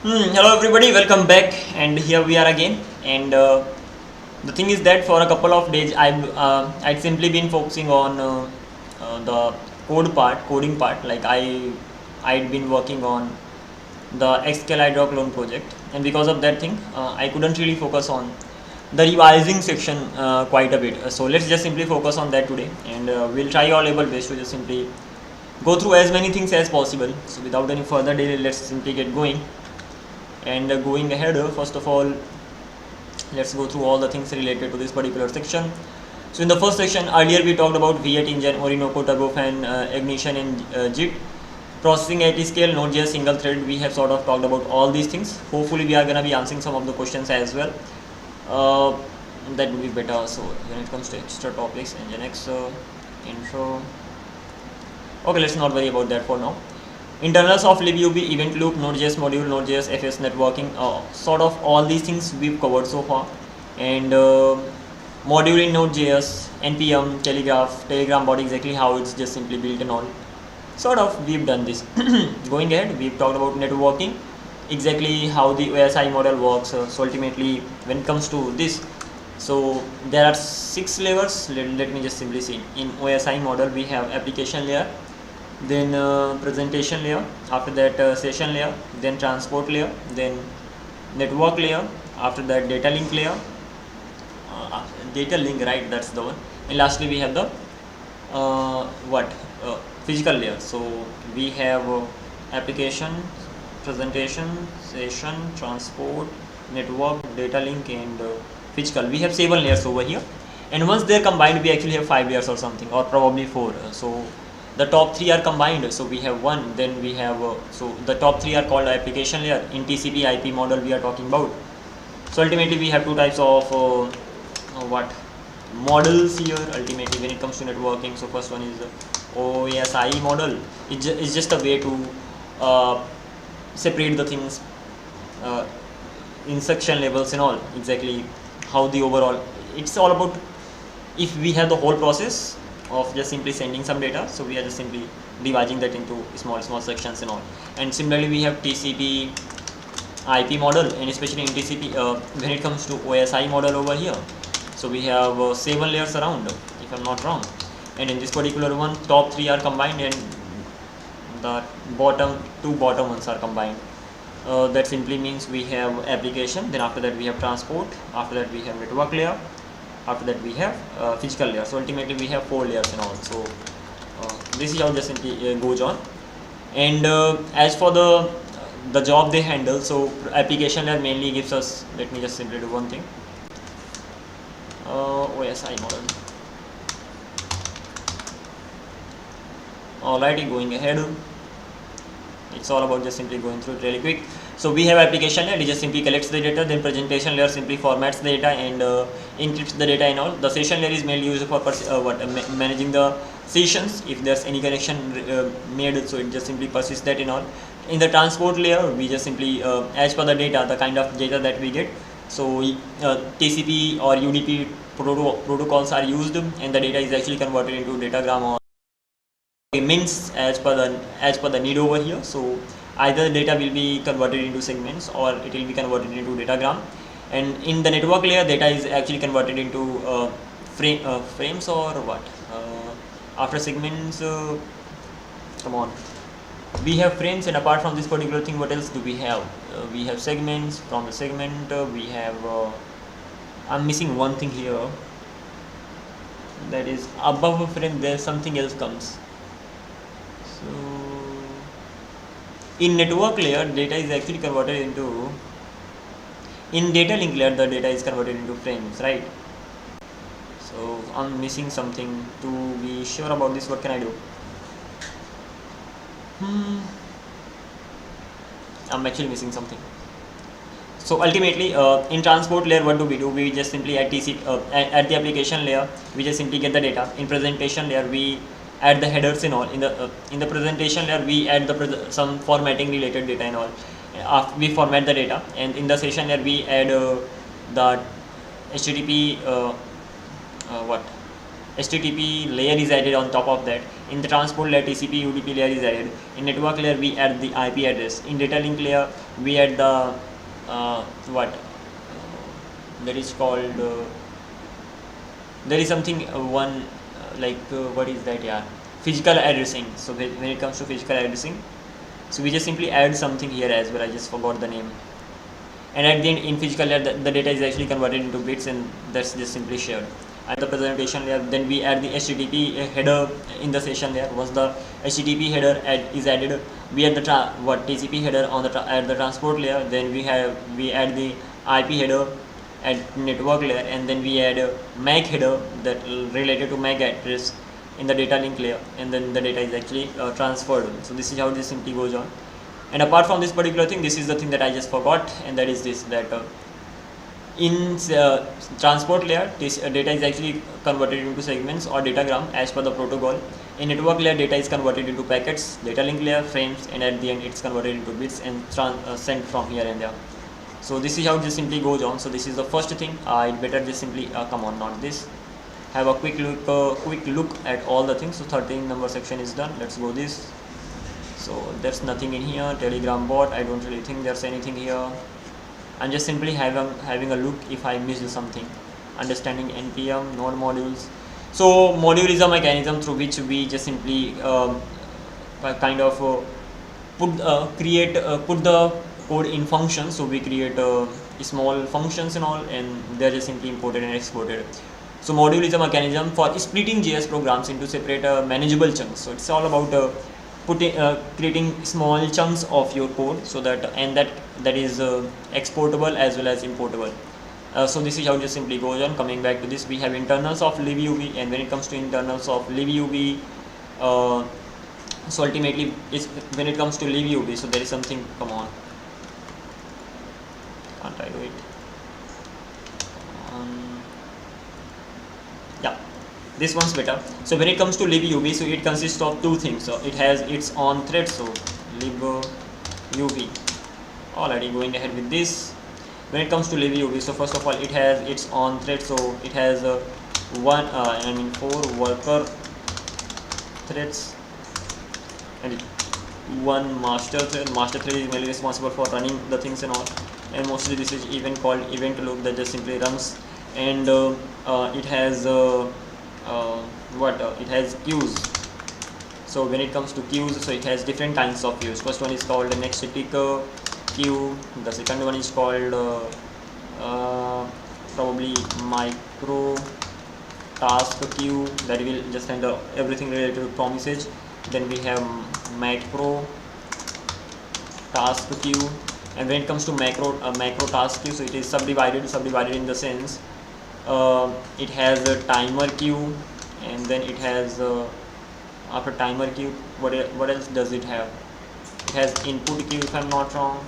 Hello everybody, welcome back, and here we are again. And the thing is that for a couple of days I'd simply been focusing on the coding part. Like I'd been working on the xscale clone project, and because of that thing I couldn't really focus on the revising section quite a bit. So let's just simply focus on that today, and we'll try our level best to just simply go through as many things as possible. So without any further delay, let's simply get going. And going ahead, first of all, let's go through all the things related to this particular section. So in the first section, earlier we talked about V8 engine, Orinoco turbofan, ignition in JIT, processing at scale, Node.js single thread. We have sort of talked about all these things. Hopefully we are going to be answering some of the questions as well. That would be better. So when it comes to extra topics, Nginx, intro. Okay, let's not worry about that for now. Internals of libuv, event loop, Node.js module, Node.js FS networking, sort of all these things we've covered so far. And module in Node.js, npm, telegram body, exactly how it's just simply built and all. Sort of we've done this. Going ahead, we've talked about networking, exactly how the OSI model works. So ultimately, when it comes to this, so there are 6 layers. Let me just simply see. In OSI model, we have application layer, then presentation layer, after that session layer, then transport layer, then network layer, after that data link layer, data link, right, that's the one, and lastly we have the physical layer. So we have application, presentation, session, transport, network, data link, and physical. We have 7 layers over here, and once they're combined we actually have 5 layers or something, or probably 4. So the top 3 are combined, so we have 1, then we have so the top 3 are called application layer. In TCP IP model we are talking about. So ultimately we have 2 types of models here ultimately when it comes to networking. So first one is OSI model. It's just a way to separate the things in section levels and all, exactly how the overall, it's all about if we have the whole process of just simply sending some data, so we are just simply dividing that into small sections and all. And similarly we have TCP IP model, and especially in TCP when it comes to OSI model over here, so we have 7 layers around, if I'm not wrong, and in this particular one top 3 are combined and the two bottom ones are combined. That simply means we have application, then after that we have transport, after that we have network layer, after that we have physical layer. So ultimately we have 4 layers and all. So this is how just simply goes on. And as for the job they handle, so application layer mainly gives us, let me just simply do one thing, OSI model. Alrighty, going ahead, it's all about just simply going through it really quick. So we have application layer, it just simply collects the data, then presentation layer simply formats the data and encrypts the data and all. The session layer is mainly used for managing the sessions, if there's any connection made, so it just simply persists that and all. In the transport layer, we just simply as per the data, the kind of data that we get, so TCP or UDP protocols are used, and the data is actually converted into datagram or segments as per the need over here. So either the data will be converted into segments or it will be converted into datagram. And in the network layer, data is actually converted into frames or what, after segments, come on, we have frames, and apart from this particular thing, what else do we have? We have segments. From the segment we have I'm missing one thing here, that is above a frame there something else comes. So in network layer, data is actually converted into, in data link layer the data is converted into frames, right? So I'm missing something. To be sure about this, what can I do? I'm actually missing something. So ultimately in transport layer, what do? We just simply at the application layer we just simply get the data. In presentation layer we add the headers and all. In the presentation layer we add some formatting related data and all. After we format the data, and in the session layer we add the HTTP HTTP layer is added on top of that. In the transport layer, TCP UDP layer is added. In network layer, we add the IP address. In data link layer, we add the what that is called there is something what is that? Yeah, physical addressing. So when it comes to physical addressing, so we just simply add something here as well. I just forgot the name. And at the end, in physical layer, the data is actually converted into bits, and that's just simply shared. At the presentation layer, then we add the HTTP header in the session layer. Once the HTTP header is added, we add the TCP header on the at the transport layer. Then we add the IP header at network layer, and then we add a MAC header that related to MAC address in the data link layer, and then the data is actually transferred. So this is how this simply goes on. And apart from this particular thing, this is the thing that I just forgot, and that is this, that in transport layer, this data is actually converted into segments or datagram as per the protocol. In network layer, data is converted into packets, data link layer frames, and at the end it's converted into bits and sent from here and there. So this is how this simply goes on. So this is the first thing. It better just simply come on, not this. Have a quick look at all the things. So 13 number section is done. Let's go this. So there's nothing in here. Telegram bot, I don't really think there's anything here. I'm just simply having a look if I missed something. Understanding npm node modules. So module is a mechanism through which we just simply kind of put the code in functions. So we create small functions and all, and they're just simply imported and exported. So module is a mechanism for splitting JS programs into separate manageable chunks. So it's all about creating small chunks of your code, so that is exportable as well as importable. So this is how just simply goes on. Coming back to this, we have internals of libuv, and when it comes to internals of libuv, so ultimately when it comes to libuv, so there is something, come on, can't I do it? Yeah, this one's better. So when it comes to libuv, so it consists of two things. So it has its own thread, so libuv. Already going ahead with this. When it comes to libuv, so first of all it has its own thread. So it has 4 worker threads and one master thread. Master thread is mainly responsible for running the things and all, and mostly this is even called event loop that just simply runs. And it has it has queues. So when it comes to queues, so it has different kinds of queues. First one is called next tick queue. The second one is called probably micro task queue, that will just handle everything related to promises. Then we have macro task queue, and when it comes to macro task queue, so it is subdivided in the sense it has a timer queue, and then it has after timer queue, what else does it have? It has input queue if I'm not wrong.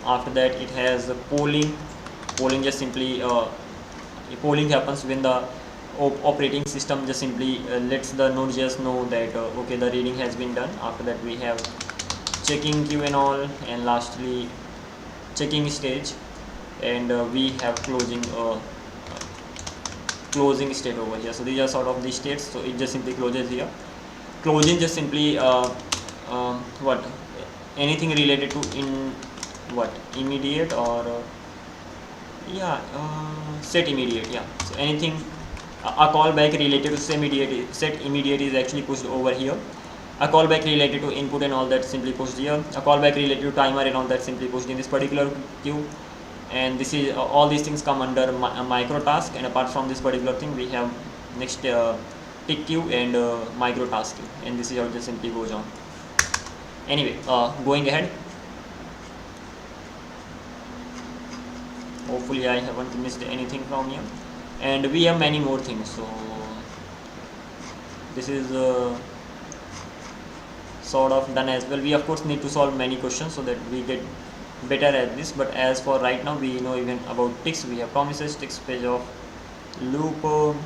After that it has polling just simply polling happens when the operating system just simply lets the Node.js know that okay, the reading has been done. After that we have checking queue and all, and lastly checking stage, and we have closing state over here. So these are sort of the states. So it just simply closes here. Closing just simply anything related to immediate or set immediate. So anything a callback related to set immediate is actually pushed over here. A callback related to input and all that simply pushed here. A callback related to timer and all that simply pushed in this particular queue. And this is all these things come under a micro task. And apart from this particular thing, we have next tick queue and micro task queue, and this is how it just simply goes on. Anyway, going ahead, hopefully I haven't missed anything from here, and we have many more things. So this is sort of done as well. We of course need to solve many questions so that we get better at this, but as for right now, we know even about ticks. We have promises, ticks, page of loop,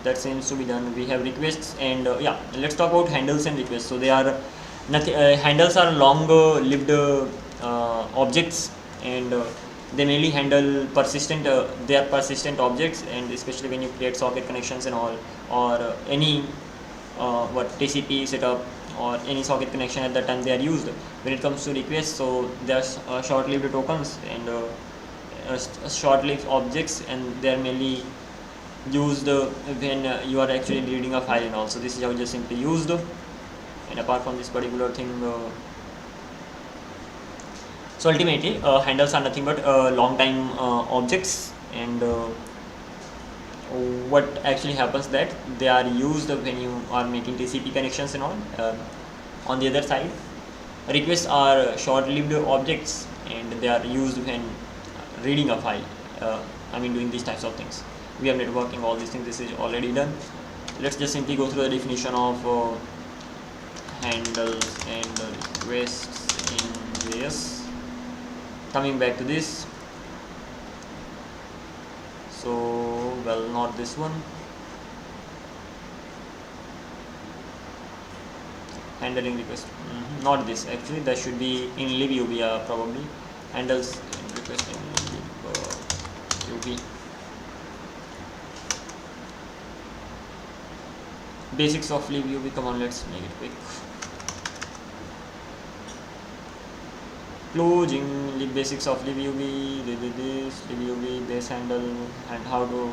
that seems to be done. We have requests, and let's talk about handles and requests. So they are nothing. Handles are long lived objects, and they mainly handle persistent they are persistent objects, and especially when you create socket connections and all, or any what TCP setup or any socket connection at that time they are used. When it comes to requests, so they are short-lived tokens and short-lived objects, and they are mainly used when you are actually reading a file and all. So this is how just simply used. And apart from this particular thing, so ultimately handles are nothing but long time objects, and what actually happens that they are used when you are making TCP connections and all. On the other side, requests are short-lived objects, and they are used when reading a file. Doing these types of things. We have networking, all these things. This is already done. Let's just simply go through the definition of handles and requests in JS. Coming back to this. So, well, not this one. Handling request, not this actually. That should be in libUB probably. Handles and request in libUB. Basics of libUB. Come on, let's make it quick. Closing basics of libUB. This libUB base handle and how to.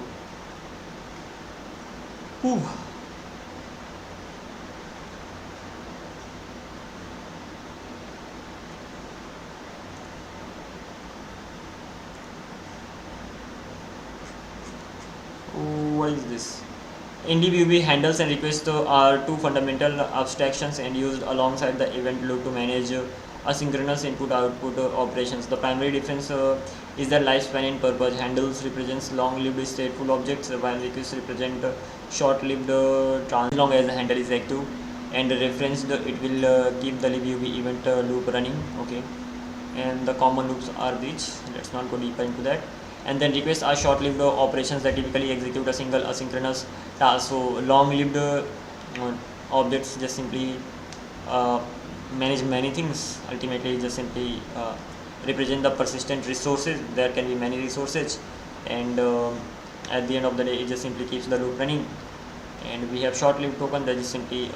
What is this? In libUB, handles and requests are two fundamental abstractions and used alongside the event loop to manage asynchronous input-output operations. The primary difference is their lifespan and purpose. Handles represents long-lived stateful objects, while requests represent short-lived as long as the handle is active and referenced, it will keep the libUB event loop running. Okay, and the common loops are these. Let's not go deeper into that. And then requests are short-lived operations that typically execute a single asynchronous task. So long-lived objects just simply manage many things. Ultimately, just simply represent the persistent resources. There can be many resources, and at the end of the day, it just simply keeps the loop running. And we have short-lived token that just simply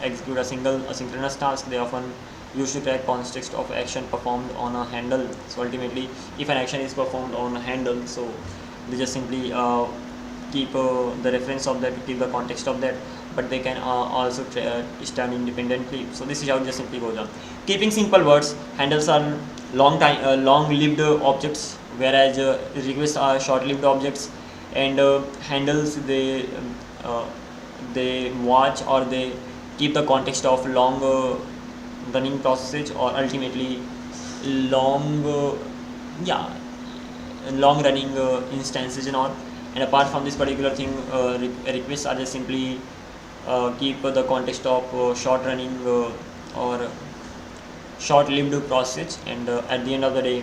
execute a single asynchronous task. They often used to track context of action performed on a handle. So ultimately, if an action is performed on a handle, so they just simply keep the reference of that, keep the context of that, but they can also stand independently. So this is how it just simply goes on. Keeping simple words, handles are long-lived objects, whereas requests are short-lived objects, and handles they watch or they keep the context of long running processes, or ultimately long running instances and all. And apart from this particular thing, requests are just simply keep the context of short running or short-lived process, and at the end of the day,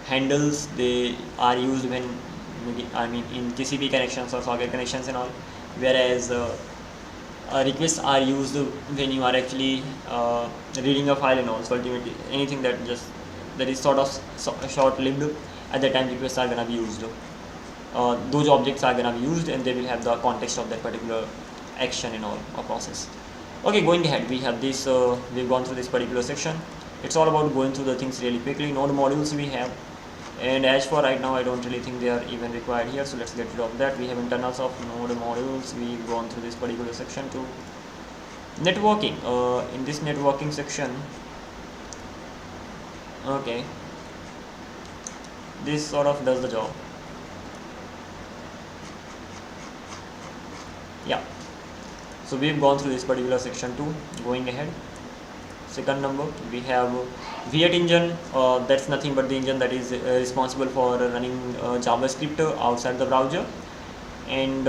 handles they are used when in TCP connections or socket connections and all, whereas requests are used when you are actually reading a file and all. So ultimately, anything that is sort of short-lived, at the time requests are gonna be used. Those objects are gonna be used, and they will have the context of that particular action and all, or process. Okay, going ahead, we have this. We've gone through this particular section. It's all about going through the things really quickly. Node modules we have, and as for right now, I don't really think they are even required here. So let's get rid of that. We have internals of node modules. We've gone through this particular section too. Networking. In this networking section, okay, this sort of does the job. Yeah. So we've gone through this particular section too. Going ahead. Second number, we have V8 engine. That's nothing but the engine that is responsible for running JavaScript outside the browser. And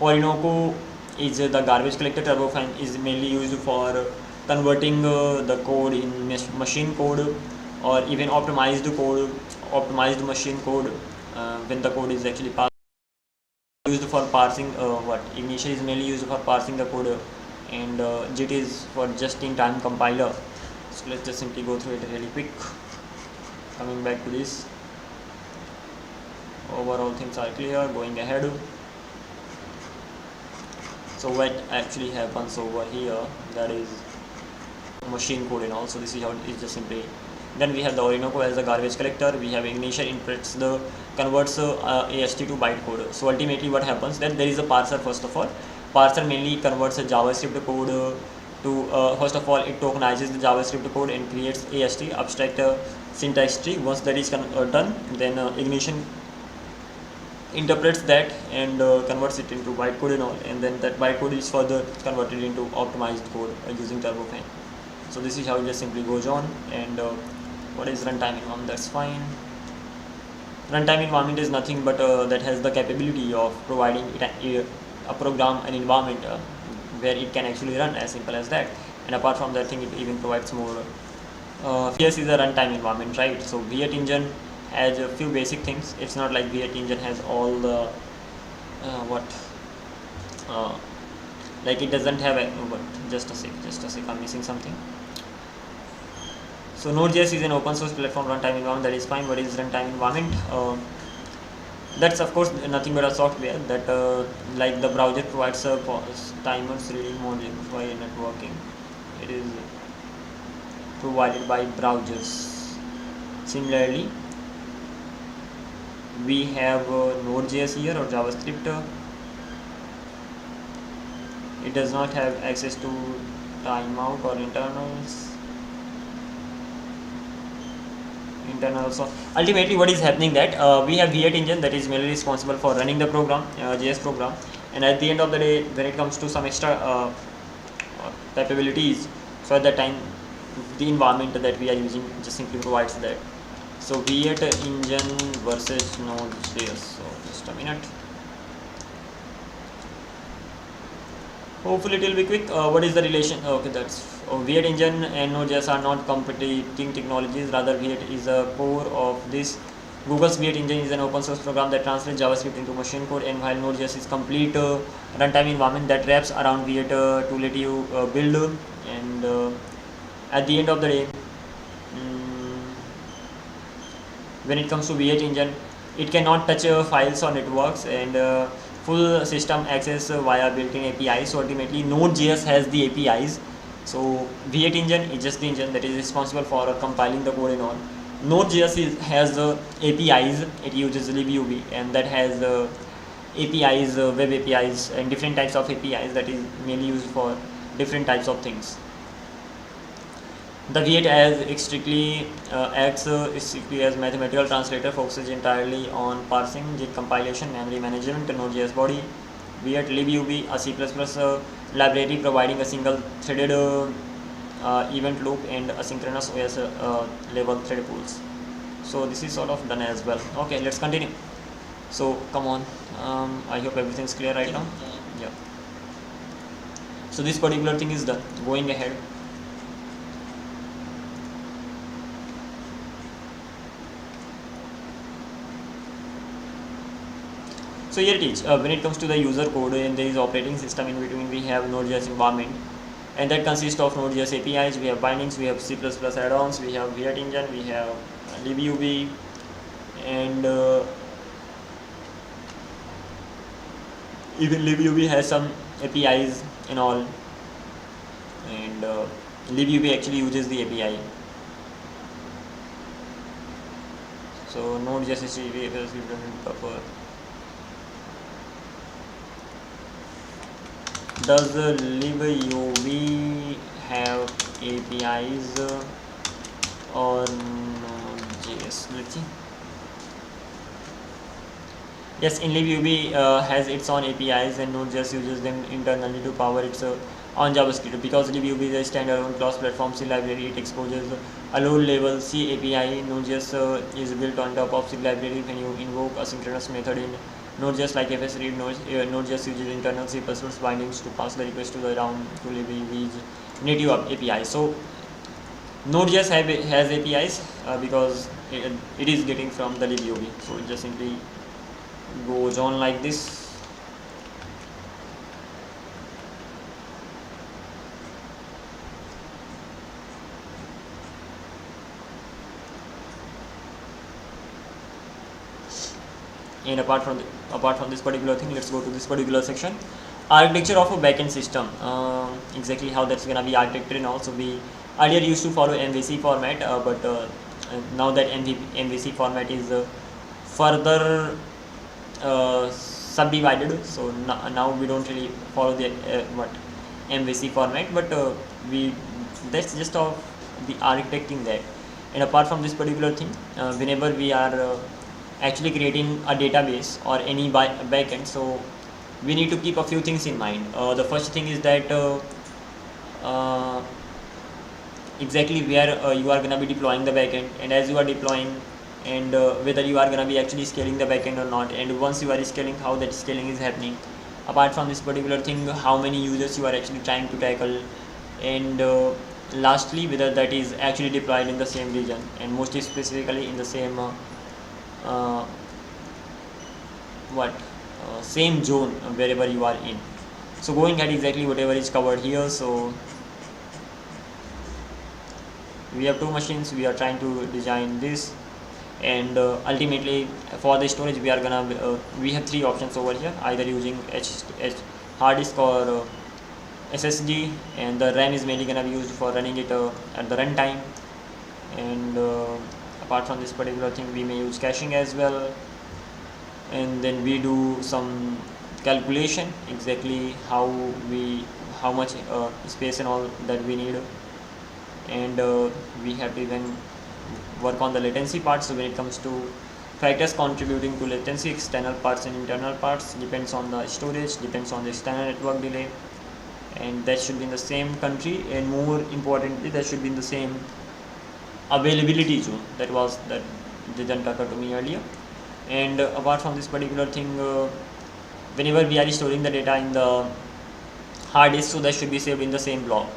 Orinoco is the garbage collector. Turbofan is mainly used for converting the code in machine code, or even optimized machine code when the code is actually passed. Used for parsing initially is mainly used for parsing the code, and JIT is for just-in-time compiler. So let's just simply go through it really quick. coming back to this, overall things are clear. Going ahead, so what actually happens over here, that is machine code and all. So this is how it is, just simply. Then we have the Orinoco as a garbage collector. We have Ignition interprets the converts AST to bytecode. So ultimately what happens, that there is a parser. First of all, parser mainly converts a JavaScript code to first of all it tokenizes the JavaScript code and creates AST, abstract syntax tree. Once that is done, then Ignition interprets that and converts it into bytecode and all, and then that bytecode is further converted into optimized code using turbofan. So this is how it just simply goes on. And what is runtime environment? That's fine. Runtime environment is nothing but that has the capability of providing it a program, an environment where it can actually run, as simple as that. And apart from that thing, it even provides more. VS is a runtime environment, right? So V8 engine has a few basic things. It's not like V8 engine has all the like it doesn't have a, but just a sec, I'm missing something. So Node.js is an open source platform runtime environment, that is fine. What is runtime environment? That's of course nothing but a software that like the browser provides timers, reading modules by networking. It is provided by browsers. Similarly, we have Node.js here, or JavaScript. It does not have access to timeout or internals. So ultimately what is happening, that we have V8 engine that is mainly responsible for running the program, JS program, and at the end of the day, when it comes to some extra capabilities, so at that time the environment that we are using just simply provides that. So V8 engine versus Node.js. So just a minute. Hopefully it will be quick. What is the relation? Okay, that's V8 engine and Node.js are not competing technologies. Rather, V8 is a core of this. Google's V8 engine is an open source program that translates JavaScript into machine code, and while Node.js is complete runtime environment that wraps around V8 to let you build. And at the end of the day, when it comes to V8 engine, it cannot touch files or networks, and full system access via built-in APIs. So ultimately Node.js has the APIs. So V8 engine is just the engine that is responsible for compiling the code and all. Node.js has APIs. It uses libuv, and that has APIs, web APIs, and different types of APIs that is mainly used for different types of things. The V8 acts strictly as mathematical translator, focuses entirely on parsing, JIT compilation, memory management, Node.js body. V8 libuv, a C++ library providing a single threaded event loop and asynchronous OS level thread pools. So this is sort of done as well. Okay, let's continue. So come on, I hope everything's clear right now. Yeah. So this particular thing is done. Going ahead. So here it is. When it comes to the user code, and there is operating system in between, we have Node.js environment, and that consists of Node.js APIs. We have bindings, we have C++ add-ons, we have V8 engine, we have libuv, and even libuv has some APIs and all, and libuv actually uses the API. So Node.js is buffer. Does libuv have APIs or Node.js? Let's see. Yes, in libuv has its own APIs, and Node.js uses them internally to power its on JavaScript. Because libuv is a standalone cross-platform C library, it exposes a low-level C API. Node.js is built on top of C library. When you invoke a synchronous method in Node.js like fsread, Node.js uses internal C++ bindings to pass the request to the round to libuv's native API. So Node.js has APIs because it is getting from the libuv. So it just simply goes on like this. And apart from this particular thing, let's go to this particular section, architecture of a backend system. Exactly how that's gonna be architected and also we earlier used to follow MVC format, but now that MVC format is further subdivided, so now we don't really follow the what MVC format, but we that's just of the architecting that. And apart from this particular thing, whenever we are actually creating a database or any backend, so we need to keep a few things in mind. The first thing is that uh, exactly where you are going to be deploying the backend, and as you are deploying, and whether you are going to be actually scaling the backend or not, and once you are scaling, how that scaling is happening. Apart from this particular thing, how many users you are actually trying to tackle, and lastly whether that is actually deployed in the same region, and most specifically in the same uh, same zone wherever you are in. So going at exactly whatever is covered here. So we have two machines, we are trying to design this, and ultimately for the storage we are gonna we have three options over here, either using hard disk or SSD, and the RAM is mainly gonna be used for running it at the runtime. And apart from this particular thing, we may use caching as well, and then we do some calculation exactly how much space and all that we need, and we have to even work on the latency part. So when it comes to factors contributing to latency, external parts and internal parts, depends on the storage, depends on the external network delay, and that should be in the same country, and more importantly that should be in the same availability zone. That didn't occur to me earlier. And apart from this particular thing, whenever we are storing the data in the hard disk, so that should be saved in the same block.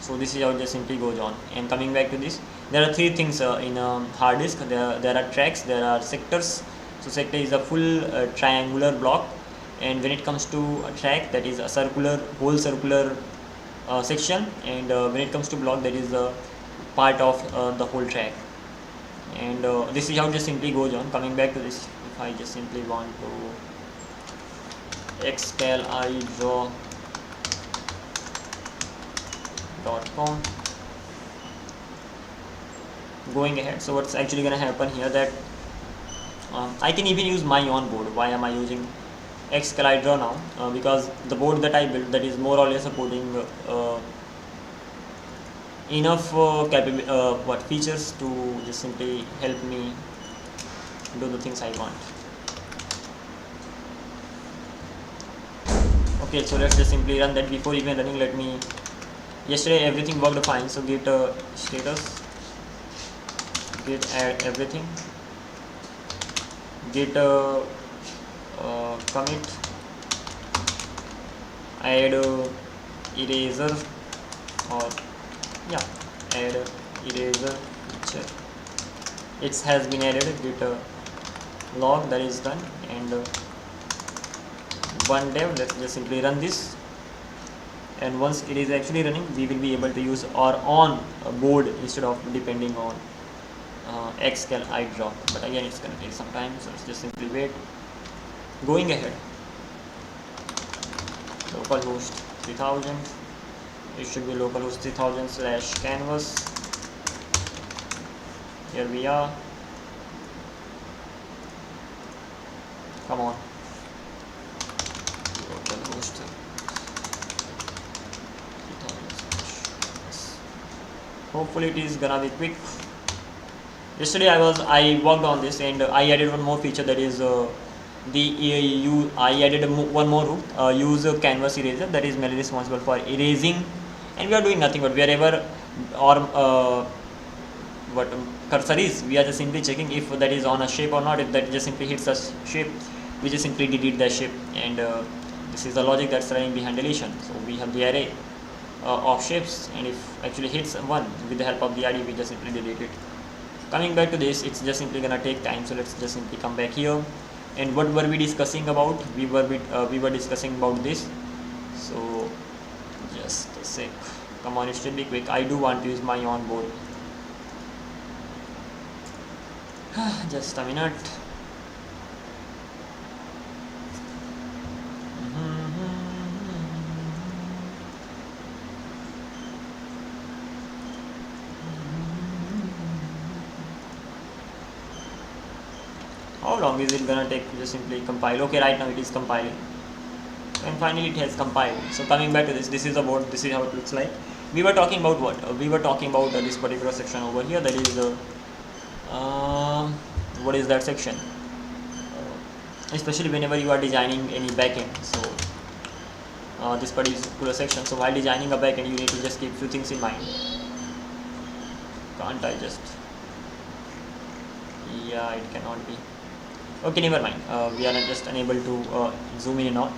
So this is how it just simply goes on. And coming back to this, there are three things in a hard disk. There are tracks, there are sectors. So sector is a full triangular block, and when it comes to a track, that is a whole circular section, and when it comes to block, that is a part of the whole track. And this is how it just simply goes on. Coming back to this, if I just simply want to xcalidraw.com, going ahead, so what's actually going to happen here, that I can even use my own board. Why am I using xcalidraw now? Because the board that I built, that is more or less supporting enough features to just simply help me do the things I want. Okay, so let's just simply run that. Before even running, let me, yesterday everything worked fine, so git status, git add everything, git commit, add eraser, or yeah, add eraser picture. It has been added. Git log, that is done. And one dev, let's just simply run this, and once it is actually running, we will be able to use our own board instead of depending on xcalidraw. But again, it's going to take some time, so let's just simply wait. Going ahead, localhost 3000, it should be localhost 3000 / canvas. Here we are. Come on, localhost 3000 / hopefully it is gonna be quick. Yesterday I worked on this, and I added one more feature, that is I added one more rule, use a canvas eraser, that is mainly responsible for erasing, and we are doing nothing but wherever our cursor is, we are just simply checking if that is on a shape or not. If that just simply hits a shape, we just simply delete that shape, and this is the logic that's running behind deletion. So we have the array of shapes, and if actually hits one, with the help of the ID, we just simply delete it. Coming back to this, it's just simply gonna take time, so let's just simply come back here. And what were we discussing about? We were discussing about this. So just a sec, come on, it should be quick. I do want to use my own board. Just a minute. long is it gonna take to just simply compile? Okay, right now it is compiling, and finally it has compiled. So coming back to this is the board. This is how it looks like. We were talking about what? We were talking about this particular section over here. That is what is that section? Especially whenever you are designing any backend. So this particular section. So while designing a backend, you need to just keep few things in mind. Can't I just? Yeah, it cannot be. Okay, never mind. We are just unable to zoom in and out.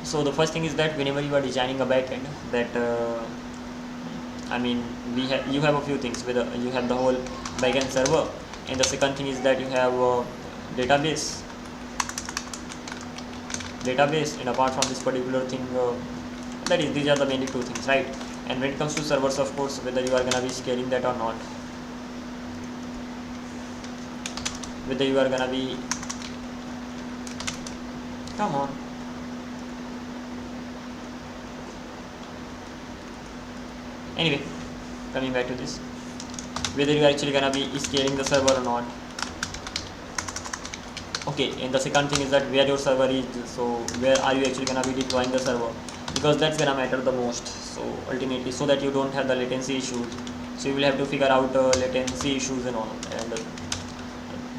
So the first thing is that whenever you are designing a backend, that I mean, you have a few things. Whether you have the whole backend server, and the second thing is that you have database, and apart from this particular thing, that is, these are the mainly two things, right? And when it comes to servers, of course, whether you are gonna be scaling that or not, whether you are gonna be, come on. Anyway, coming back to this, whether you are actually gonna be scaling the server or not. Okay, and the second thing is that where your server is. So where are you actually gonna be deploying the server, because that's gonna matter the most. So ultimately, so that you don't have the latency issues, so you will have to figure out latency issues and all. And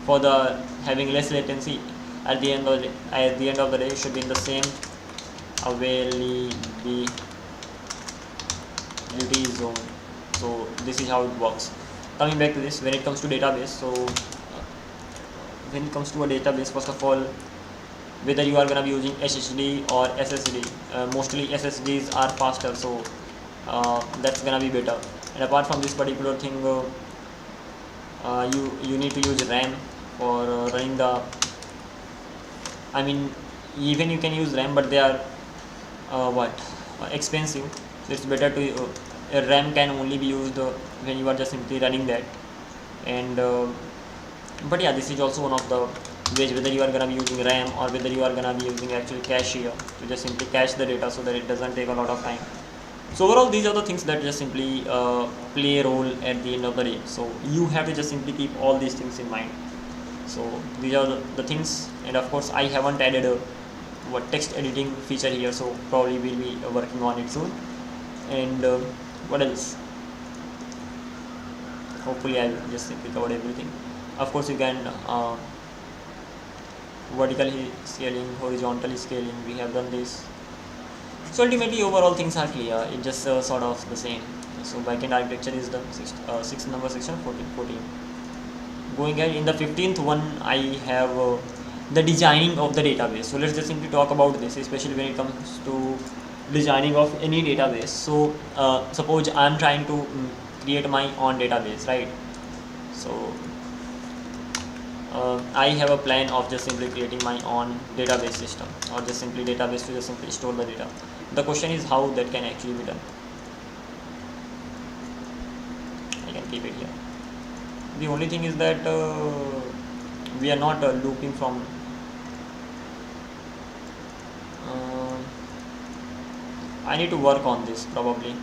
for the having less latency, at the end of the day, it should be in the same availability zone. So this is how it works. Coming back to this, when it comes to database, so when it comes to a database, first of all, whether you are going to be using SSD or SSD, mostly SSDs are faster, so that's going to be better. And apart from this particular thing, you need to use RAM for running the, I mean, even you can use RAM, but they are expensive. So it's better to RAM can only be used when you are just simply running that. And but yeah, this is also one of the ways, whether you are going to be using RAM or whether you are going to be using actually cache here to just simply cache the data so that it doesn't take a lot of time. So overall, these are the things that just simply play a role at the end of the day. So you have to just simply keep all these things in mind. So these are the things, and of course I haven't added a text editing feature here, so probably we'll be working on it soon. And what else? Hopefully I'll just simply cover everything. Of course, you can vertically scaling, horizontally scaling. We have done this. So ultimately, overall things are clear. It's just sort of the same. So backend architecture is the number section 14. Going ahead, in the 15th one, I have the designing of the database. So let's just simply talk about this, especially when it comes to designing of any database. So suppose I'm trying to create my own database, right? So I have a plan of just simply creating my own database system, or just simply database to just simply store the data. The question is how that can actually be done. I can keep it here. The only thing is that we are not looping from I need to work on this probably.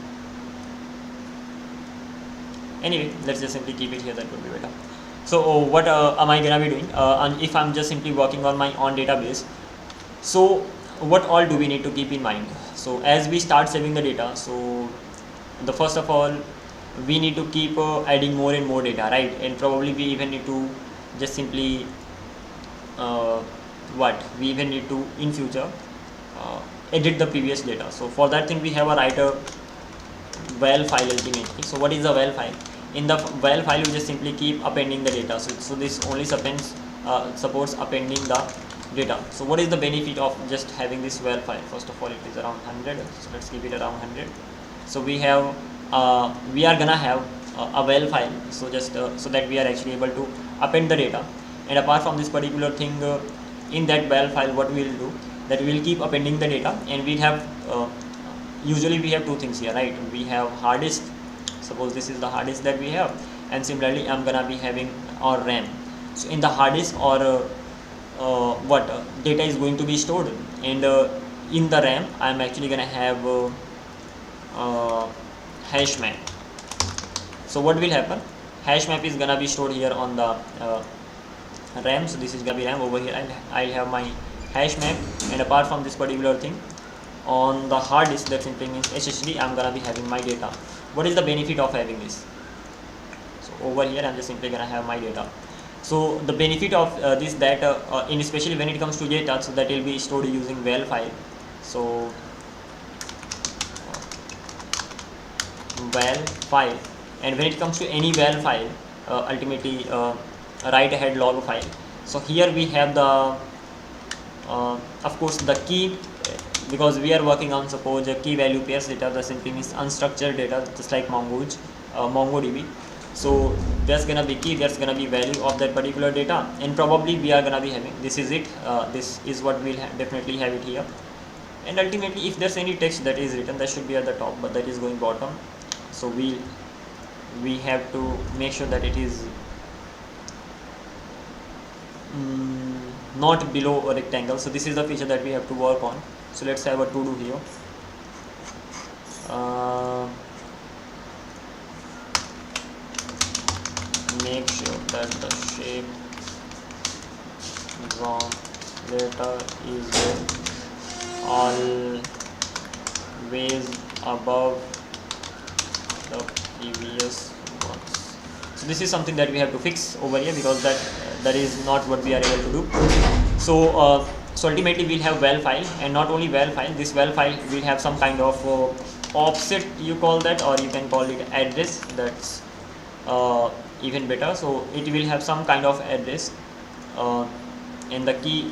Anyway, let's just simply keep it here, that would be better. So what am I gonna be doing? And if I'm just simply working on my own database, so what all do we need to keep in mind? So as we start saving the data, so the first of all, we need to keep adding more and more data, right? And probably we even need to just simply we even need to in future edit the previous data. So for that thing, we have a writer val file ultimately. So what is a val file? In the val file, you just simply keep appending the data. So this only supports appending the data. So what is the benefit of just having this val file? First of all, it is around 100. So let's keep it around 100. So we are gonna have a val file. So just so that we are actually able to append the data. And apart from this particular thing, in that val file, what we will do, that we will keep appending the data, and we have usually we have two things here, right? We have hard disk. Suppose this is the hard disk that we have, and similarly I'm gonna be having our RAM. So in the hard disk, or data is going to be stored, and in the RAM I'm actually gonna have hash map. So what will happen? Hash map is gonna be stored here on the RAM. So this is gonna be RAM. Over here I'll have my hash map, and apart from this particular thing, on the hard disk, that simply means SSD, I'm gonna be having my data. What is the benefit of having this? So over here I'm just simply gonna have my data. So the benefit of this, that in especially when it comes to data, so that will be stored using WAL file. So WAL file, and when it comes to any WAL file, ultimately write ahead log file. So here we have the of course the key, because we are working on, suppose, a key value pairs data. That simply means unstructured data, just like MongoDB. So there's gonna be key, there's gonna be value of that particular data, and probably we are gonna be having, this is it, this is what we'll definitely have it here. And ultimately, if there's any text that is written, that should be at the top, but that is going bottom. So we have to make sure that it is not below a rectangle. So this is the feature that we have to work on. So let's have a to do here. Make sure that the shape from letter is always above the previous ones. So this is something that we have to fix over here, because that is not what we are able to do. So so ultimately we'll have WAL file, and not only WAL file, this WAL file will have some kind of offset, you call that, or you can call it address. That's even better. So it will have some kind of address, and the key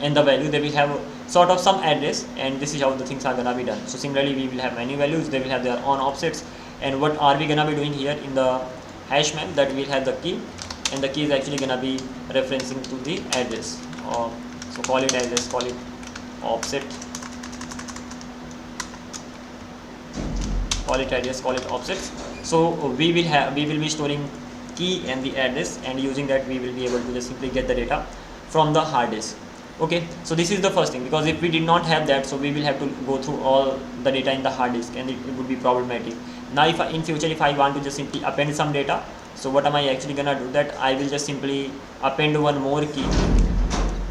and the value, they will have sort of some address, and this is how the things are gonna be done. So similarly, we will have many values, they will have their own offsets. And what are we gonna be doing here in the hash map? That we'll have the key, and the key is actually gonna be referencing to the address. So call it address, call it offset, call it address, call it offset. So we will be storing key and the address, and using that we will be able to just simply get the data from the hard disk. Okay, so this is the first thing, because if we did not have that, so we will have to go through all the data in the hard disk, and it would be problematic. Now if in future, if I want to just simply append some data, so what am I actually gonna do? That I will just simply append one more key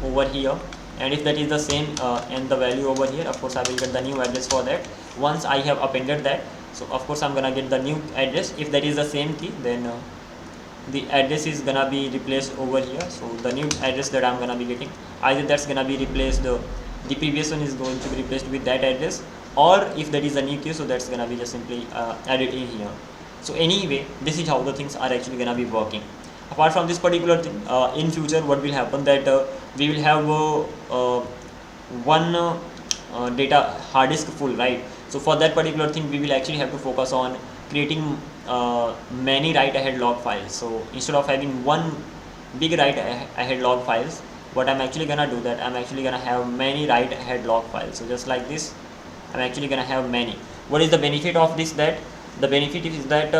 over here, and if that is the same and the value over here, of course I will get the new address for that. Once I have appended that, so of course I'm gonna get the new address. If that is the same key, then the address is gonna be replaced over here. So the new address that I'm gonna be getting, either that's gonna be replaced, the previous one is going to be replaced with that address, or if that is a new key, so that's gonna be just simply added in here. So anyway, this is how the things are actually gonna be working. Apart from this particular thing, in future what will happen, that we will have one data hard disk full, right? So for that particular thing, we will actually have to focus on creating many write ahead log files. So instead of having one big write ahead log files, what I'm actually gonna do, that I'm actually gonna have many write ahead log files. So just like this, I'm actually gonna have many. What is the benefit of this? That the benefit is that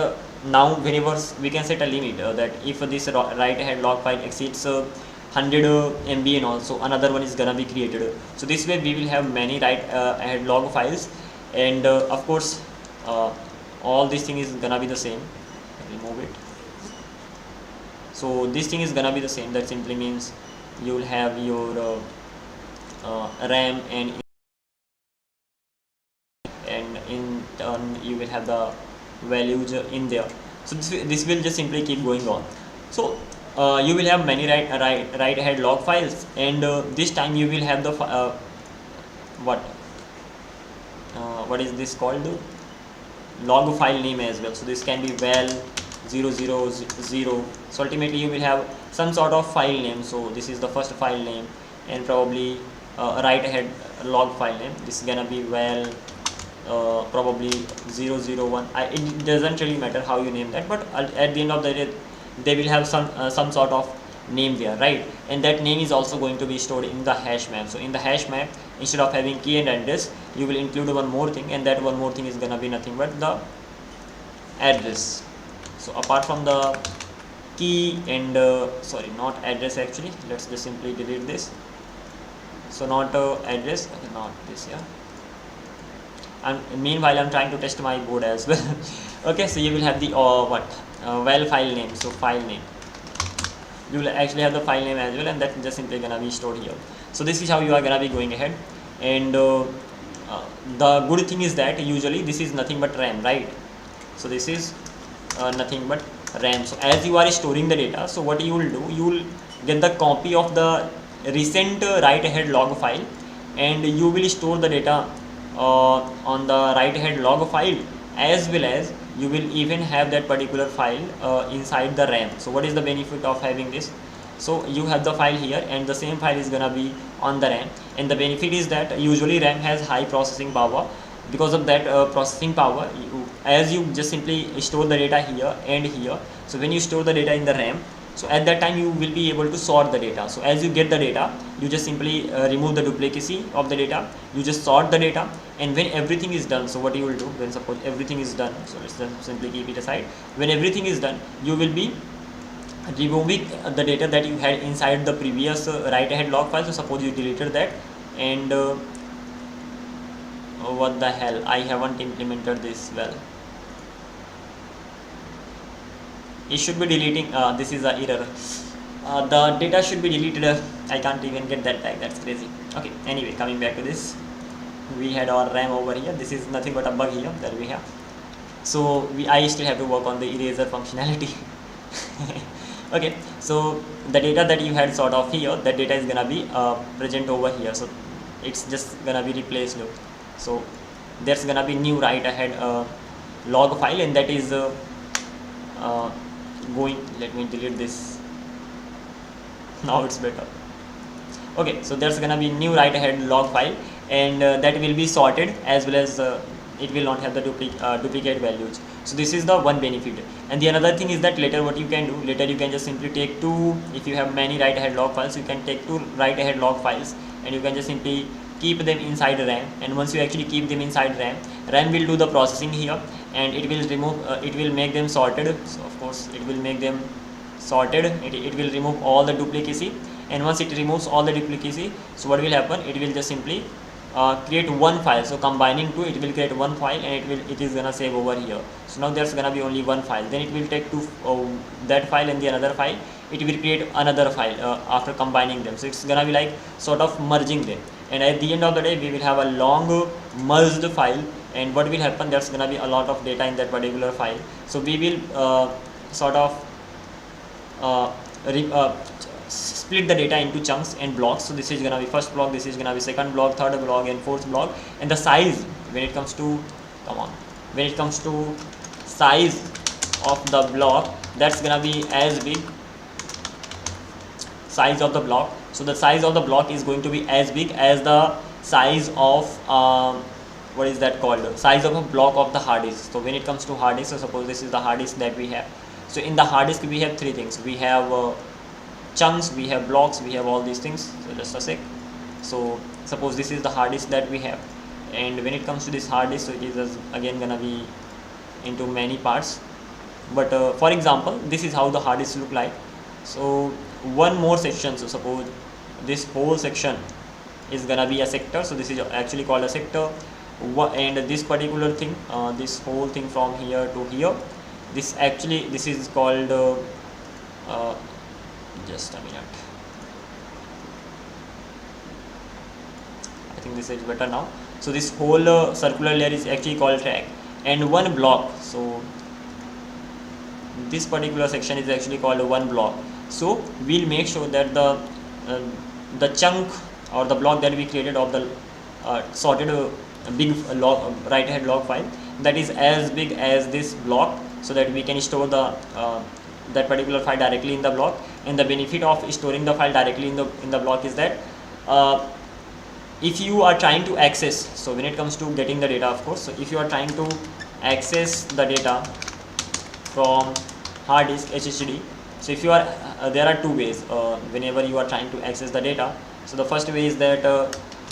now whenever we can set a limit, that if this write ahead log file exceeds 100 MB, and also another one is gonna be created. So this way we will have many write ahead log files, and of course all this thing is gonna be the same. Remove it. So this thing is gonna be the same. That simply means you will have your RAM, and in turn you will have the values in there. So this will just simply keep going on. So you will have many write ahead log files, and this time you will have the what is this called, log file name as well. So this can be val 000. So ultimately you will have some sort of file name. So this is the first file name, and probably write ahead log file name. This is gonna be val probably 001. It doesn't really matter how you name that, but at the end of the day, they will have some sort of name there, right? And that name is also going to be stored in the hash map. So in the hash map, instead of having key and address, you will include one more thing, and that one more thing is gonna be nothing but the address. So apart from the key and sorry, not address actually, let's just simply delete this. So not address, okay, not this, yeah. And meanwhile I'm trying to test my board as well. Okay, so you will have the val file name. So file name, you will actually have the file name as well, and that's just simply gonna be stored here. So this is how you are gonna be going ahead. And the good thing is that usually this is nothing but RAM, right? So this is nothing but RAM. So as you are storing the data, so what you will do, you will get the copy of the recent write ahead log file, and you will store the data on the write ahead log file, as well as you will even have that particular file inside the RAM. So what is the benefit of having this? So you have the file here, and the same file is gonna be on the RAM, and the benefit is that usually RAM has high processing power. Because of that processing power, as you just simply store the data here and here, so when you store the data in the RAM, so at that time you will be able to sort the data. So as you get the data, you just simply remove the duplicacy of the data, you just sort the data, and when everything is done, so what you will do, when suppose everything is done, so let's just simply keep it aside. When everything is done, you will be removing the data that you had inside the previous write ahead log file. So suppose you deleted that, and what the hell, I haven't implemented this well. It should be deleting, this is an error, the data should be deleted. I can't even get that back, that's crazy. Okay, anyway, coming back to this, we had our RAM over here. This is nothing but a bug here that we have. So I still have to work on the eraser functionality. Okay, so the data that you had sort of here, that data is gonna be present over here, so it's just gonna be replaced. So there's gonna be new write ahead log file, and that is going, let me delete this, now it's better. Okay, so there's gonna be new write ahead log file, and that will be sorted, as well as it will not have the duplicate values. So this is the one benefit. And the another thing is that later what you can do, later you can just simply take two, if you have many write ahead log files, you can take two write ahead log files, and you can just simply keep them inside RAM. And once you actually keep them inside RAM will do the processing here, and it will remove it will make them sorted. So of course it will make them sorted, it will remove all the duplicacy, and once it removes all the duplicacy, so what will happen, it will just simply create one file. So combining two, it will create one file, and it is gonna save over here. So now there's gonna be only one file, then it will take two, that file and the another file, it will create another file after combining them. So it's gonna be like sort of merging them, and at the end of the day we will have a long merged file. And what will happen, there's gonna be a lot of data in that particular file. So we will sort of split the data into chunks and blocks. So this is gonna be first block, this is gonna be second block, third block, and fourth block. And the size, when it comes to size of the block, that's gonna be as big, size of the block. So the size of the block is going to be as big as the size of what is that called, size of a block of the hard disk. So when it comes to hard disk, so suppose this is the hard disk that we have. So in the hard disk we have three things, we have chunks, we have blocks, we have all these things. So just a sec. So suppose this is the hard disk that we have, and when it comes to this hard disk, so it is again gonna be into many parts. But for example, this is how the hard disk look like. So one more section, so suppose this whole section is gonna be a sector. So this is actually called a sector. And this particular thing, this whole thing from here to here, this is called just a minute, I think this is better now. So this whole circular layer is actually called track, and one block, so this particular section is actually called one block. So we'll make sure that the chunk or the block that we created of the sorted big write ahead log file, that is as big as this block, so that we can store the that particular file directly in the block. And the benefit of storing the file directly in the block is that if you are trying to access, so when it comes to getting the data, of course, so if you are trying to access the data from hard disk HDD, so if you are there are two ways whenever you are trying to access the data. So the first way is that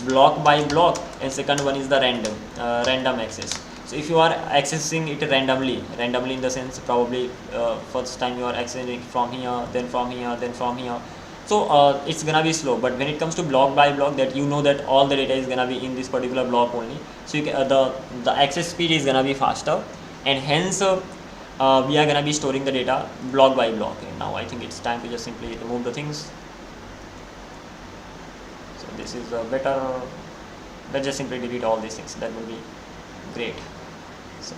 block by block, and second one is the random access. So if you are accessing it randomly in the sense, probably first time you are accessing it from here, then from here, then from here, so it's gonna be slow. But when it comes to block by block, that you know that all the data is gonna be in this particular block only, so you can, the access speed is gonna be faster, and hence we are gonna be storing the data block by block. And now I think it's time to just simply remove the things. So this is better. Let's just simply delete all these things. That will be great. So,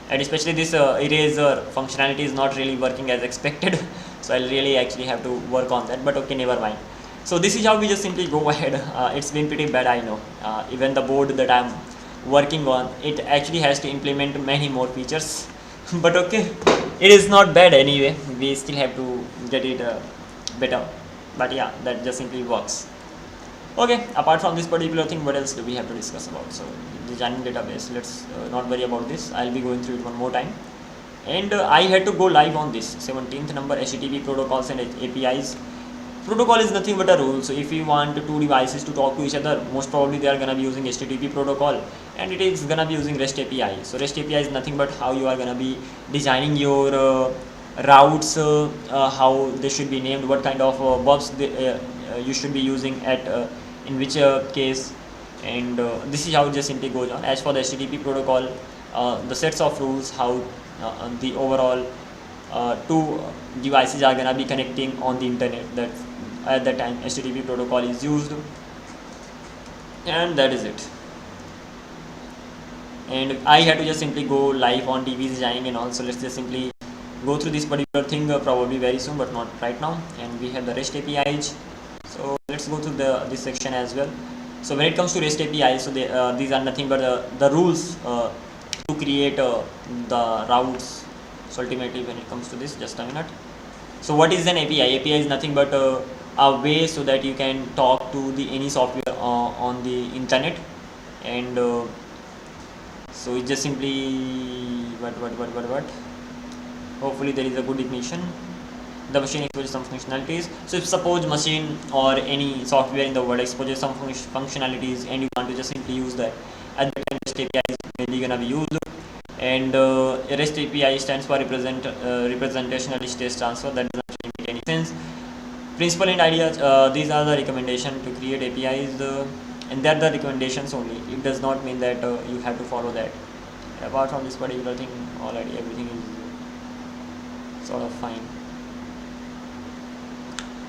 and especially this eraser functionality is not really working as expected. So I'll really actually have to work on that, but okay, never mind. So this is how we just simply go ahead. It's been pretty bad, I know. Even the board that I'm working on, it actually has to implement many more features. But okay, it is not bad anyway. We still have to get it better. But yeah, that just simply works. Okay, apart from this particular thing, what else do we have to discuss about? So designing database, let's not worry about this. I'll be going through it one more time. And I had to go live on this 17th number HTTP protocols and APIs. Protocol is nothing but a rule. So if you want two devices to talk to each other, most probably they are gonna be using HTTP protocol, and it is gonna be using REST API. So REST API is nothing but how you are gonna be designing your routes, how they should be named, what kind of verbs you should be using at in which case, and this is how it just simply goes on. As for the HTTP protocol, the sets of rules, how the overall two devices are gonna be connecting on the internet, that at that time HTTP protocol is used, and that is it. And I had to just simply go live on DB designing and all. So let's just simply go through this particular thing probably very soon, but not right now. And we have the REST APIs. So let's go through this section as well. So when it comes to REST API, so these are nothing but the rules to create the routes. So ultimately, when it comes to this, just a minute. So what is an API? API is nothing but a way so that you can talk to any software on the internet, and so it just simply what. Hopefully there is a good definition. The machine exposes some functionalities. So if suppose machine or any software in the world exposes some functionalities, and you want to just simply use that, at the time REST API is mainly gonna be used. And REST API stands for representational state transfer. That doesn't really make any sense. Principle and ideas, these are the recommendation to create APIs, and they're the recommendations only. It does not mean that you have to follow that. Apart from this particular thing, already everything is sort of fine.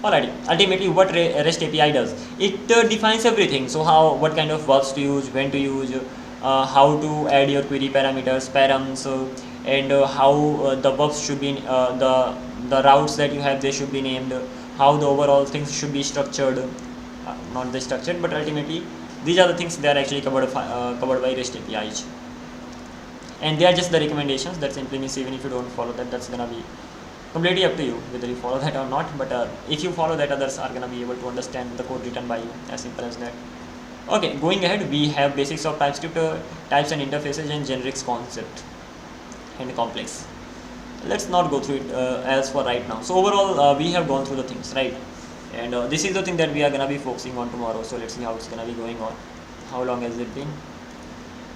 Alrighty, ultimately what REST API does, it defines everything. So what kind of verbs to use, when to use, how to add your query parameters, params, and how the verbs should be, the routes that you have, they should be named, how the overall things should be structured, not the structured, but ultimately these are the things that are actually covered by REST APIs. And they are just the recommendations. That simply means even if you don't follow that, that's gonna be completely up to you whether you follow that or not. But if you follow that, others are gonna be able to understand the code written by you. As simple as that. Okay, going ahead, we have basics of TypeScript, types and interfaces, and generics concept and complex. Let's not go through it as for right now. So overall, we have gone through the things, right? And this is the thing that we are gonna be focusing on tomorrow. So let's see how it's gonna be going on. How long has it been?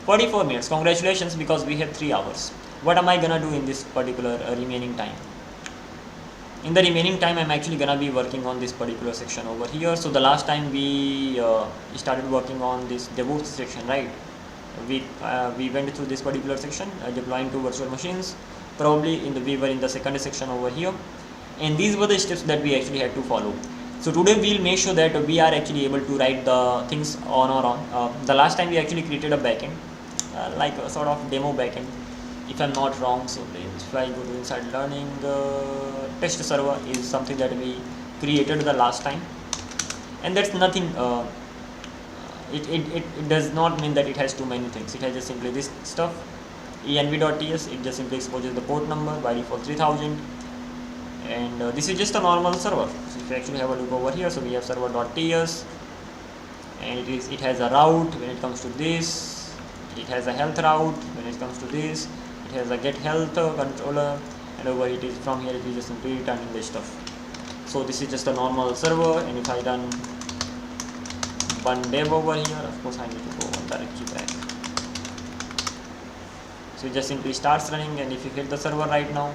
44 minutes. Congratulations, because we have 3 hours. What am I gonna do in this particular remaining time? In the remaining time, I'm actually gonna be working on this particular section over here. So the last time we started working on this DevOps section, right? We went through this particular section, deploying to virtual machines. Probably we were in the second section over here, and these were the steps that we actually had to follow. So today we'll make sure that we are actually able to write the things on our own. The last time we actually created a backend, like a sort of demo backend, if I'm not wrong. So if I go to inside learning, test server is something that we created the last time, and that's nothing. It does not mean that it has too many things. It has just simply this stuff, env.ts. It just simply exposes the port number, by default 3000, and this is just a normal server. So if you actually have a look over here, so we have server.ts, and it has a route. When it comes to this, it has a health route. When it comes to this, it has a get health controller, and over it is from here it is just simply returning this stuff. So this is just a normal server, and if I run one dev over here, of course I need to go one directory back. So it just simply starts running, and if you hit the server right now,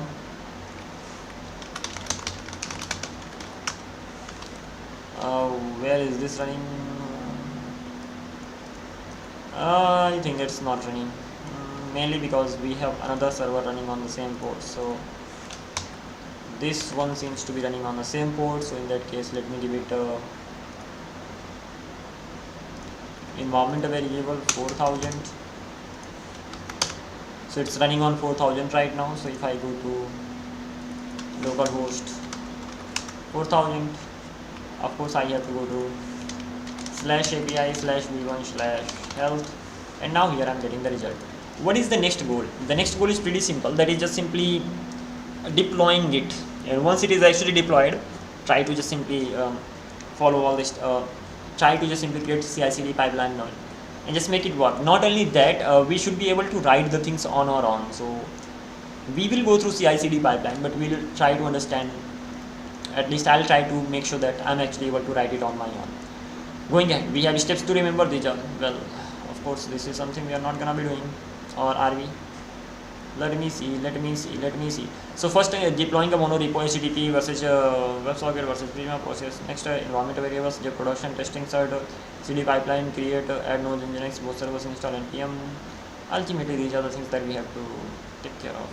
where is this running? I think it's not running. mainly because we have another server running on the same port. So this one seems to be running on the same port, so in that case let me give it a environment variable 4000. So it's running on 4000 right now. So if I go to localhost 4000, of course I have to go to /API/v1/health, and now here I'm getting the result. What is the next goal? The next goal is pretty simple, that is just simply deploying it, and once it is actually deployed, try to just simply follow all this, try to just simply create CI/CD pipeline now and just make it work. Not only that, we should be able to write the things on our own. So we will go through CI/CD pipeline, but we will try to understand, at least I'll try to make sure that I'm actually able to write it on my own. Going ahead, we have steps to remember. These are, well, of course this is something we are not gonna be doing, or are we? Let me see. So first, deploying a mono repo HTTP versus WebSocket versus Prima process. Next, environment variables, production, testing side, CD pipeline, create, add nodes, Nginx, both servers, install npm. Ultimately, these are the things that we have to take care of.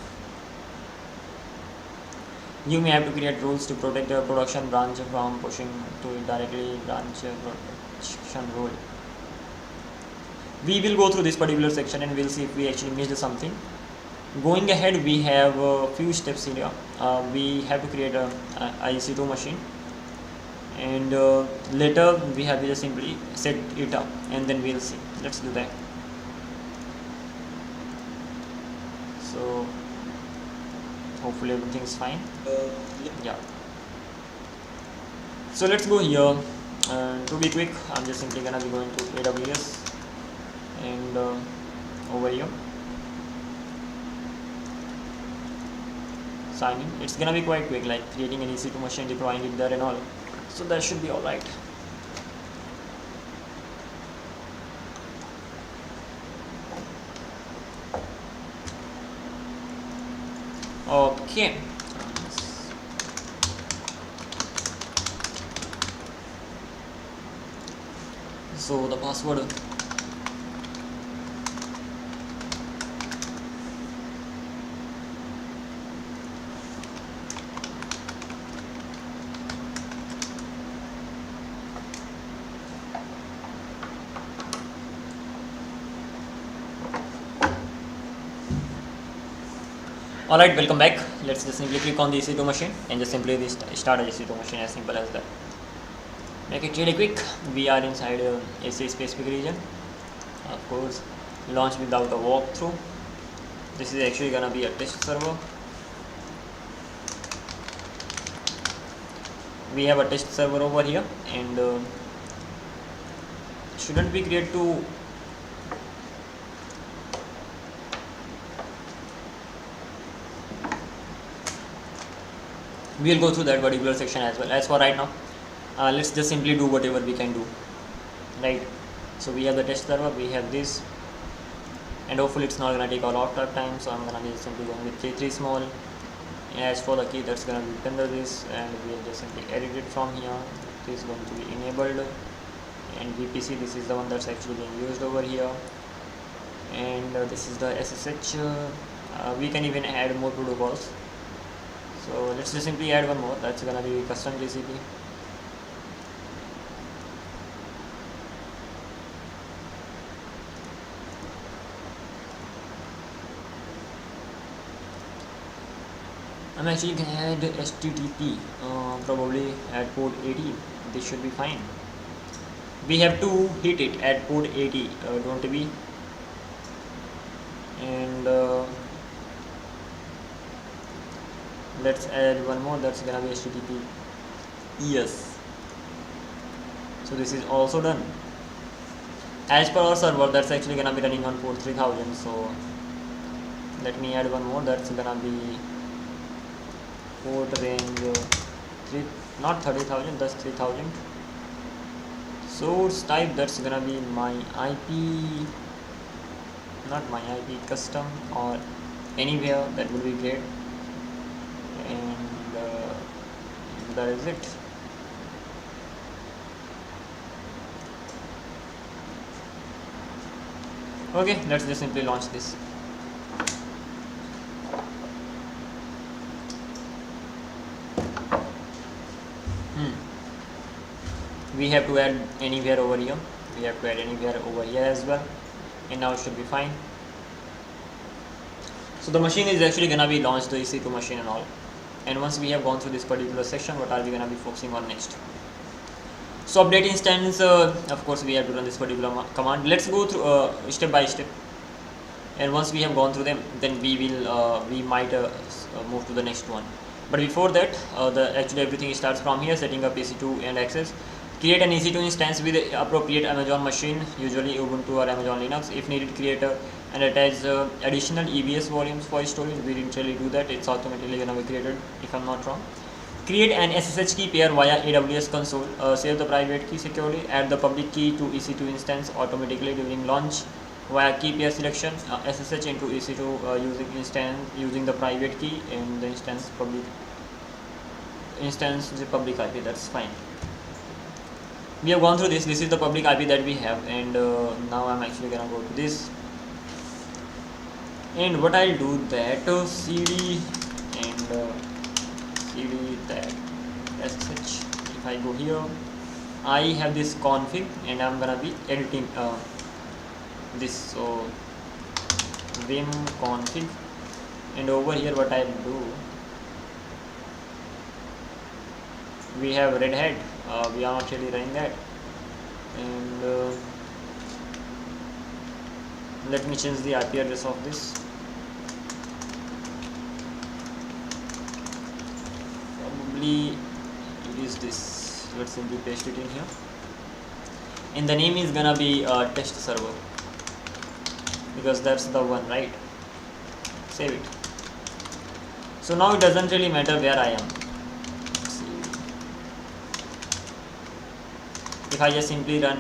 You may have to create rules to protect the production branch from pushing to directly branch production rule. We will go through this particular section and we'll see if we actually missed something. Going ahead, we have a few steps here. We have to create a EC2 machine, and later we have to just simply set it up, and then we'll see. Let's do that. So hopefully everything is fine. Yeah. So let's go here. To be quick, I'm just simply gonna be going to AWS, and over here sign in. It's gonna be quite quick, like creating an EC2 machine, deploying it there and all, so that should be all right. Okay, so the password, alright, welcome back. Let's just simply click on the EC2 machine and just simply start a EC2 machine, as simple as that. Make it really quick. We are inside AC specific region. Of course, launch without a walkthrough. This is actually gonna be a test server. We have a test server over here, and shouldn't we create two? We'll go through that particular section as well. As for right now, let's just simply do whatever we can do, right? So we have the test server, we have this, and hopefully it's not gonna take a lot of time. So I'm gonna be simply going with k3 small. As for the key, that's gonna be under this, and we'll just simply edit it from here. It is going to be enabled, and VPC, this is the one that's actually being used over here, and this is the SSH. We can even add more protocols. So let's just simply add one more. That's gonna be custom TCP. I'm actually gonna add HTTP, probably at port 80. This should be fine. We have to hit it at port 80, don't we? And let's add one more. That's gonna be HTTP. Yes. So this is also done. As per our server, that's actually gonna be running on port 3000. So let me add one more. That's gonna be port range 3, not 30,000. That's 3000. Source type, that's gonna be my IP, not my IP, custom or anywhere. That would be great. And that is it. Okay, let's just simply launch this. we have to add anywhere over here, we have to add anywhere over here as well, and now it should be fine. So the machine is actually gonna be launched, the EC2 machine and all. And once we have gone through this particular section, what are we gonna be focusing on next? So update instance, of course we have to run this particular command. Let's go through step by step, and once we have gone through them, then we might move to the next one. But before that, actually everything starts from here. Setting up EC2 and access. Create an EC2 instance with appropriate Amazon machine, usually Ubuntu or Amazon Linux. If needed, create and attach additional EBS volumes for storage. We didn't really do that, it's automatically gonna be created if I'm not wrong. Create an SSH key pair via AWS console. Save the private key securely. Add the public key to EC2 instance automatically during launch via key pair selection. SSH into EC2 using the private key and the instance the public IP. That's fine. We have gone through this. This is the public IP that we have, and now I'm actually gonna go to this. And what I'll do that cd and cd that SSH. If I go here, I have this config, and I'm gonna be editing this. So vim config, and over here what I'll do, we have Red Hat. We are not really running that, and let me change the IP address of this. Probably it is this. Let's simply paste it in here, and the name is gonna be test server, because that's the one, right? Save it. So now it doesn't really matter where I am. If I just simply run,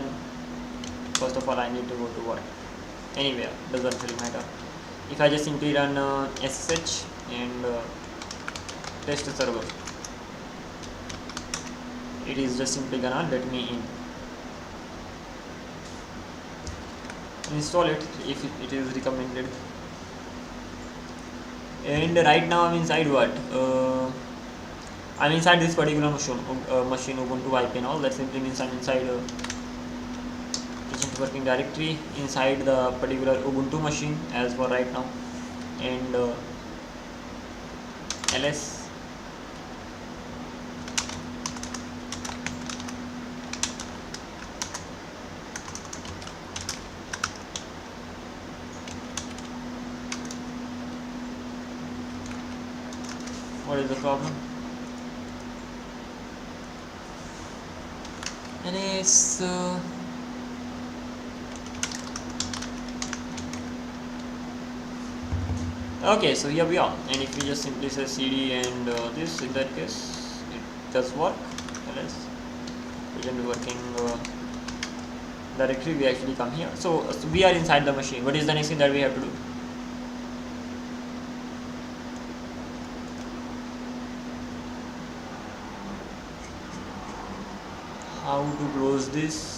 first of all I need to go to what? Anywhere, doesn't really matter. If I just simply run SSH and test server, it is just simply gonna let me in. Install it if it is recommended. And right now I'm inside what? I'm inside this particular machine Ubuntu IP and all. That simply means I'm inside kitchen working directory, inside the particular Ubuntu machine as for right now, and ls what is the problem? And it's okay, so here we are. And if we just simply say cd and this, in that case it does work. Ls present working directory, we actually come here. So we are inside the machine. What is the next thing that we have to do? How to close this?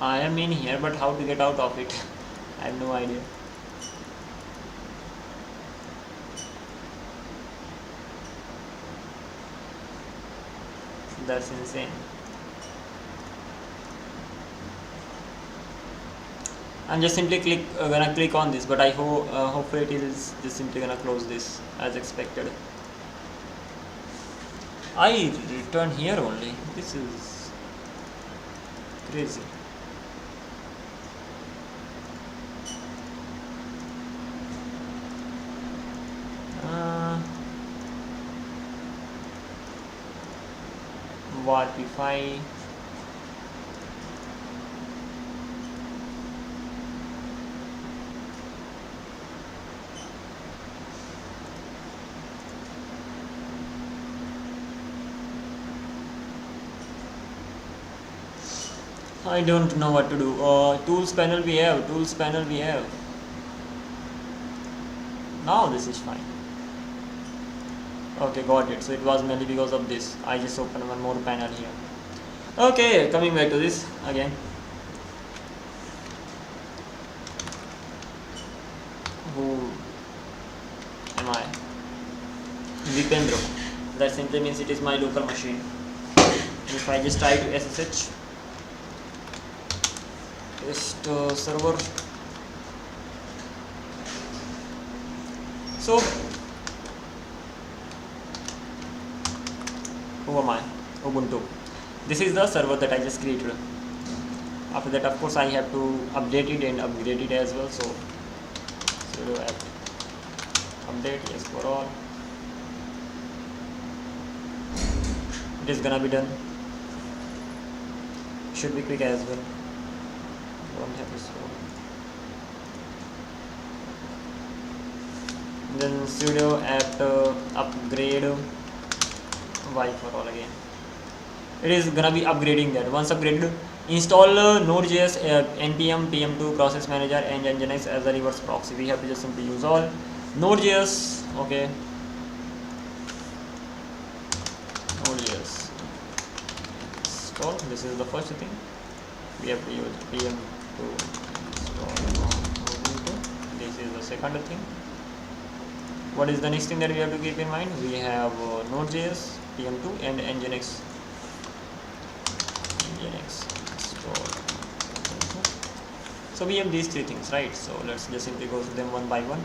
I am in here, but how to get out of it? I have no idea. That's insane. I'm just simply gonna click on this, but I hope hopefully it is just simply gonna close this as expected. I return here only. This is crazy. Warpify. I don't know what to do. Tools panel we have. Tools panel we have. Now this is fine. Okay, got it. So it was mainly because of this. I just opened one more panel here. Okay, coming back to this again. Who am I? Vipendra. That simply means it is my local machine. If I just try to SSH, test server. So, who am I? Ubuntu. This is the server that I just created. After that, of course, I have to update it and upgrade it as well. So app update, yes for all. It is gonna be done. Should be quick as well. Don't have to slow. Then sudo apt upgrade y for all again. It is gonna be upgrading that. Once upgraded, install Node.js, npm pm2 process manager and nginx as a reverse proxy. We have to just simply use all Node.js. Okay, Node.js install. This is the first thing. We have to use pm2 install. This is the second thing. What is the next thing that we have to keep in mind? We have Node.js, pm2 and nginx. So we have these three things, right? So let's just simply go through them one by one.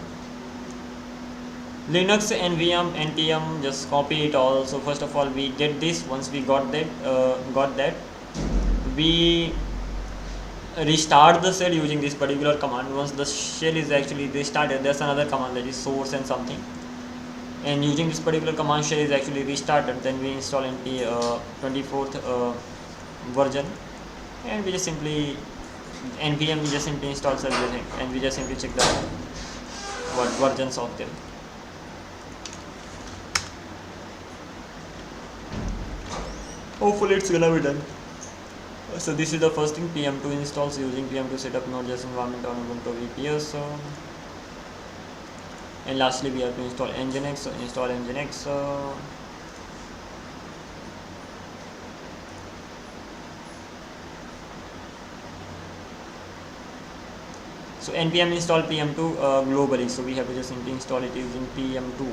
Linux, nvm, npm, just copy it all. So first of all, we get this. Once we got that, we restart the shell using this particular command. Once the shell is actually restarted, there's another command that is source and something. And using this particular command, shell is actually restarted. Then we install np 24th version, and we just simply npm just simply installs everything, and we just simply check the versions of them. Hopefully it's gonna be done. So this is the first thing. pm2 installs using pm2 setup Node.js environment on Ubuntu VPS. And lastly we have to install nginx. So install nginx. So npm install pm2 globally. So we have to just simply install it using pm2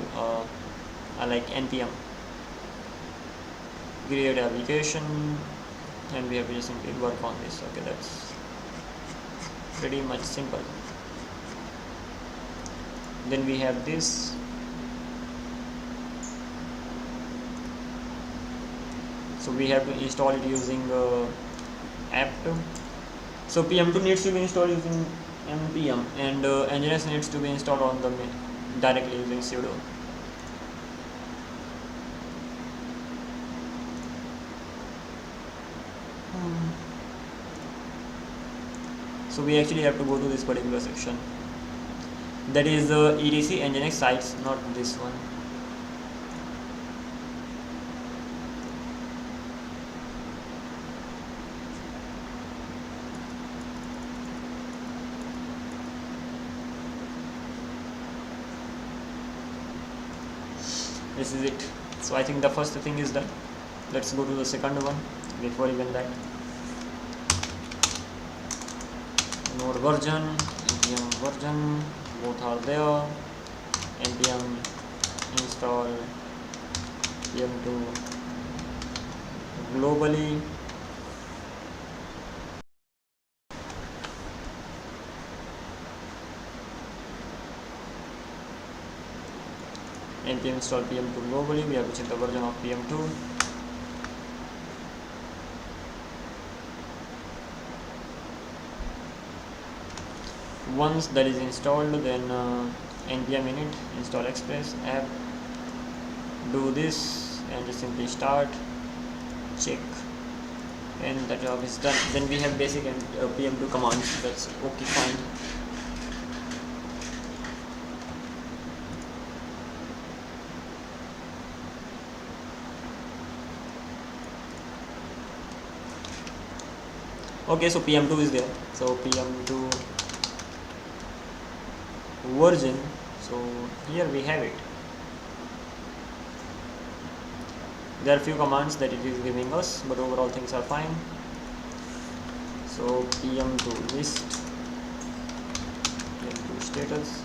like npm create application, and we have to just simply work on this. Okay, that's pretty much simple. Then we have this. So we have to install it using apt. So pm2 needs to be installed using npm, and nginx needs to be installed on the directly using sudo. So we actually have to go to this particular section, that is etc nginx sites, not this one. This is it. So I think the first thing is done. Let's go to the second one before even that. Node version, npm version, both are there. npm install pm2 globally. npm install pm2 globally. We have to check the version of pm2. Once that is installed, then npm init install express app, do this and just simply start, check, and the job is done. Then we have basic and pm2 commands. That's okay, fine. Okay, so pm2 is there. So pm2 version, so here we have it. There are few commands that it is giving us, but overall things are fine. So pm2 list, pm2 status,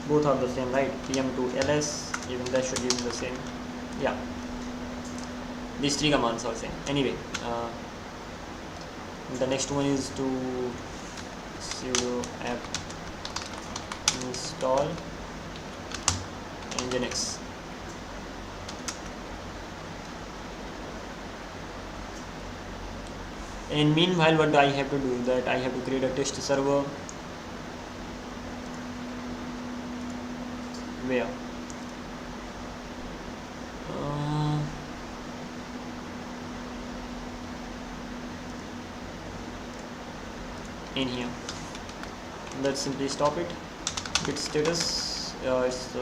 both are the same, right? pm2 ls, even that should use the same. Yeah, these three commands are same. Anyway, the next one is to sudo apt install nginx. And meanwhile, what I have to do is that I have to create a test server where in here. Let's simply stop it. Git status, it's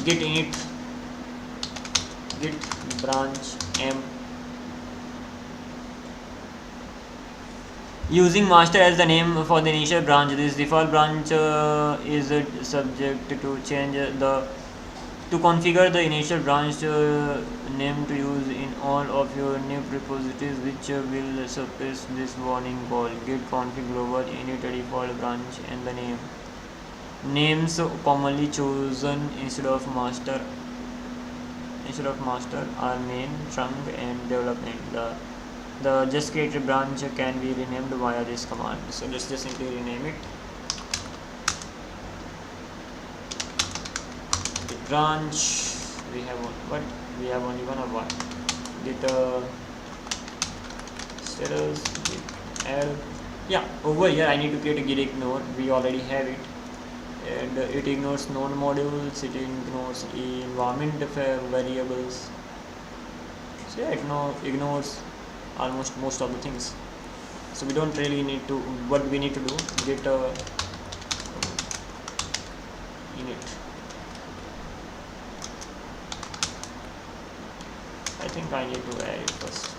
git init, git branch m, using master as the name for the initial branch. This default branch is subject to change. To configure the initial branch name to use in all of your new repositories, which will suppress this warning call. Git config global init default branch and the name. Names commonly chosen instead of master are main, trunk, and development. The just created branch can be renamed via this command. So let's just simply rename it. Branch, we have one, but we have only one of one. Git status, git l. Yeah, over here I need to create a git ignore. We already have it, and it ignores known modules, it ignores environment variables. So yeah, it ignores almost most of the things. So we don't really need to. What we need to do, git init. I think I need to add it first.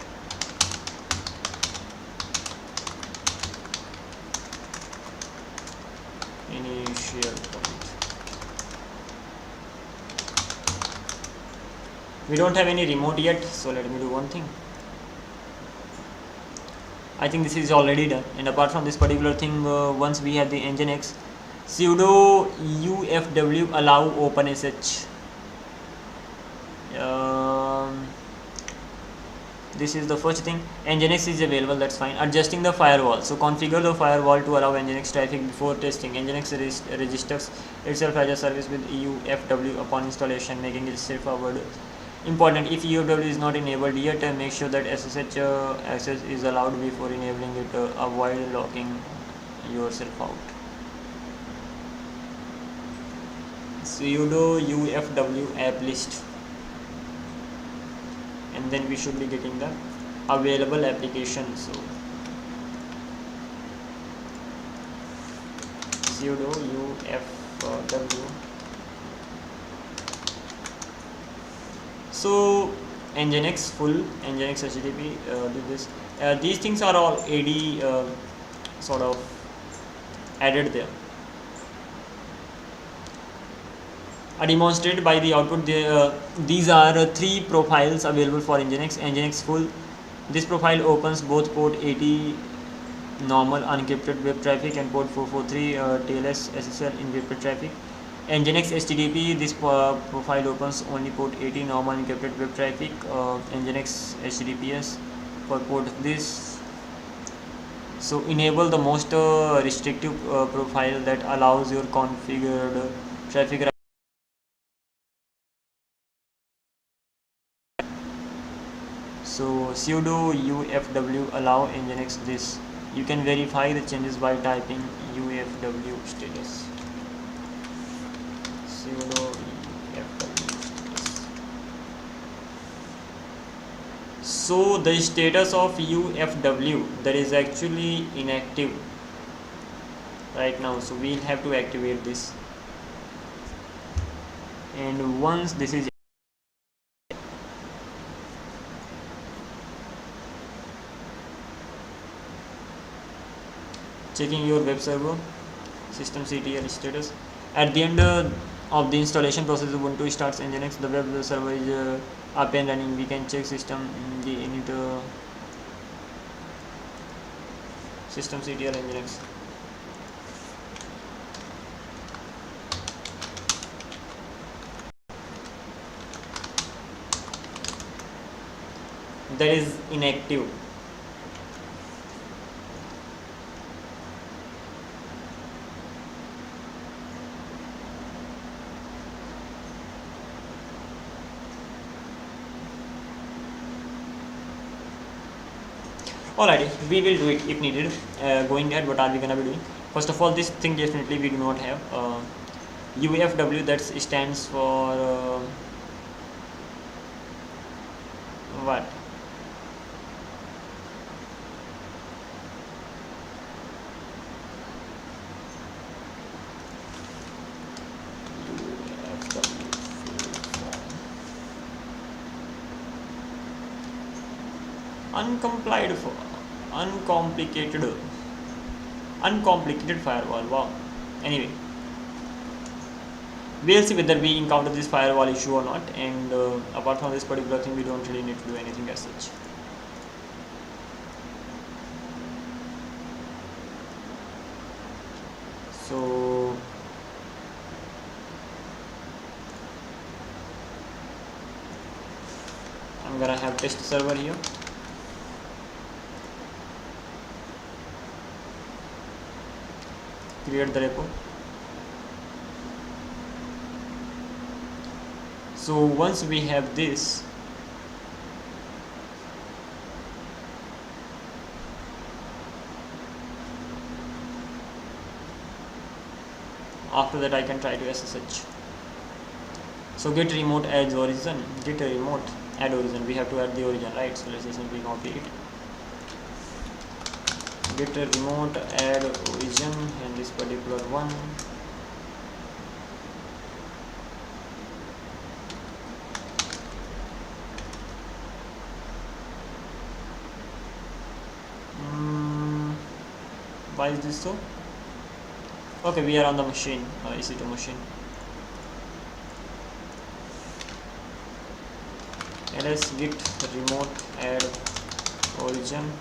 Initial commit. We don't have any remote yet, so let me do one thing. I think this is already done, and apart from this particular thing, once we have the nginx, sudo ufw allow opensh. This is the first thing. Nginx is available, that's fine. Adjusting the firewall, so configure the firewall to allow nginx traffic before testing. Nginx registers itself as a service with ufw upon installation, making it straightforward. Important, if ufw is not enabled yet, make sure that ssh access is allowed before enabling it. Avoid locking yourself out. Sudo ufw app list, and then we should be getting the available application. So sudo ufw. So nginx full, nginx http, do this. These things are all AD sort of added there. Demonstrated by the output. These are three profiles available for nginx. Nginx full, this profile opens both port 80 normal unencrypted web traffic and port 443 TLS SSL encrypted traffic. Nginx HTTP, this profile opens only port 80 normal encrypted web traffic. Nginx HTTPS for port this So enable the most restrictive profile that allows your configured traffic. So sudo ufw allow nginx this. You can verify the changes by typing ufw status. Sudo ufw status. So the status of ufw that is actually inactive right now, so we'll have to activate this, and once this is checking your web server systemctl status. At the end of the installation process, Ubuntu starts nginx, the web server is up and running. We can check system the init systemctl nginx. That is inactive. Alrighty, we will do it if needed. Going ahead, what are we gonna be doing? First of all, this thing definitely we do not have. UFW, that stands for what? Uncomplicated firewall. Wow. Anyway, we'll see whether we encounter this firewall issue or not, and apart from this particular thing, we don't really need to do anything as such. So I'm gonna have test server here. Create the repo. So once we have this, after that I can try to SSH. So get remote add origin, get a remote add origin. We have to add the origin, right? So let's just simply copy it. Get a remote add origin, and this particular one. Why is this so? Okay, we are on the machine, EC2 machine. Ls git remote add origin.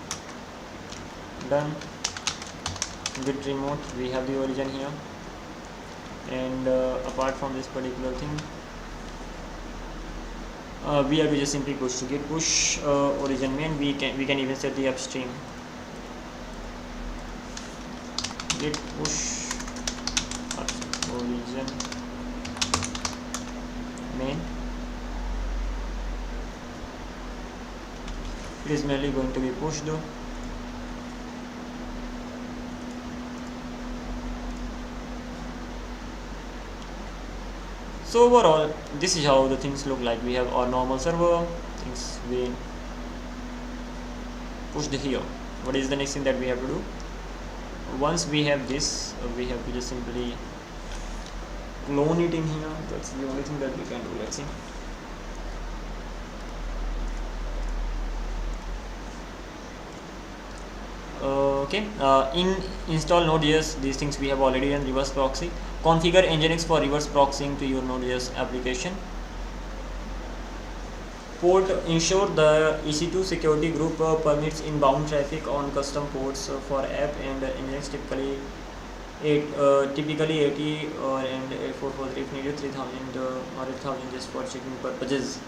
Done. Git remote, we have the origin here, and apart from this particular thing, we have to just simply push to git push origin main. We can even set the upstream. Git push origin main. It is merely going to be pushed though. So overall, this is how the things look like. We have our normal server, things we pushed here. What is the next thing that we have to do? Once we have this, we have to just simply clone it in here. That's the only thing that we can do. Let's see. Okay, in install Node.js, these things we have already done. Reverse proxy. Configure nginx for reverse proxying to your Node.js application. Port, ensure the EC2 security group permits inbound traffic on custom ports for app and nginx, typically 80 and 443 if needed, 3000 or 8000 just for checking purposes.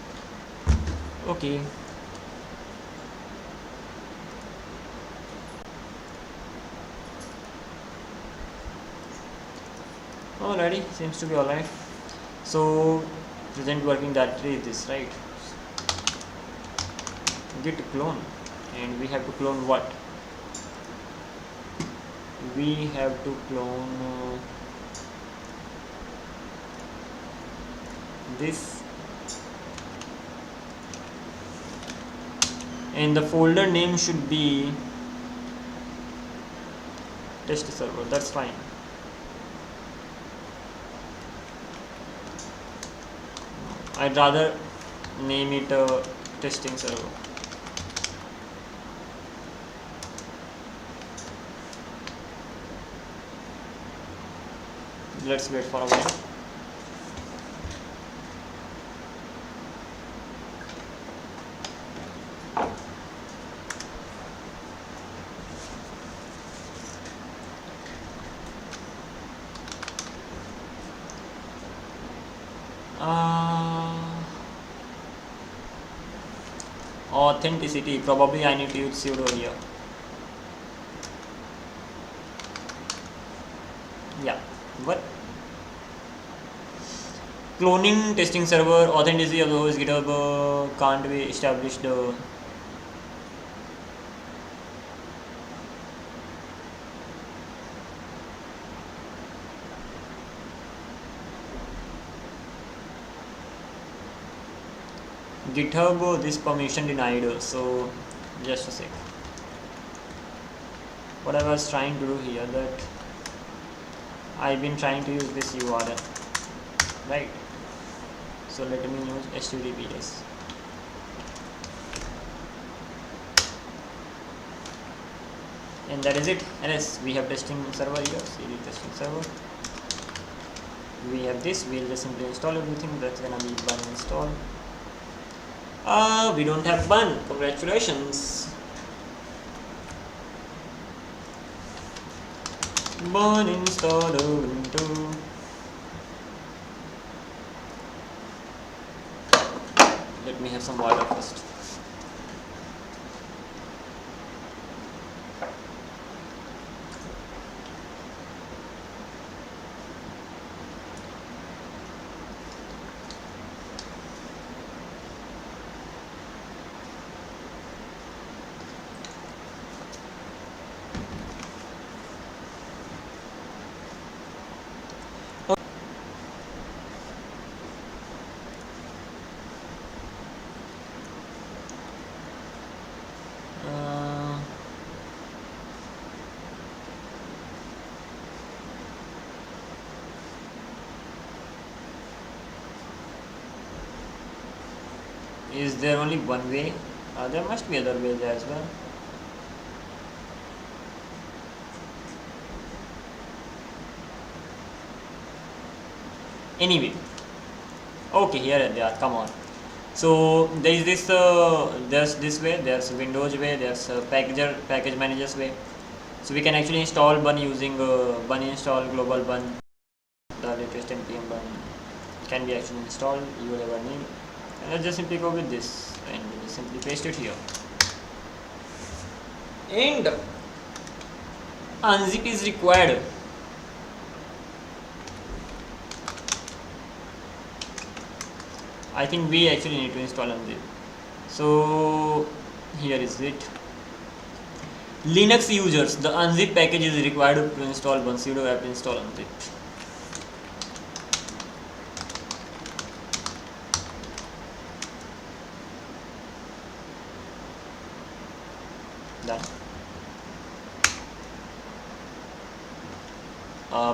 Okay. Alrighty, seems to be alright. So present working directory is this, right? Git clone, and we have to clone what? We have to clone this, and the folder name should be test server. That's fine. I'd rather name it testing server. Let's wait for a while. Authenticity, probably I need to use sudo here. Yeah, what? Cloning testing server, authenticity of those GitHub can't be established. GitHub, this permission denied, so just a sec. What I was trying to do here, that I've been trying to use this URL, right? So let me use HTTPS. And that is it. Yes, we have testing server here, cd testing server. We have this, we'll just simply install everything. That's gonna be bun install. We don't have bun. Congratulations. Bun install Ubuntu. Let me have some water first. Is there only one way? There must be other ways as well. Anyway, okay, here they are. Come on. So there is this. There's this way. There's Windows way. There's package managers way. So we can actually install bun using bun install global bun. The latest npm bun can be actually installed. You will ever need. And let's just simply go with this and just simply paste it here. And unzip is required. I think we actually need to install unzip. So here is it. Linux users, the unzip package is required to install bun sudo apt install unzip. Done.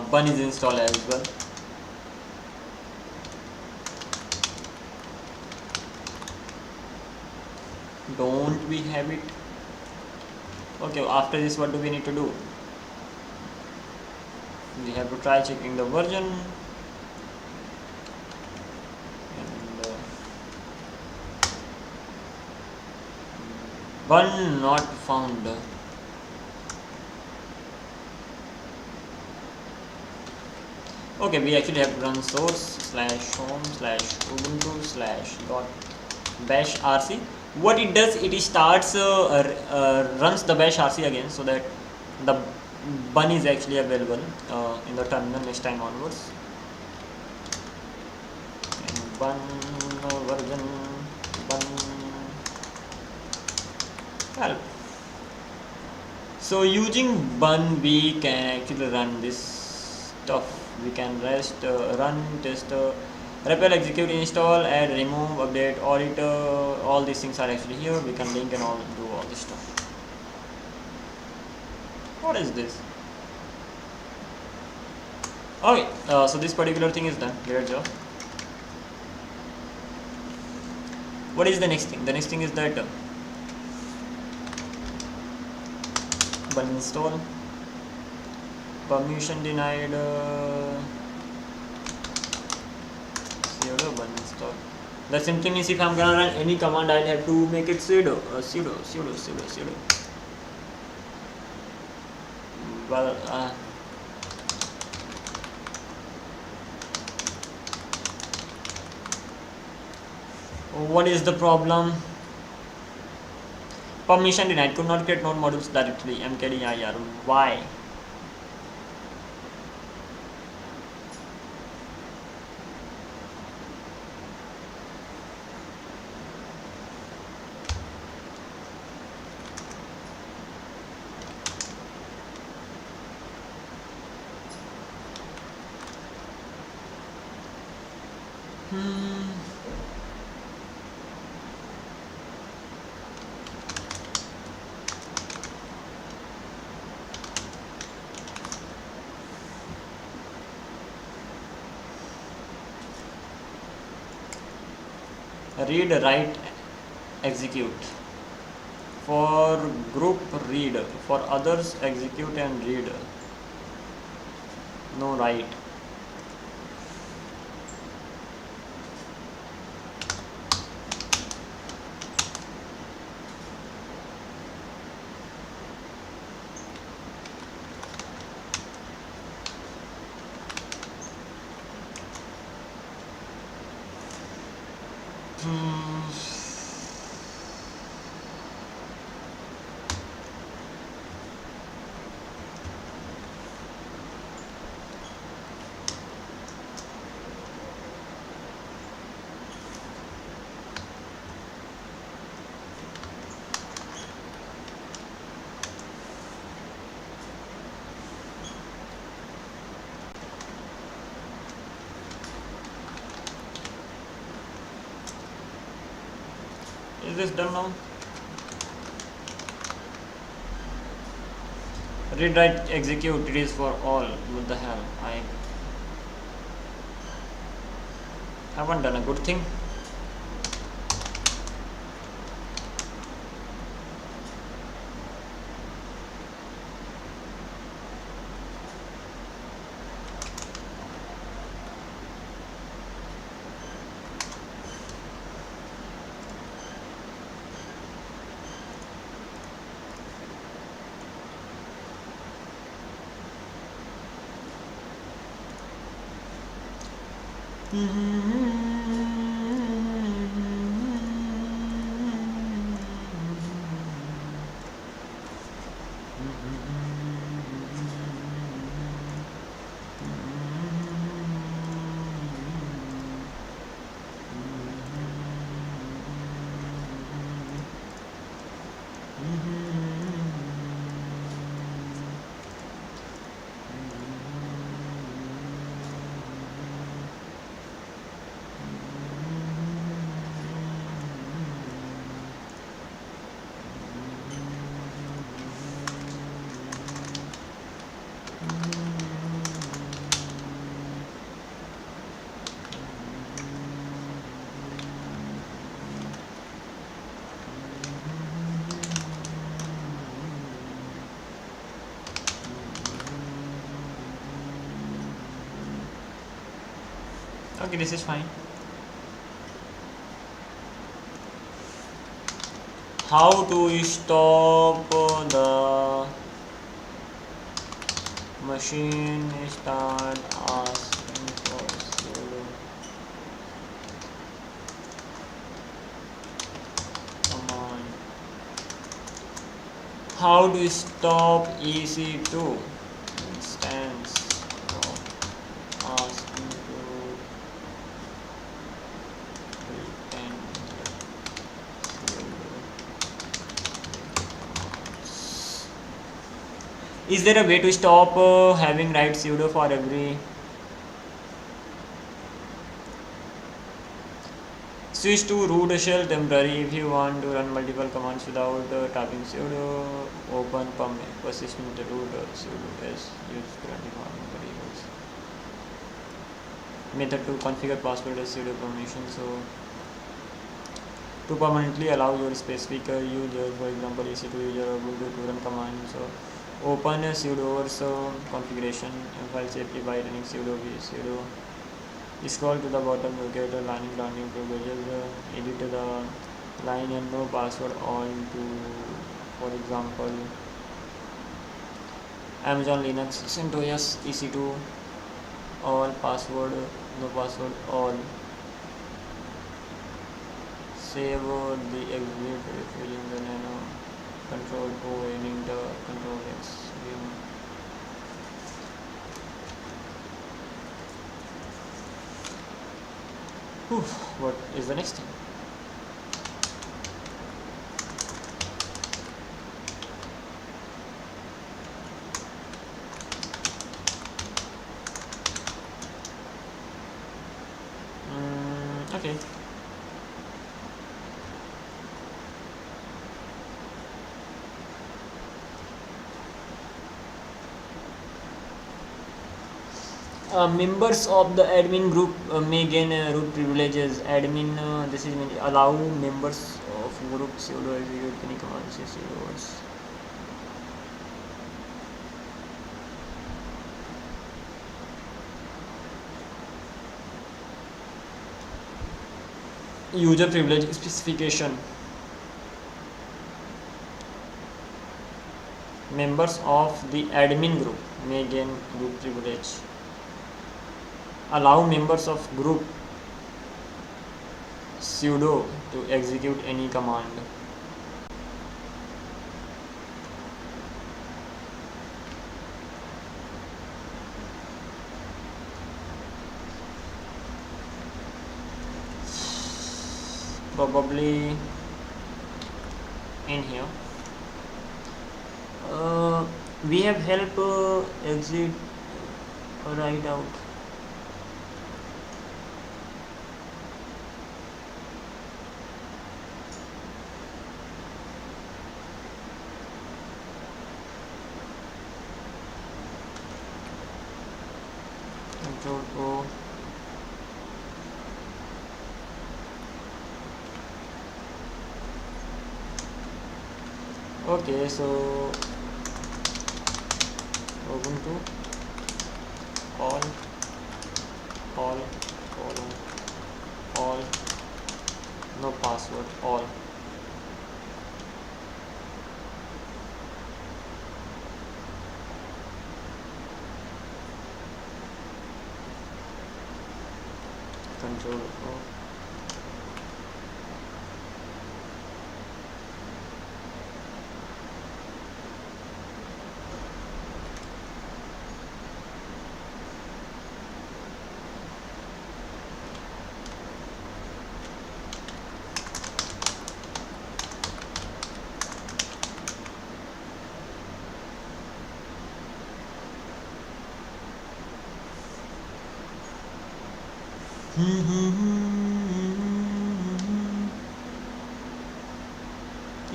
Bun is installed as well. Don't we have it? Okay, after this what do we need to do? We have to try checking the version, and bun not found. Okay, we actually have to run source/home/ubuntu/.bash/rc. What it does, it starts runs the bash rc again, so that the bun is actually available in the terminal next time onwards. And bun version bun help. So using bun we can actually run this stuff. We can run, test, repel, execute, install, add, remove, update, audit. All these things are actually here. We can link and all do all this stuff. What is this? Okay, so this particular thing is done. Great job. What is the next thing? The next thing is that bun install, permission denied, sudo bun install. That simply means if I'm gonna run any command, I'll have to make it sudo. Well, what is the problem? Permission denied. Could not create node modules directly. mkdir. Why? Read, write, execute. For group read, for others execute and read. No write. Is this done now? Read, write, execute. It is for all. What the hell? I haven't done a good thing. Okay, this is fine. How to stop the machine start asking for sudo command How to stop EC2 instance of asking to return. Is there a way to stop having write sudo for every? Switch to root shell temporary if you want to run multiple commands without typing sudo. Open persistent root sudo as used currently for variables. Method to configure password as sudo permission. So to permanently allow your specific user, for example EC2 user or Ubuntu to run commands. So open sudo's configuration and file safety by running sudo sudo. Scroll to the bottom, locate the learning privileges, edit the line and no password all to, for example, Amazon Linux, CentOS, EC2, all password, no password, all. Save the exit, refilling the nano, control O, ending the control X. What is the next thing? Okay. Members of the admin group may gain root privileges. Admin, this is allow members of group sudo execute any commands. User privilege specification. Members of the admin group may gain root privilege. Allow members of group sudo to execute any command. Probably in here. We have help exit write out. Control O. Okay, so Ubuntu all no password all. Control O.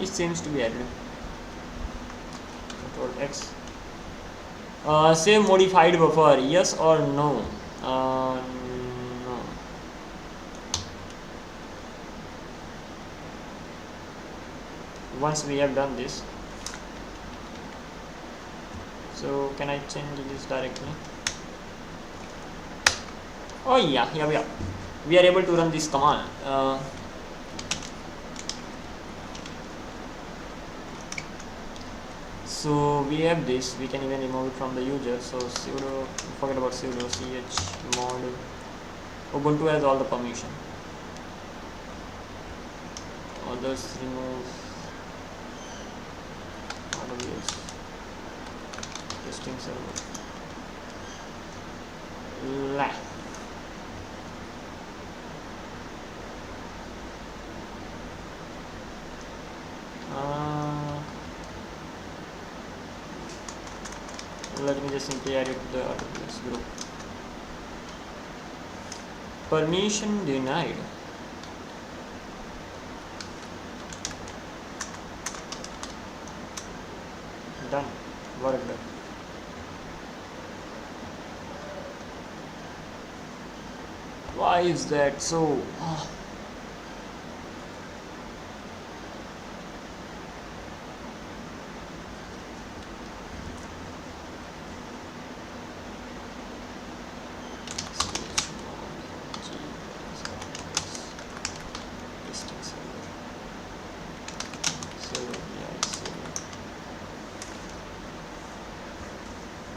It seems to be added. Control X. Say modified buffer, yes or no? No. Once we have done this, so can I change this directly? Oh yeah, here we are. We are able to run this command. So we have this. We can even remove it from the user. So sudo, forget about sudo, chmod. Ubuntu has all the permission. Others remove. testing server. La. Let me just simply add it to the AutoPlus group. Permission denied. Done. Work done. Why is that so?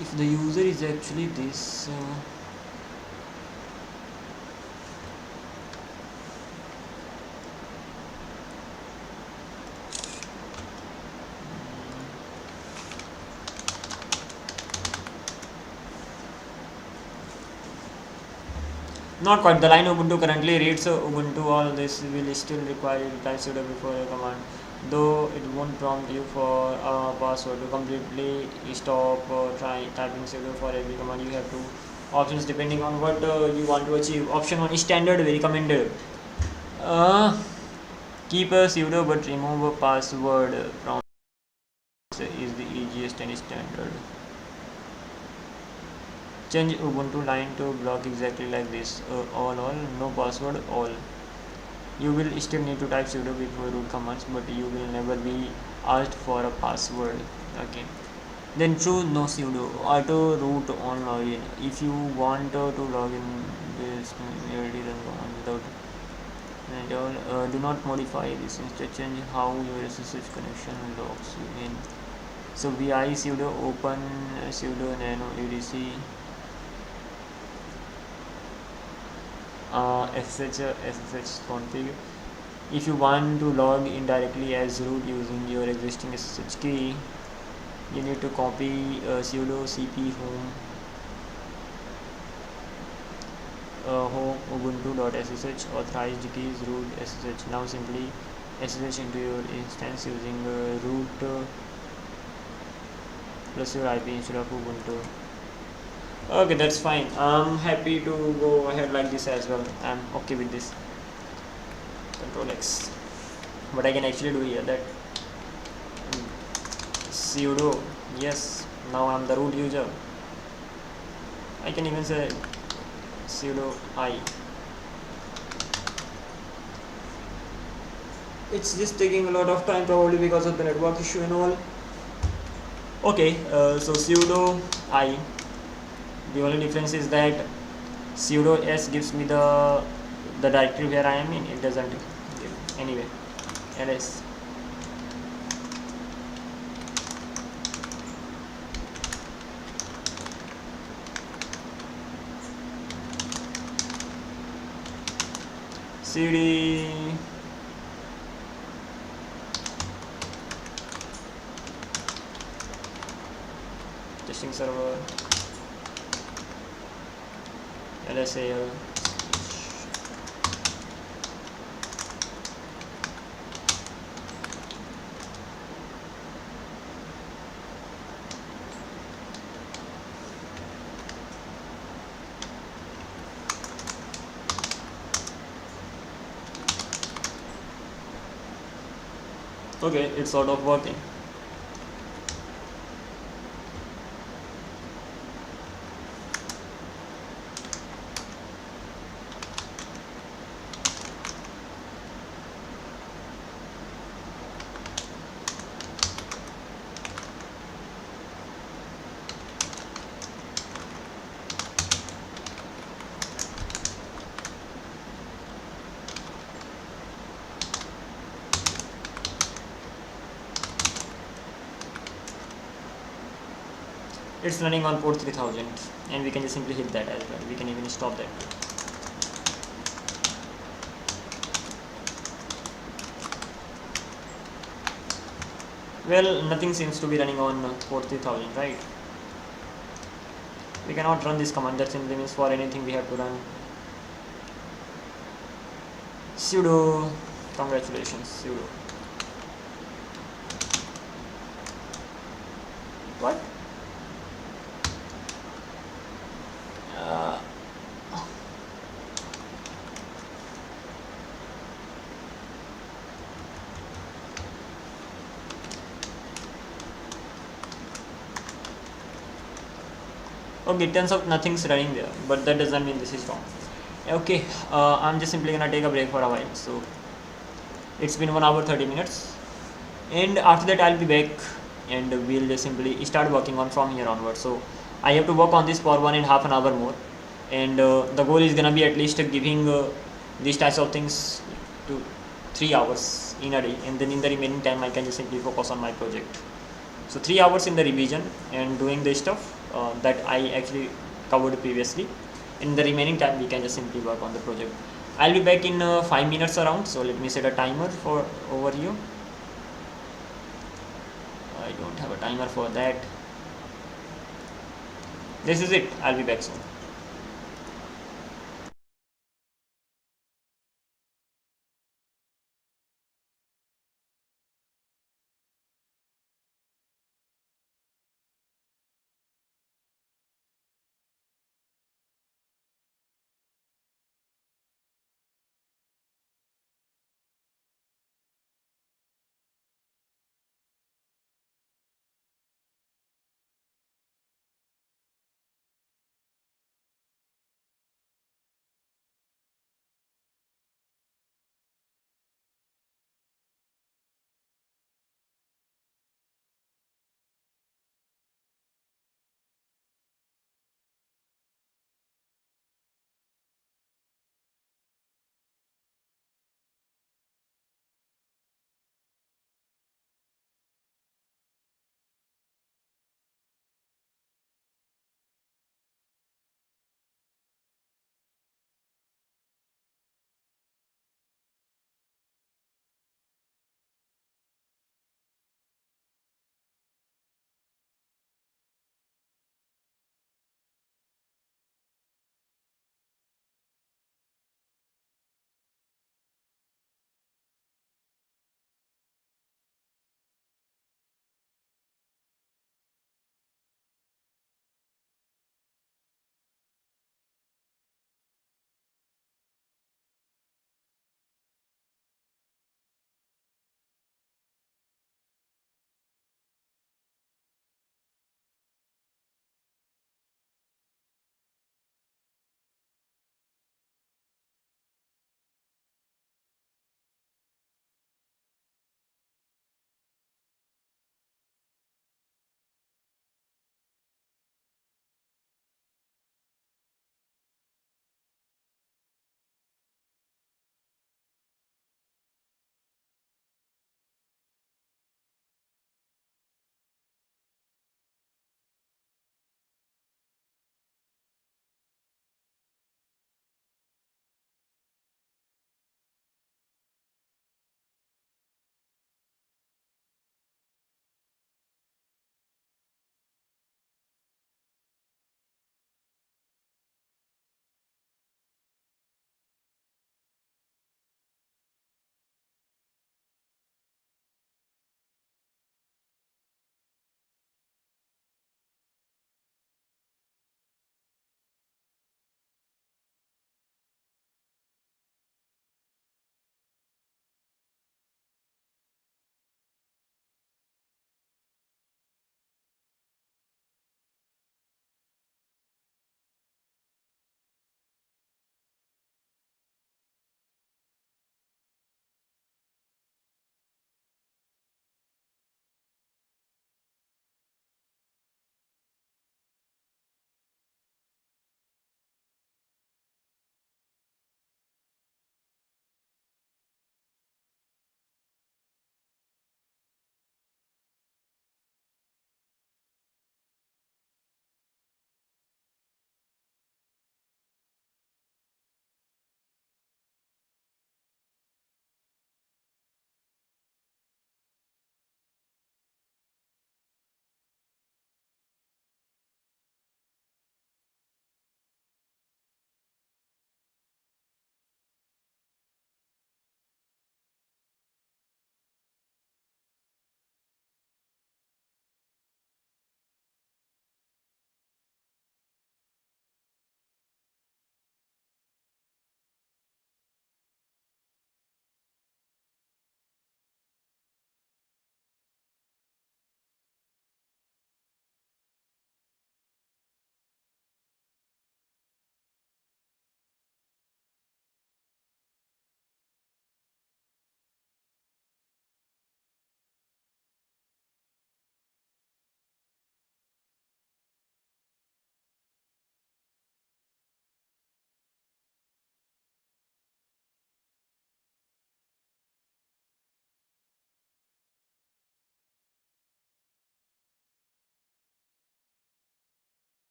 If the user is actually this not quite. The line Ubuntu currently reads Ubuntu. All this will still require you to type sudo before a command, though it won't prompt you for a password. To completely stop typing sudo for every command, you have two options depending on what you want to achieve. Option 1 is standard, very recommended. Keep a sudo but remove a password from is the easiest and standard. Change Ubuntu line to block exactly like this. All, no password, all. You will still need to type sudo before root commands, but you will never be asked for a password. Okay. Then choose no sudo. Auto root on login. If you want to log in this already run command without and do not modify this. Instead change how your SSH connection logs you in. So vi sudo open sudo nano adc SSH config. If you want to log in directly as root using your existing SSH key, you need to copy sudo cp home ubuntu.ssh authorized keys root ssh. Now simply ssh into your instance using root plus your IP instead of Ubuntu. Okay, that's fine. I'm happy to go ahead like this as well. I'm okay with this. Control X. What I can actually do here, that sudo, yes, now I'm the root user. I can even say sudo I. It's just taking a lot of time, probably because of the network issue and all. Okay, so sudo I. The only difference is that sudo s gives me the directory where I am in. It doesn't give. Anyway, ls. cd testing server lsal okay, it's sort of working. It's running on port 3000 and we can just simply hit that as well. We can even stop that. Well, nothing seems to be running on 40,000, right? We cannot run this command. That simply means for anything we have to run sudo. Congratulations, sudo. What? Uh, okay, turns out nothing's running there, but that doesn't mean this is wrong. Okay, I'm just simply gonna take a break for a while. So it's been 1 hour 30 minutes, and after that I'll be back, and we'll just simply start working on from here onwards. So I have to work on this for 1.5 an hour more, and the goal is gonna be at least giving these types of things to 3 hours in a day, and then in the remaining time I can just simply focus on my project. So 3 hours in the revision and doing the stuff that I actually covered previously. In the remaining time we can just simply work on the project. I'll be back in 5 minutes around, so let me set a timer for over here. I don't have a timer for that. This is it. I'll be back soon.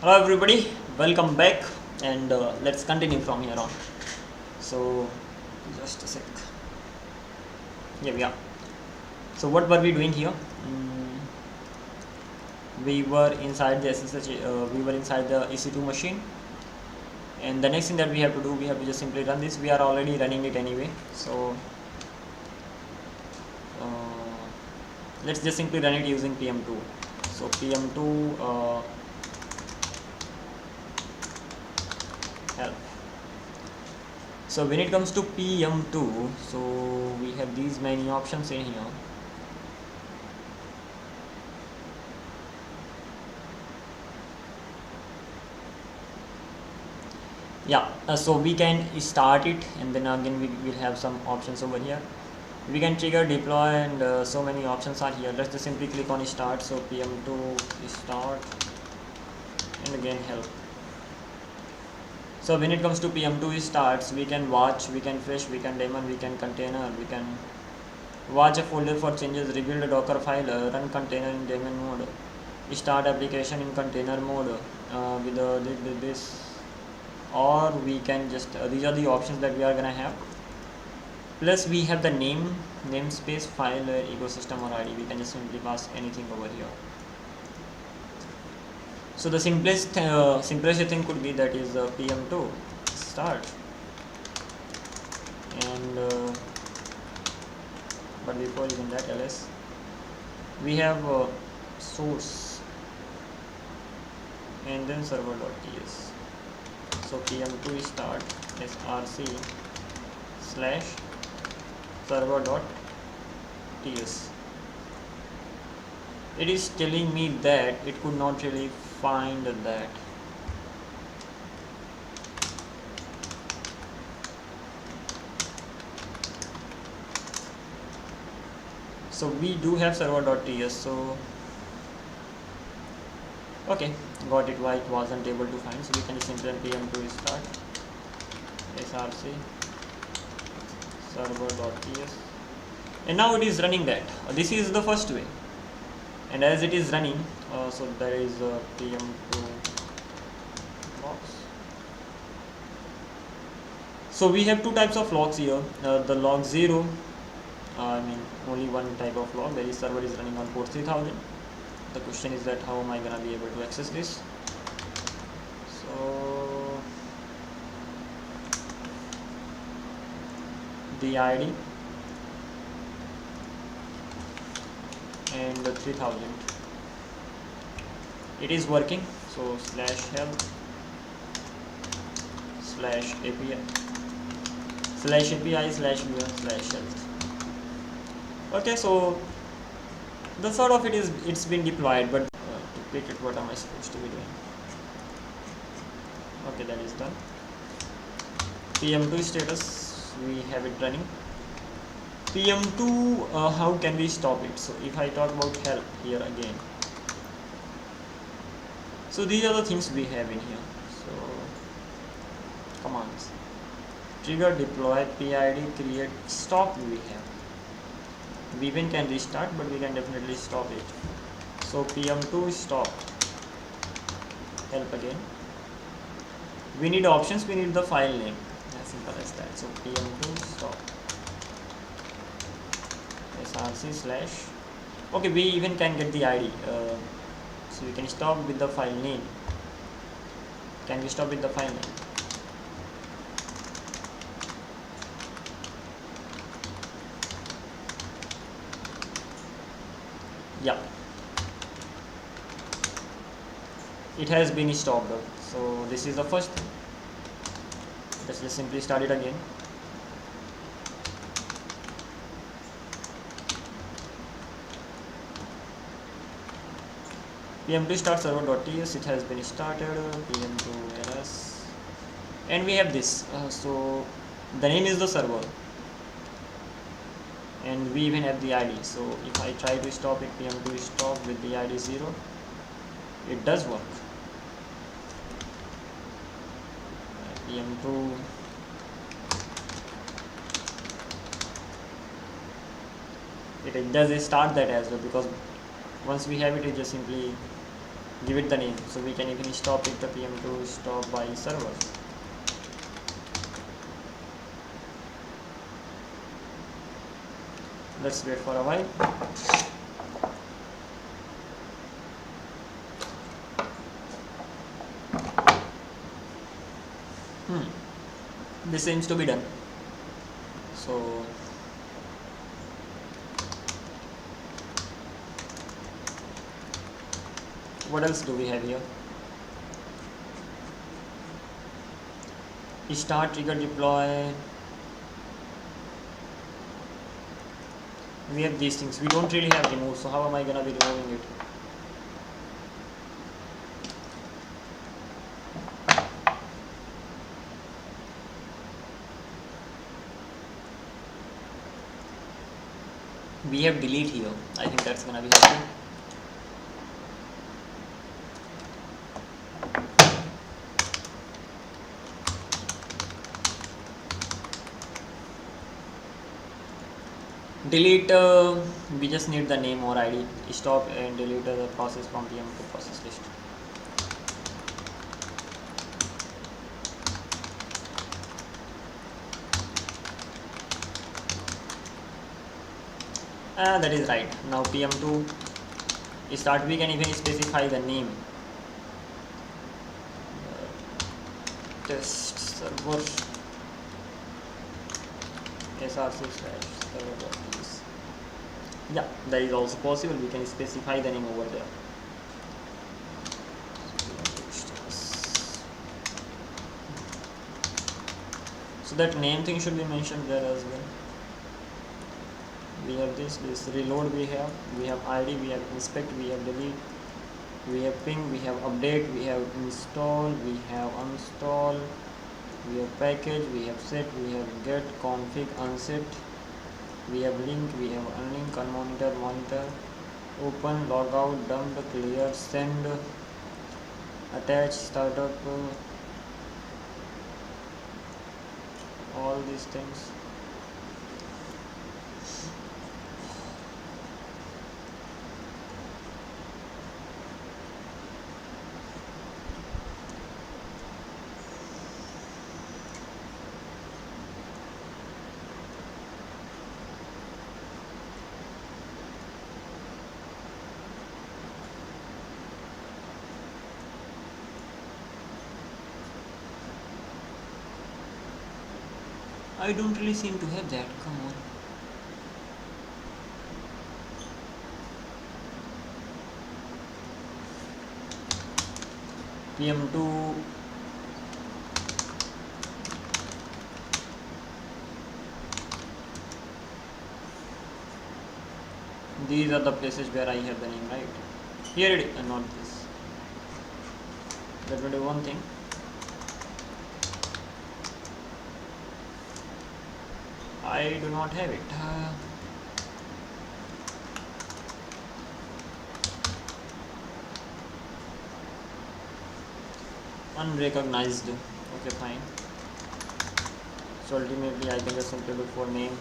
Hello everybody, welcome back, and let's continue from here on. So just a sec. Here we are. So what were we doing here? We were inside the SSH, we were inside the EC2 machine, and the next thing that we have to do, we have to just simply run this. We are already running it anyway, so let's just simply run it using pm2. So pm2 help. So when it comes to pm2, so we have these many options in here. Yeah, so we can start it, and then again we will have some options over here. We can trigger, deploy, and so many options are here. Let's just simply click on start. So pm2 start, and again help. So when it comes to pm2 starts, we can watch, we can fetch, we can daemon, we can container, we can watch a folder for changes, rebuild a docker file, run container in daemon mode, start application in container mode with this, or we can just these are the options that we are gonna have. Plus we have the namespace, file, ecosystem, or ID. We can just simply pass anything over here. So the simplest thing could be that is pm2 start, and but before even that, ls we have source, and then server.ts. So pm2 start src / server.ts. It is telling me that it could not really find that. So we do have server.ts, so okay, got it why it wasn't able to find. So we can simply pm2 start src server.ts, and now it is running that. This is the first way, and as it is running, so there is pm2 logs. So we have two types of logs here. The log 0, only one type of log, that is server is running on port 3000. The question is that how am I gonna be able to access this? So the ID and the 3000, it is working. So /help /API /vm/health. Okay, so the sort of it's been deployed, but to click it, what am I supposed to be doing? Okay, that is done. pm2 status, we have it running. pm2, how can we stop it? So if I talk about help here again, so these are the things we have in here. So commands: trigger, deploy, PID, create, stop. We have. We even can restart, but we can definitely stop it. So pm2 stop, help again. We need options, we need the file name, as simple as that. So pm2 stop src / okay, we even can get the ID. So we can stop with the file name. Can we stop with the file name? Yeah, it has been stopped. So this is the first thing. Let's just simply start it again. pm2 start server.ts, it has been started. pm2 ls, and we have this. So the name is the server, and we even have the ID. So if I try to stop it, pm2 stop with the ID 0, it does work. pm2 it does start that as well, because once we have it, it just simply give it the name. So we can even stop it, the pm2 stop by server. Let's wait for a while. This seems to be done. So what else do we have here? Start, trigger, deploy. We have these things. We don't really have remove, so how am I gonna be removing it? We have delete here. I think that's gonna be helpful. Delete, we just need the name or ID. Stop and delete the process from PM to process list. That is right. Now PM2 start, we can even specify the name. Test server src/server. Yeah, that is also possible. We can specify the name over there. So that name thing should be mentioned there as well. We have this reload, we have ID, we have inspect, we have delete, we have ping, we have update, we have install, we have uninstall, we have package, we have set, we have get, config, unset, we have link, we have unlink, unmonitor, monitor, open, logout, dump, clear, send, attach, startup, all these things. I don't really seem to have that. Come on. PM2 these are the places where I have the name, right? Here it is, not this. Let me do one thing. I do not have it. Unrecognized. Okay, fine. So ultimately I can just simply look for name.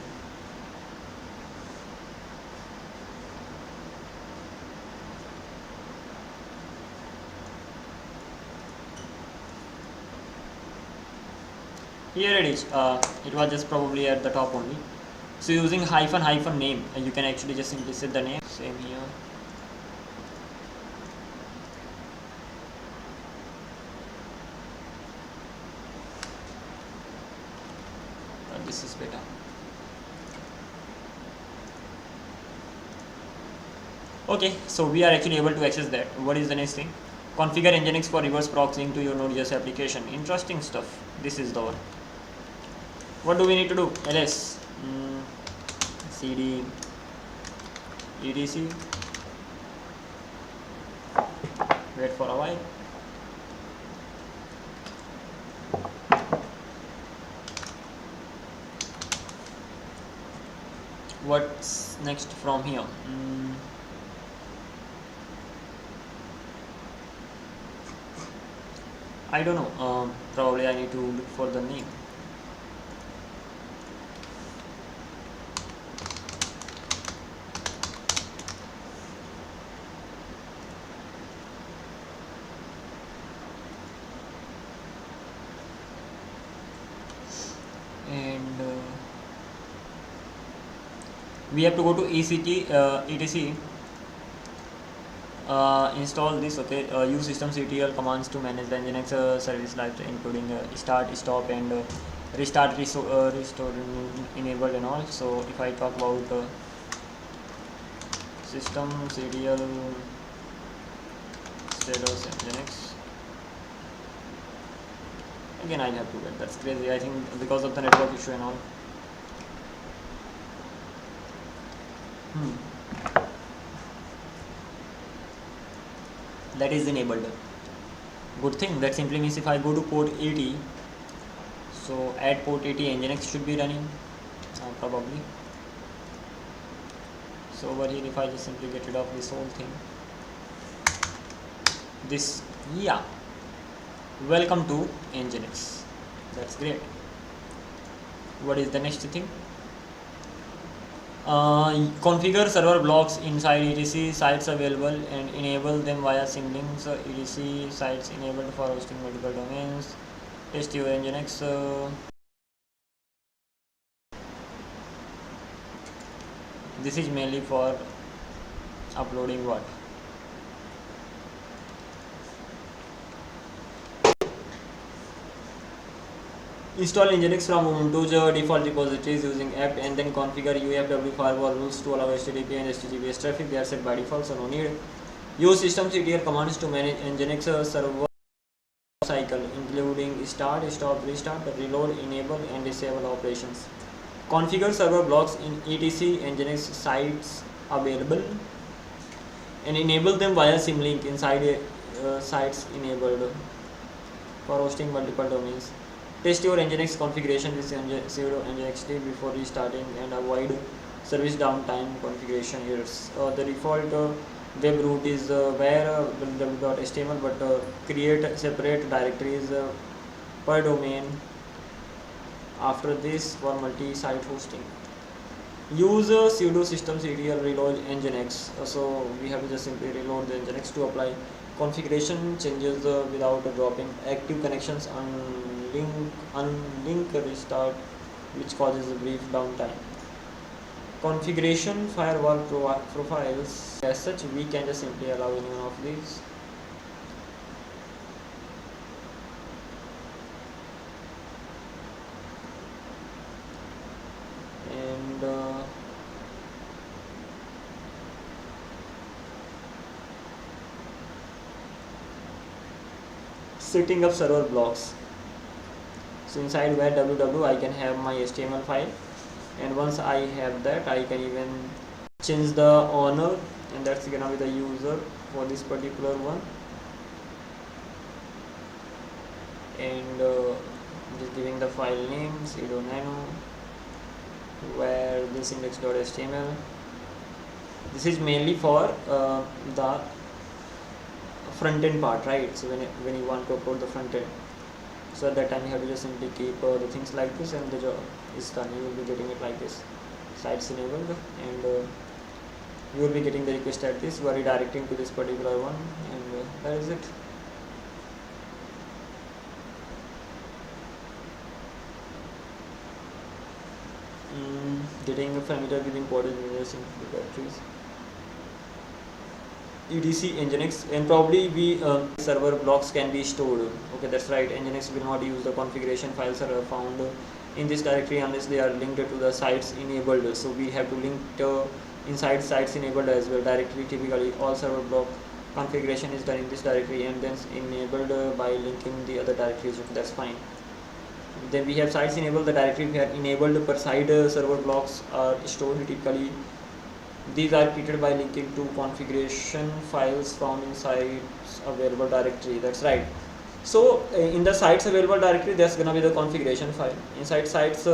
Here it is. It was just probably at the top only. So using hyphen name, you can actually just simply set the name. Same here. This is better. Okay, so we are actually able to access that. What is the next thing? Configure Nginx for reverse proxying to your Node.js application. Interesting stuff. This is the one. What do we need to do? ls cd etc. Wait for a while. What's next from here? I don't know. Probably I need to look for the name. we have to go to etc install this. Okay, use systemctl commands to manage the nginx service life, including start, stop, and restart, restore, enabled, and all. So if I talk about systemctl status nginx, again I'll have to get, that's crazy, I think because of the network issue and all. That is enabled. Good thing. That simply means if I go to port 80, so at port 80 nginx should be running, probably. So over here, if I just simply get rid of this whole thing, this, yeah, welcome to nginx. That's great. What is the next thing? Configure server blocks inside etc sites available and enable them via symlinks. etc sites enabled for hosting multiple domains. Test your nginx. This is mainly for uploading what? Install nginx from Ubuntu's default repositories using apt, and then configure UFW firewall rules to allow HTTP and HTTPS traffic. They are set by default, so no need. Use systemctl commands to manage nginx server cycle, including start, stop, restart, reload, enable, and disable operations. Configure server blocks in etc nginx sites available and enable them via symlink inside sites enabled for hosting multiple domains. Test your nginx configuration with sudo nginxd before restarting and avoid service downtime configuration errors. The default web root is where www.html, but create separate directories per domain after this for multi-site hosting. Use sudo systemctl reload nginx. So we have to just simply reload the nginx to apply configuration changes without dropping active connections. Unlink restart, which causes a brief downtime. Configuration firewall profiles. As such, we can just simply allow any one of these. And setting up server blocks. So inside where www I can have my HTML file, and once I have that I can even change the owner, and that's gonna be the user for this particular one, and just giving the file name sudo nano where this index.html. This is mainly for the front end part, right? So when you want to upload the front end, so at that time you have to just simply keep the things like this, and the job is done. You will be getting it like this, sites enabled, and you will be getting the request at this. We are redirecting to this particular one, and that is it. Getting familiar with important images in directories. etc nginx, and probably we server blocks can be stored. Okay, that's right. Nginx will not use the configuration files are found in this directory unless they are linked to the sites enabled. So we have to link inside sites enabled as well directly. Typically all server block configuration is done in this directory and then enabled by linking the other directories. That's fine. Then we have sites enabled, the directory we have enabled per site server blocks are stored. Typically these are created by linking to configuration files found in sites available directory. That's right. So in the sites available directory, there's gonna be the configuration file. Inside sites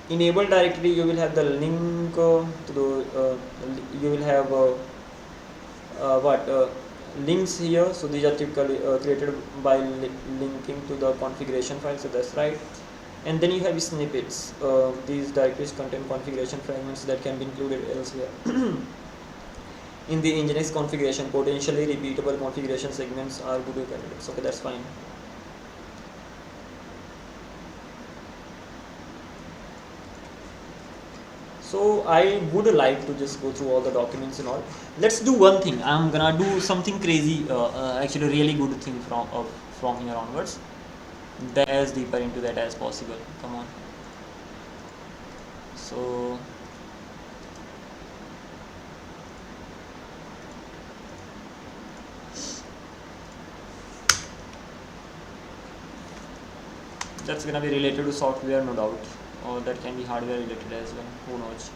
enabled directory, you will have the link to the you will have links here. So these are typically created by linking to the configuration file. So that's right. And then you have snippets. These directories contain configuration fragments that can be included elsewhere. In the nginx configuration, potentially repeatable configuration segments are good candidates. Okay, that's fine. So I would like to just go through all the documents and all. Let's do one thing. I'm gonna do something crazy, actually really good thing from here onwards. As deeper into that as possible. Come on. So that's gonna be related to software, no doubt, or that can be hardware related as well. Who knows?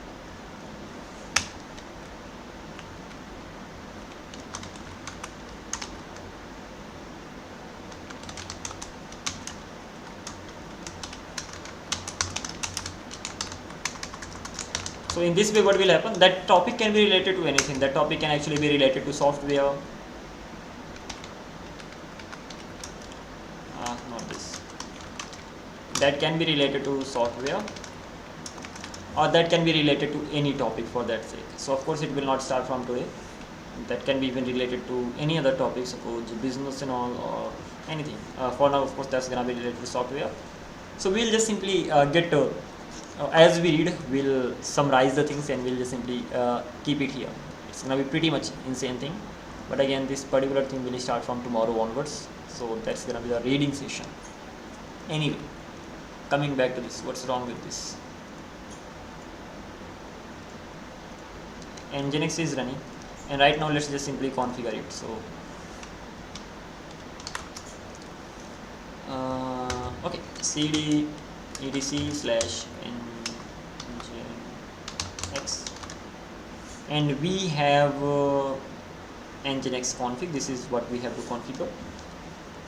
So in this way, what will happen? That topic can be related to anything. That topic can actually be related to software. Not this. That can be related to software, or that can be related to any topic for that sake. So of course, it will not start from today. That can be even related to any other topic, suppose business and all, or anything. For now, of course, that's gonna be related to software. So we'll just simply get as we read, we'll summarize the things and we'll just simply keep it here. It's gonna be pretty much insane thing, but again, this particular thing will start from tomorrow onwards. So that's gonna be the reading session. Anyway, coming back to this, what's wrong with this? Nginx is running, and right now let's just simply configure it. So okay, cd etc/nginx, and we have nginx config. This is what we have to configure.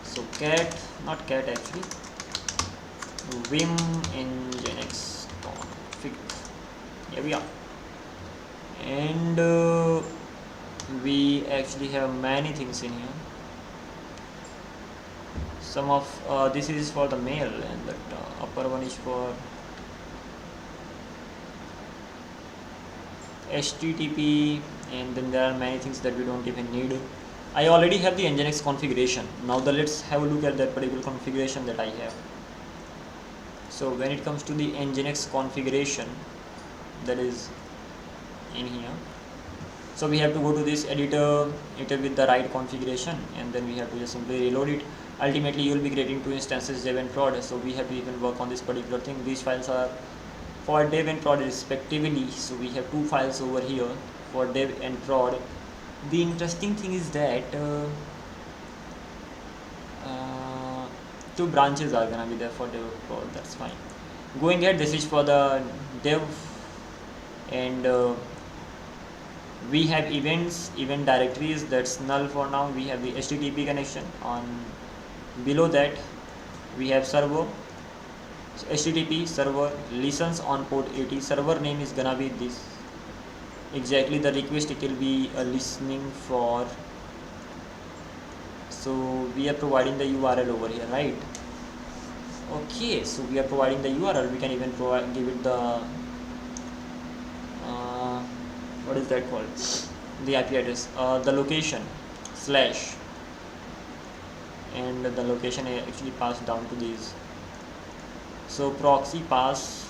So not cat actually, vim nginx config. Here we are, and we actually have many things in here. Some of this is for the mail, and that upper one is for HTTP, and then there are many things that we don't even need. I already have the nginx configuration. Now let's have a look at that particular configuration that I have. So when it comes to the nginx configuration, that is in here. So we have to go to this editor with the right configuration, and then we have to just simply reload it. Ultimately, you will be creating two instances, dev and prod. So we have to even work on this particular thing. These files are for dev and prod respectively. So we have two files over here for dev and prod. The interesting thing is that two branches are gonna be there for dev and prod. That's fine. Going ahead, this is for the dev, and we have event directories. That's null for now. We have the HTTP connection on. Below that we have server. So HTTP server listens on port 80. Server name is gonna be this. Exactly the request it will be listening for. So we are providing the URL over here, right? Okay, so we are providing the URL. We can even give it the what is that called? The IP address, the location slash, and the location actually passed down to these. So proxy pass,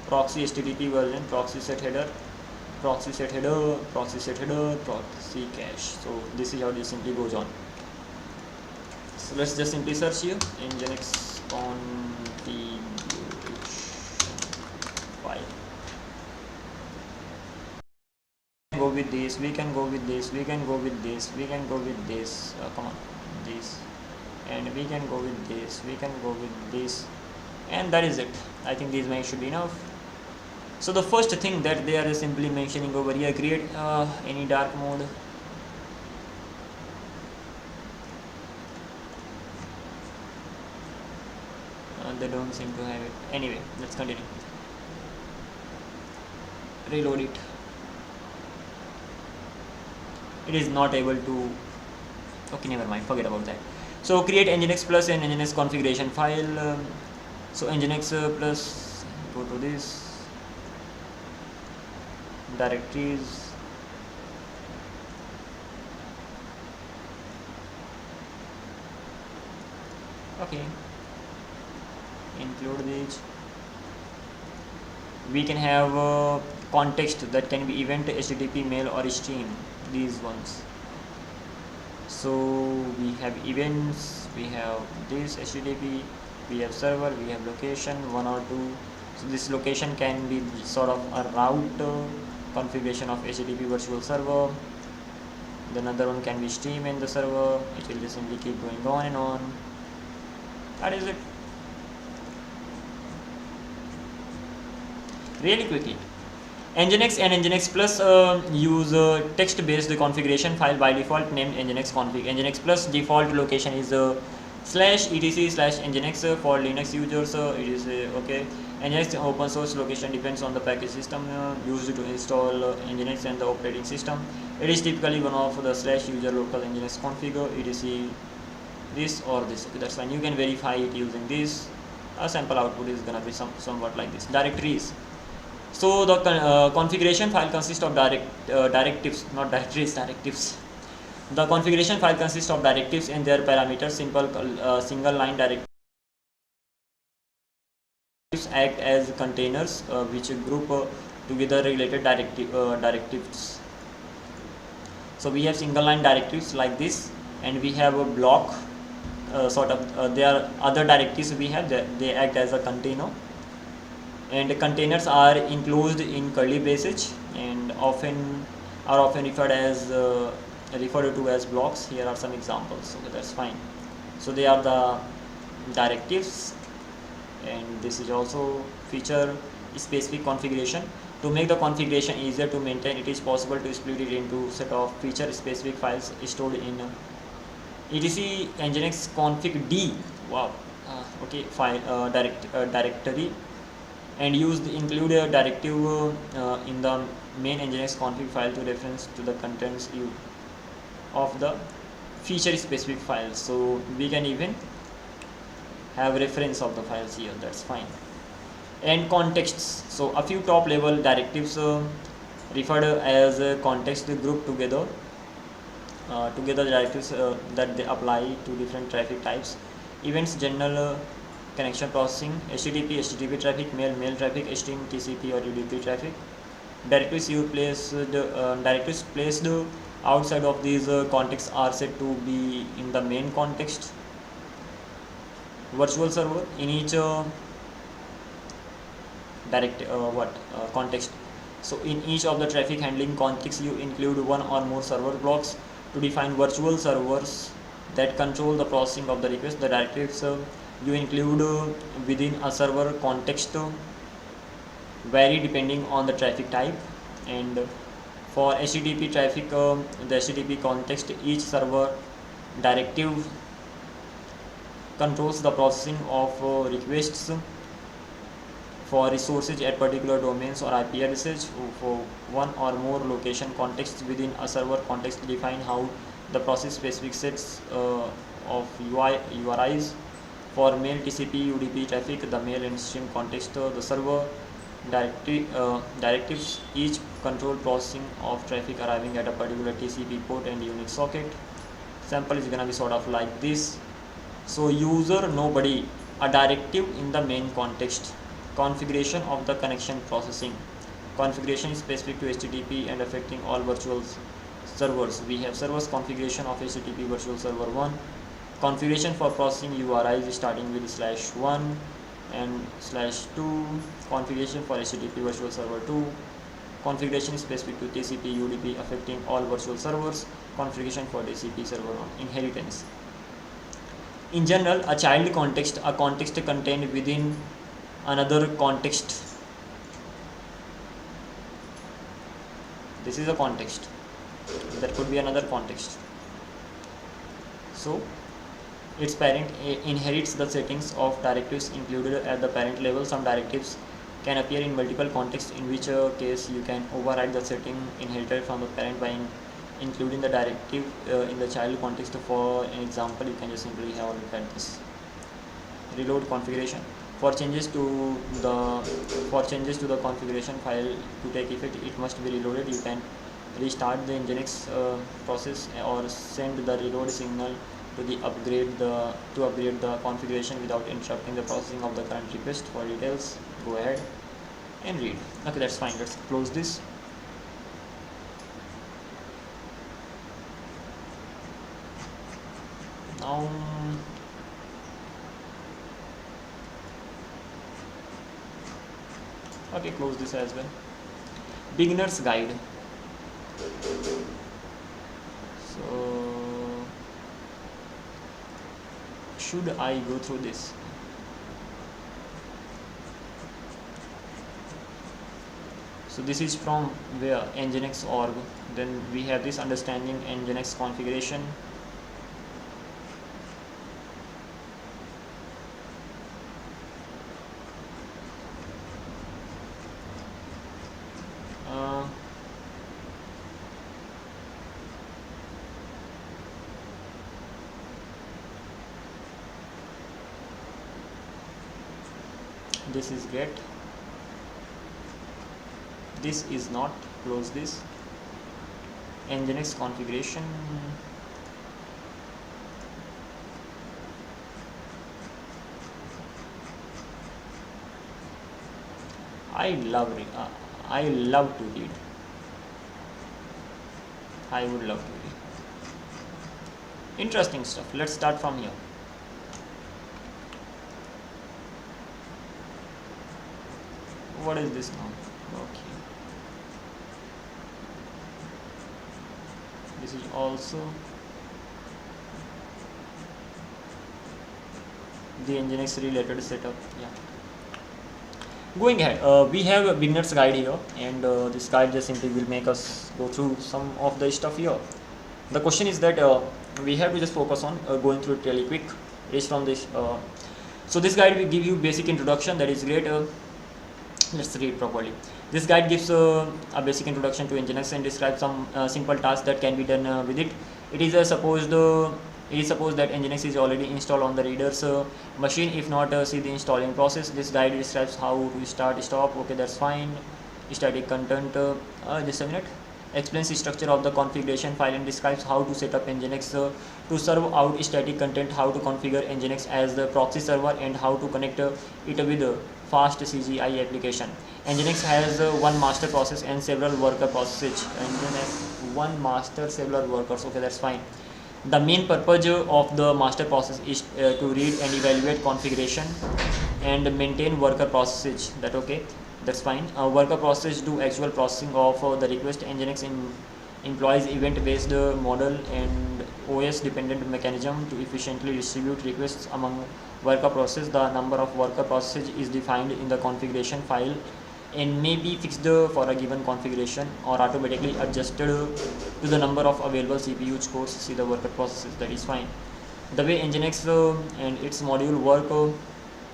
proxy HTTP version, proxy set header, proxy set header, proxy set header, proxy cache. So this is how this simply goes on. So let's just simply search here nginx configuration file. Go with this, we can go with this, we can go with this, we can go with this, come on, this, and we can go with this, we can go with this, and that is it. I think these many should be enough. So the first thing that they are simply mentioning over here, create any dark mode. They don't seem to have it. Anyway, let's continue. Reload it. It is not able to. Okay, never mind, forget about that. So create nginx plus and nginx configuration file. So nginx plus, go to this directories, okay, include these. We can have context that can be event, HTTP, mail or stream, these ones. So we have events, we have this HTTP, we have server, we have location 1 or 2. So this location can be sort of a route configuration of HTTP virtual server. The another one can be stream in the server. It will just simply keep going on and on. That is it. Really quickly, Nginx and Nginx Plus use text-based configuration file by default named Nginx config. Nginx Plus default location is /etc/nginx for Linux users. It is okay. Nginx open source location depends on the package system used to install Nginx and the operating system. It is typically one of the /user local Nginx config etc this or this. Okay, that's fine. You can verify it using this. A sample output is gonna be somewhat like this. Directories. So the configuration file consists of directives, not directories, directives. The configuration file consists of directives and their parameters. Simple single line directives act as containers which group together related directives. So we have single line directives like this, and we have a block there are other directives we have that they act as a container, and containers are enclosed in curly braces and often referred to as blocks. Here are some examples. Okay, that's fine. So they are the directives, and this is also feature specific configuration. To make the configuration easier to maintain, it is possible to split it into set of feature specific files stored in etc nginx config d file directory, and include a directive in the main nginx config file to reference to the contents of the feature specific files. So we can even have reference of the files here, that's fine. And contexts. So a few top level directives referred as a context group together the directives that they apply to different traffic types. Events, general connection processing, HTTP traffic, mail traffic, stream, TCP or UDP traffic. Directives placed outside of these contexts are said to be in the main context. Virtual server, in each context. So in each of the traffic handling contexts, you include one or more server blocks to define virtual servers that control the processing of the request. The directives you include within a server context vary depending on the traffic type, and for HTTP traffic, the HTTP context, each server directive controls the processing of requests for resources at particular domains or IP addresses. For one or more location contexts within a server context define how the process specific sets of URIs. For mail, TCP, UDP traffic, the mail and stream context, the server directives each control processing of traffic arriving at a particular TCP port and Unix socket. Sample is gonna be sort of like this. So user nobody, a directive in the main context. Configuration of the connection processing. Configuration is specific to HTTP and affecting all virtual servers. We have servers configuration of HTTP virtual server 1. Configuration for processing URIs starting with /1 and /2. Configuration for HTTP virtual server 2. Configuration is specific to TCP UDP affecting all virtual servers. Configuration for TCP server 1. Inheritance. In general, a child context, a context contained within another context. This is a context. That could be another context. So its parent inherits the settings of directives included at the parent level. Some directives can appear in multiple contexts, in which case you can override the setting inherited from the parent by including the directive in the child context. For an example, you can just simply have a look at this. Reload configuration. For changes to the configuration file to take effect, it must be reloaded. You can restart the Nginx process or send the reload signal to upgrade the configuration without interrupting the processing of the current request. For details, go ahead. and read. Okay, that's fine. Let's close this. Now okay, close this as well. Beginner's guide. So should I go through this? So this is from where nginx.org. Then we have this understanding nginx configuration. This is great. This is not. Close this. Nginx configuration. I love to read. I would love to read. Interesting stuff. Let's start from here. What is this now? Okay. This is also the nginx related setup. Yeah. Going ahead, we have a beginner's guide here, and this guide just simply will make us go through some of the stuff here. The question is that we have to just focus on going through it really quick. It is from this. So this guide will give you basic introduction. That is great. Let's read properly. This guide gives a basic introduction to nginx and describes some simple tasks that can be done with it. It is supposed that nginx is already installed on the reader's machine. If not, see the installing process. This guide describes how to start, stop. Okay, that's fine. Static content. Just a minute. Explains the structure of the configuration file and describes how to set up nginx to serve out static content, how to configure nginx as the proxy server, and how to connect it with fast CGI application. Nginx has one master process and several worker processes. Nginx one master, several workers. Okay, that's fine. The main purpose of the master process is to read and evaluate configuration and maintain worker processes. That okay, that's fine. Worker process do actual processing of the request. Nginx employs event-based model and OS-dependent mechanism to efficiently distribute requests among worker process. The number of worker processes is defined in the configuration file and may be fixed for a given configuration or automatically adjusted to the number of available CPU cores. See the worker processes. That is fine. The way nginx and its module work,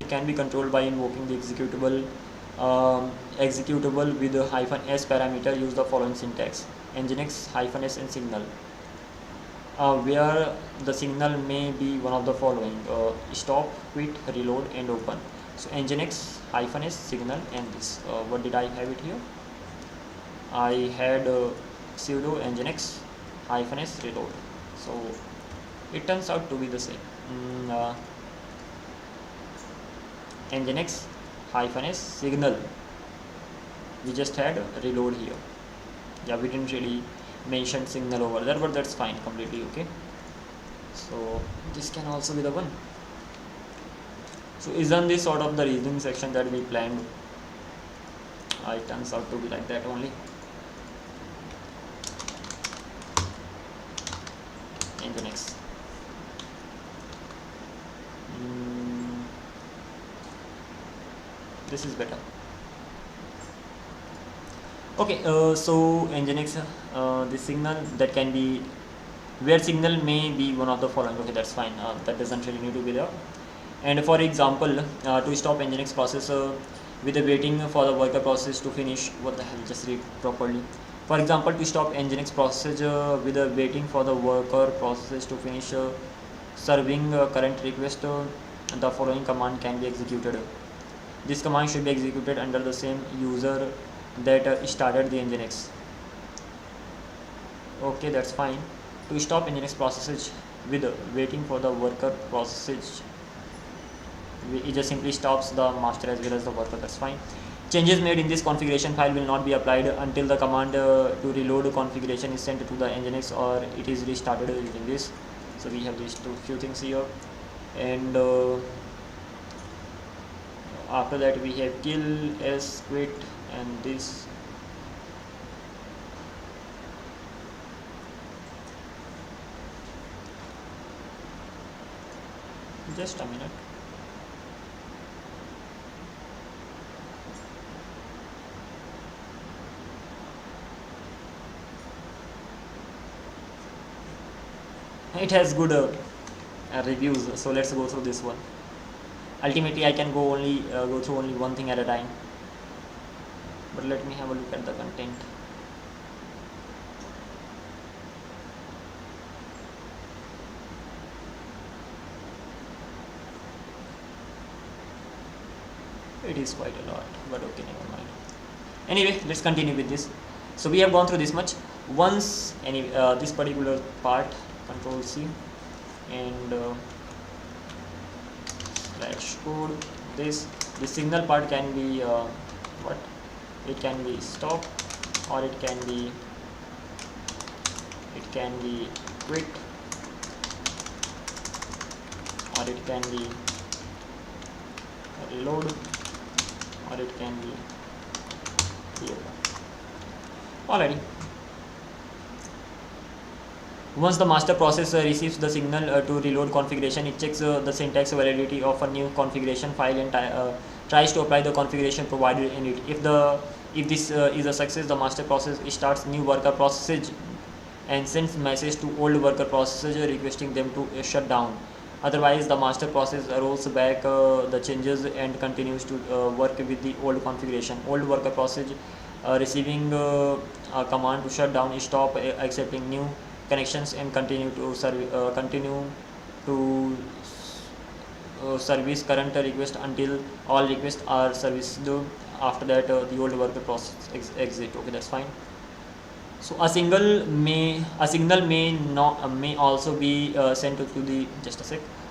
it can be controlled by invoking the executable with the -s parameter. Use the following syntax: nginx -s and signal, where the signal may be one of the following: stop, quit, reload, and open. So nginx -s signal and this. What did I have it here? I had sudo nginx -s reload. So it turns out to be the same. Nginx -s signal. We just had reload here. Yeah, we didn't really mention signal over there, but that's fine, completely okay. So this can also be the one. So isn't this sort of the reasoning section that we planned? It turns out to be like that only. Nginx. This is better. Okay, so nginx, the signal that can be, where signal may be one of the following. Okay, that's fine. That doesn't really need to be there. And for example, to stop nginx process with the waiting for the worker process to finish. What the hell? Just read properly. For example, to stop nginx process with the waiting for the worker process to finish serving current request, the following command can be executed. This command should be executed under the same user that started the nginx. Okay, that's fine. To stop nginx processes with waiting for the worker processes, it just simply stops the master as well as the worker. That's fine. Changes made in this configuration file will not be applied until the command to reload configuration is sent to the nginx or it is restarted using this. So we have these few things here, and after that we have kill, s, quit, and this. Just a minute. It has good reviews, so let's go through this one. Ultimately I can go through only one thing at a time, but let me have a look at the content. It is quite a lot, but okay, never mind. Anyway, let's continue with this. So we have gone through this much. Once this particular part, Control C, and slash code. This signal part can be what? It can be stop, or it can be quit, or it can be reload, or it can be here. Alrighty. Once the master process receives the signal to reload configuration, it checks the syntax validity of a new configuration file and tries to apply the configuration provided in it. If this is a success, the master process starts new worker process and sends message to old worker process requesting them to shut down. Otherwise, the master process rolls back the changes and continues to work with the old configuration. Old worker process receiving a command to shut down, stop accepting new connections, and continue to service current request until all requests are serviced. After that, the old worker process exit. Okay, that's fine. So a signal may also be sent to the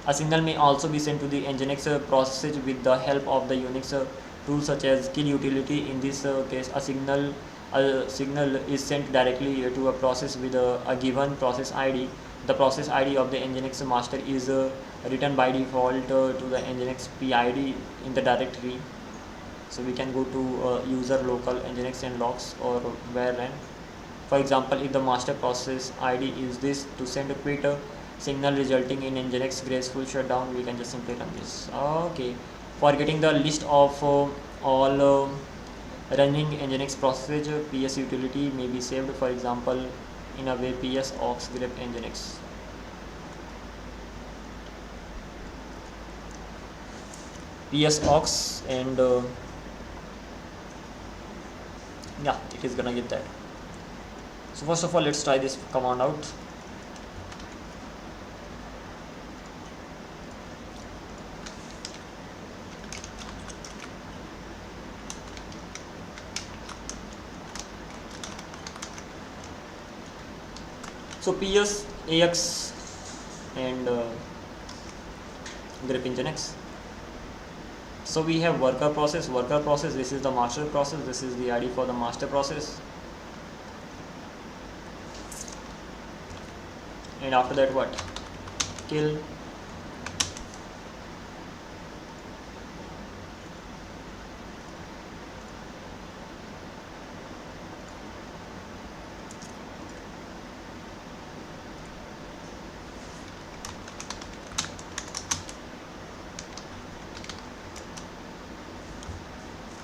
A signal may also be sent to the nginx process with the help of the Unix tools such as kill utility. In this case, a signal is sent directly to a process with a given process ID. The process ID of the nginx master is written by default to the nginx PID in the directory. So we can go to user local nginx and logs or var. For example, if the master process ID is this, to send a quit signal resulting in nginx graceful shutdown, we can just simply run this. Okay, for getting the list of all running nginx processes, ps utility may be saved. For example, in a way, ps aux grep nginx. ps aux, and yeah, it is gonna get that. So first of all, let's try this command out. So ps ax and grep nginx. So we have worker process. This is the master process. This is the ID for the master process. And after that, what? Kill.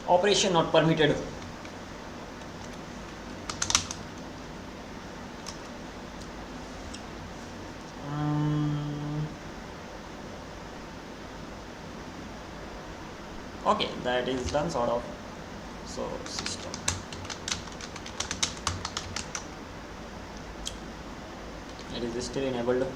Operation not permitted. Okay, that is done sort of. So system, it is still enabled.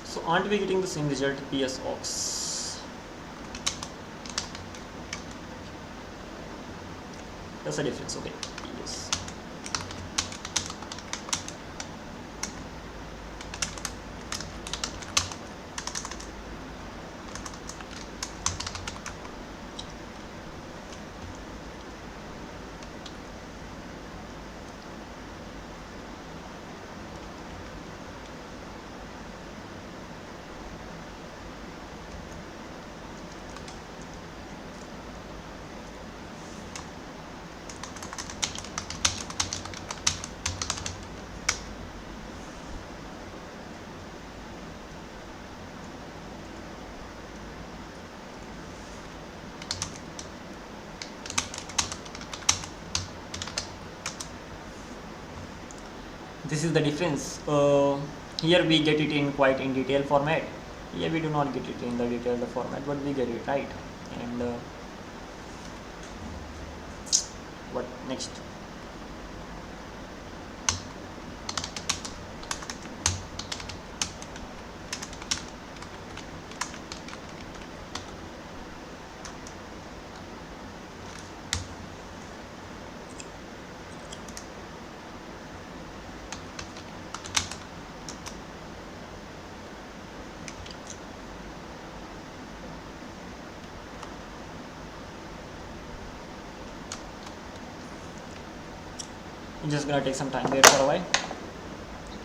So aren't we getting the same result? ps aux. That's the difference. Okay, yes. this is the difference. Here we get it in quite in detail format. Here we do not get it in the detailed format, but we get it right. And what next? I'm just gonna take some time there for a while,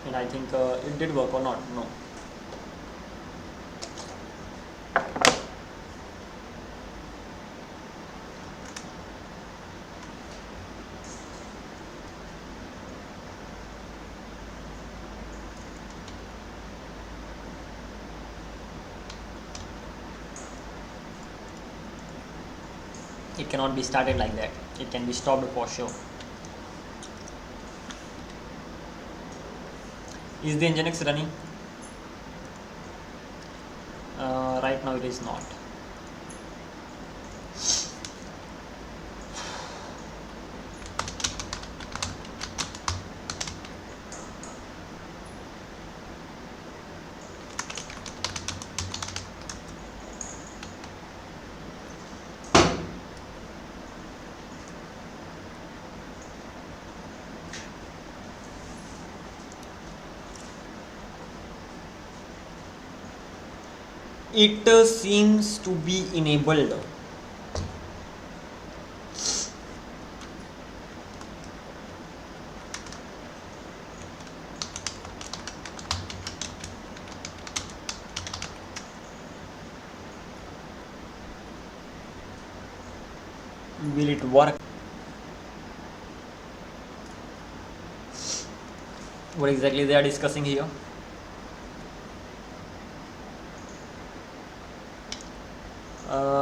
and I think it did work or not. No. It cannot be started like that. It can be stopped for sure. Is the Nginx running? Right now it is not. It seems to be enabled. Will it work? What exactly they are discussing here?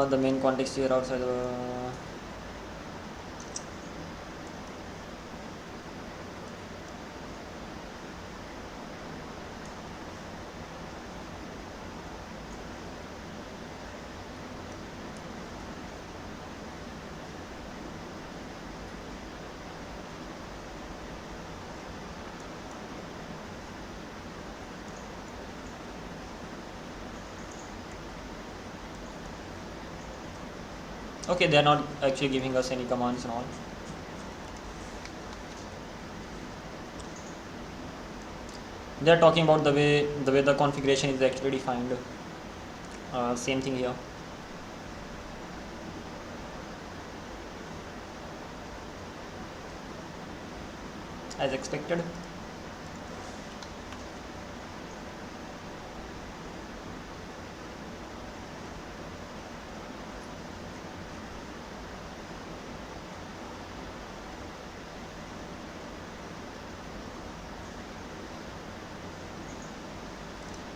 The main context here outside okay, they are not actually giving us any commands and all. They are talking about the way the configuration is actually defined. Same thing here. As expected.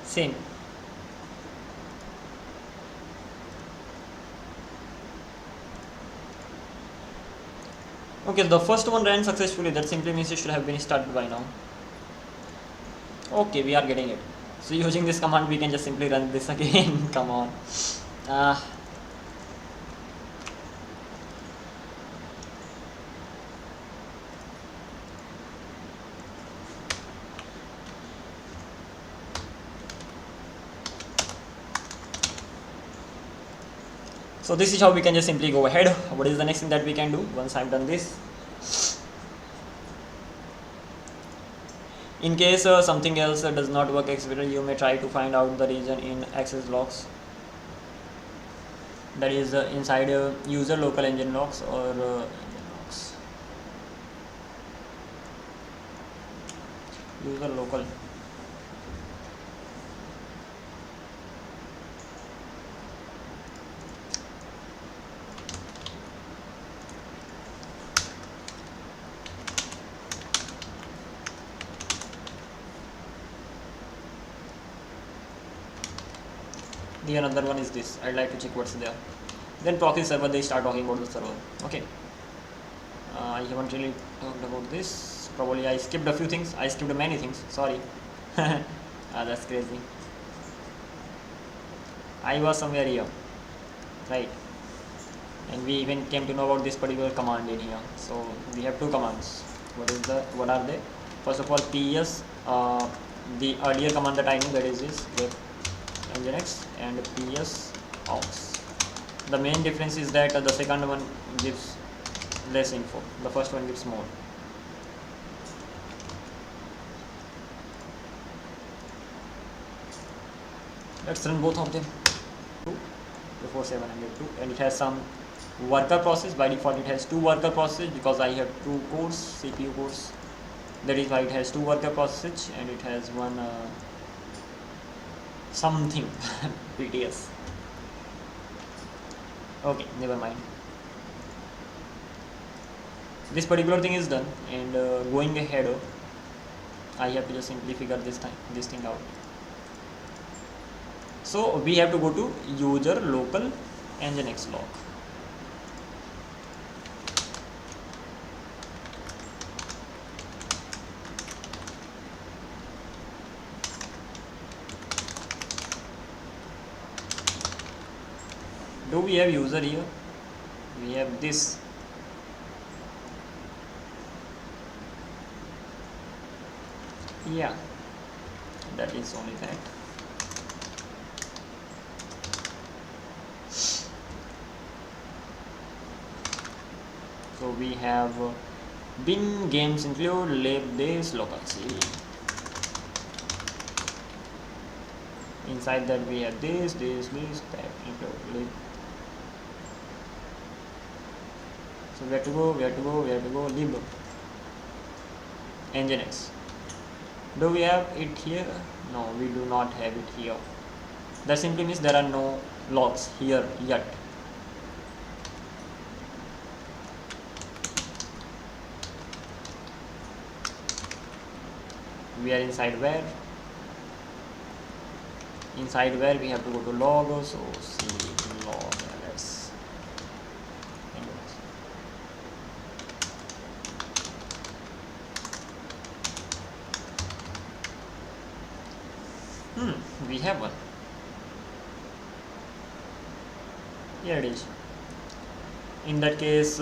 Same. Okay, the first one ran successfully. That simply means it should have been started by now. Okay, we are getting it. So using this command, we can just simply run this again. Come on. So this is how we can just simply go ahead. What is the next thing that we can do once I've done this? In case something else does not work explicitly, you may try to find out the region in access logs, that is inside user local engine logs or user local. The another one is this. I'd like to check what's there. Then proxy server, they start talking about the server. Okay. I haven't really talked about this. Probably I skipped a few things. I skipped many things. Sorry. That's crazy. I was somewhere here, right? And we even came to know about this particular command in here. So we have two commands. What are they? First of all, ps, the earlier command that I knew, that is this web nginx, and ps aux. The main difference is that the second one gives less info, the first one gives more. Let's run both of them. 2 and it has some worker process. By default it has two worker processes because I have two cores, CPU cores. That is why it has two worker processes, and it has one something PTS. Okay, never mind. This particular thing is done, and going ahead, I have to just simply figure this thing out. So we have to go to user local nginx log. Do we have user here? We have this. Yeah, that is only that. So we have bin games include lib this local c. Inside that we have this that include lib. So we have to go lib nginx. Do we have it here? No, we do not have it here. That simply means there are no logs here yet. We are inside where we have to go to log. So c log ls. We have one. Here it is. In that case,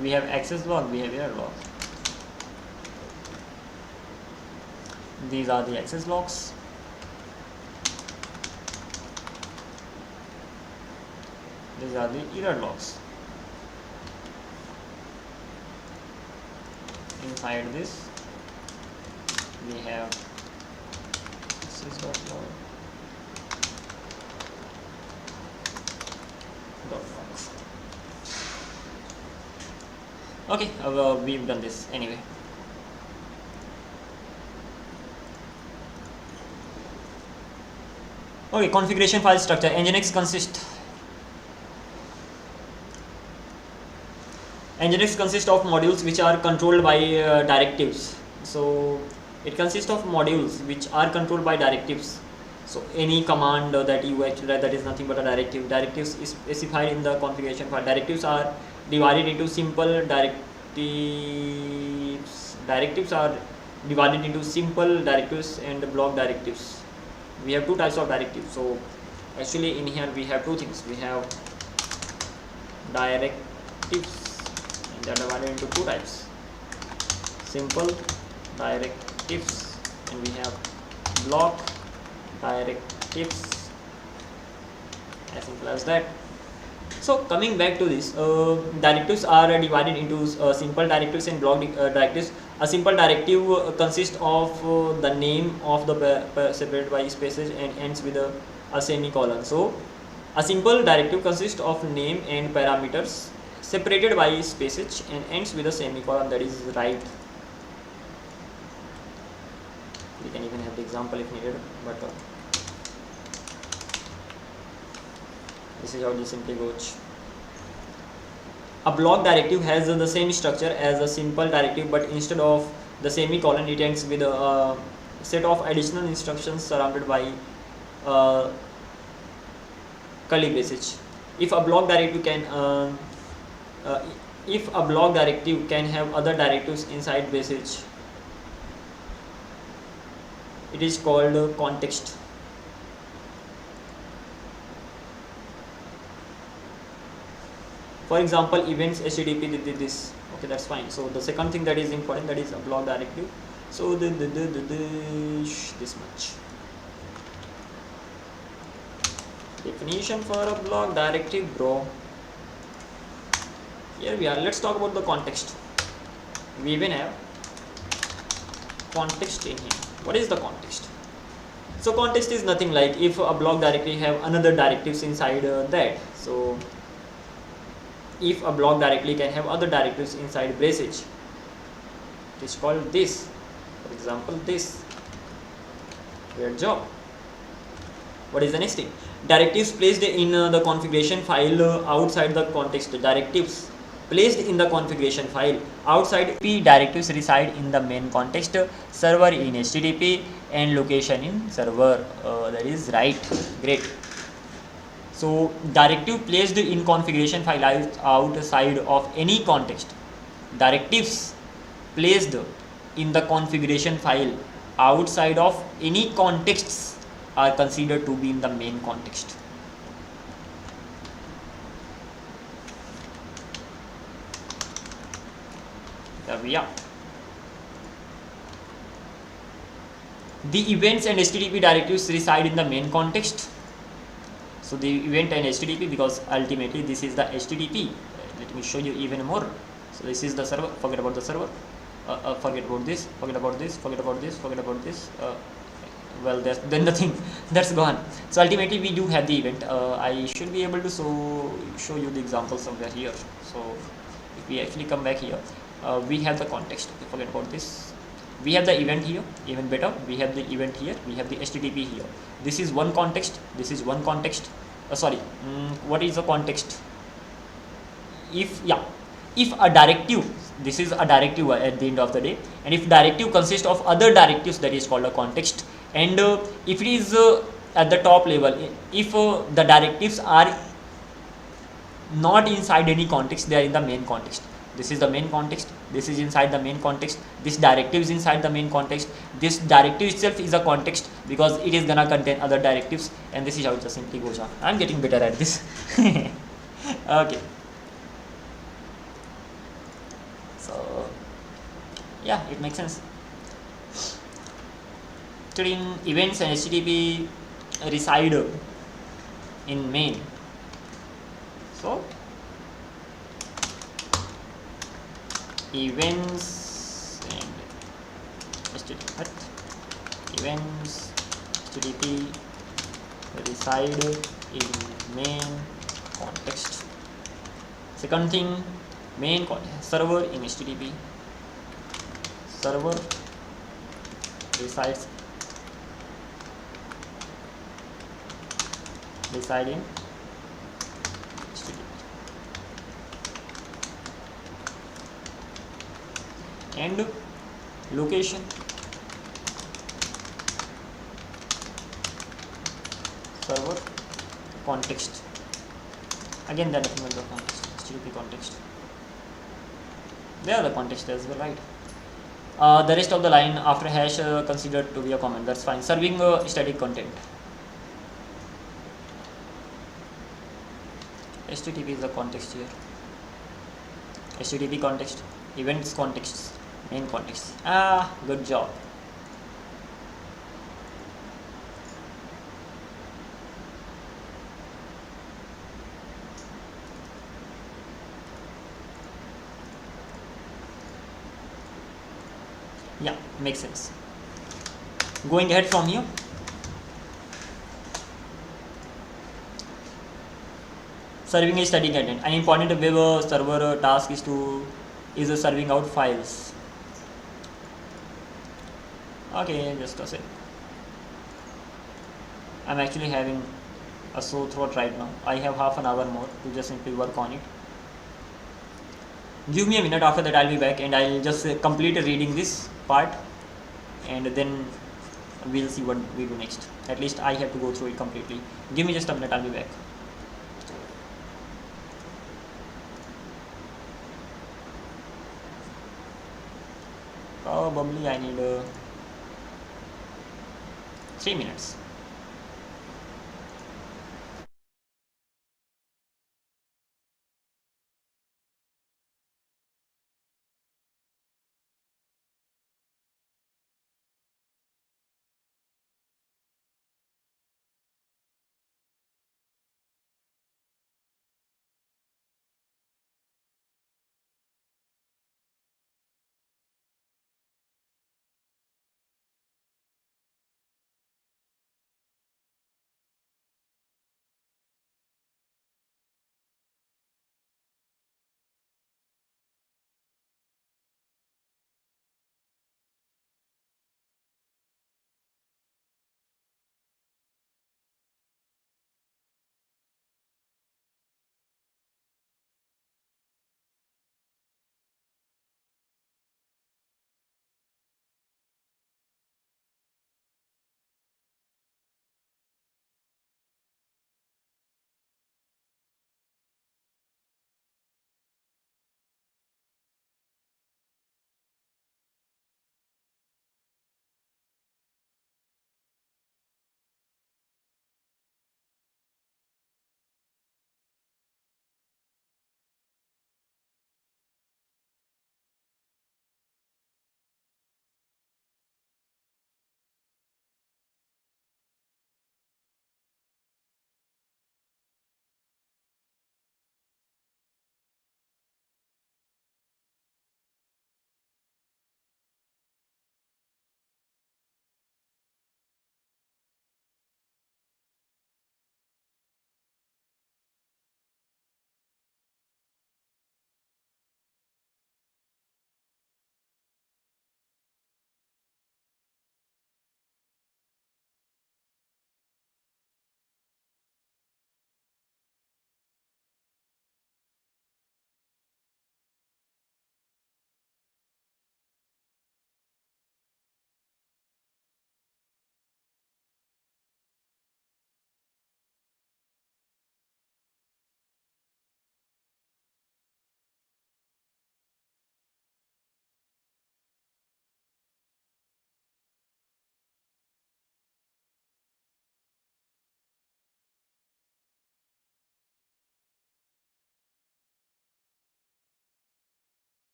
we have access log, we have error log. These are the access logs. These are the error logs. Inside this, we have access.log. Okay, we've done this anyway. Okay, configuration file structure. Nginx consists of modules which are controlled by directives. So it consists of modules which are controlled by directives. So any command that you actually write, that is nothing but a directive. Directives is specified in the configuration file. Directives are divided into simple directives. Directives are divided into simple directives and block directives. We have two types of directives. So actually in here we have two things. We have directives, and they are divided into two types: simple directives, and we have block directives. As simple as that. So coming back to this, directives are divided into simple directives and block directives. A simple directive consists of the name of the separated by spaces and ends with a semicolon. So a simple directive consists of name and parameters separated by spaces and ends with a semicolon. That is right. We can even have the example if needed, but this is how this simply goes. A block directive has the same structure as a simple directive, but instead of the semicolon, it ends with a set of additional instructions surrounded by curly braces. If a block directive can uh, if a block directive can have other directives inside message, it is called context. For example, events HTTP did this. Okay, that's fine. So the second thing that is important, that is a block directive. So this much. Definition for a block directive, bro. Here we are. Let's talk about the context. We even have context in here. What is the context? So context is nothing like if a block directive have another directives inside that. So if a block directly can have other directives inside braces, it is called this. For example, this. Great job. What is the next thing? Directives placed in the configuration file outside the context. Directives placed in the configuration file outside P directives reside in the main context, server in HTTP, and location in server. That is right. Great. So directive placed in configuration file outside of any context. Directives placed in the configuration file outside of any contexts are considered to be in the main context. There we are. The events and HTTP directives reside in the main context. So the event and HTTP, because ultimately this is the HTTP. Let me show you even more. So this is the server. Forget about the server. Forget about this. Forget about this. Forget about this. Forget about this. Well, then nothing. That's gone. So ultimately we do have the event. I should be able to show you the example somewhere here. So if we actually come back here, we have the context. Okay, forget about this. We have the event here. Even better, we have the event here. We have the HTTP here. This is one context. This is one context. What is the context? If a directive, this is a directive at the end of the day, and if directive consists of other directives, that is called a context. And if it is at the top level, if the directives are not inside any context, they are in the main context. This is the main context. This is inside the main context. This directive is inside the main context. This directive itself is a context because it is gonna contain other directives, and this is how it just simply goes on. I'm getting better at this. Okay. So yeah, it makes sense. In events and HTTP reside in main. So events and HTTP, events HTTP reside in main context. Second thing, main context, server in HTTP. Server resides in HTTP. And location server context. Again, that nothing but the context, HTTP context. They are the context as well, right? The rest of the line after hash considered to be a comment. That's fine. Serving static content. HTTP is the context here. HTTP context, events context, main context. Good job. Yeah, makes sense. Going ahead from here. Serving a static content. An important web server task is serving out files. Okay, just a sec. I'm actually having a sore throat right now. I have half an hour more to just simply work on it. Give me a minute. After that I'll be back and I'll just complete reading this part, and then we'll see what we do next. At least I have to go through it completely. Give me just a minute. I'll be back. probably I need 3 minutes.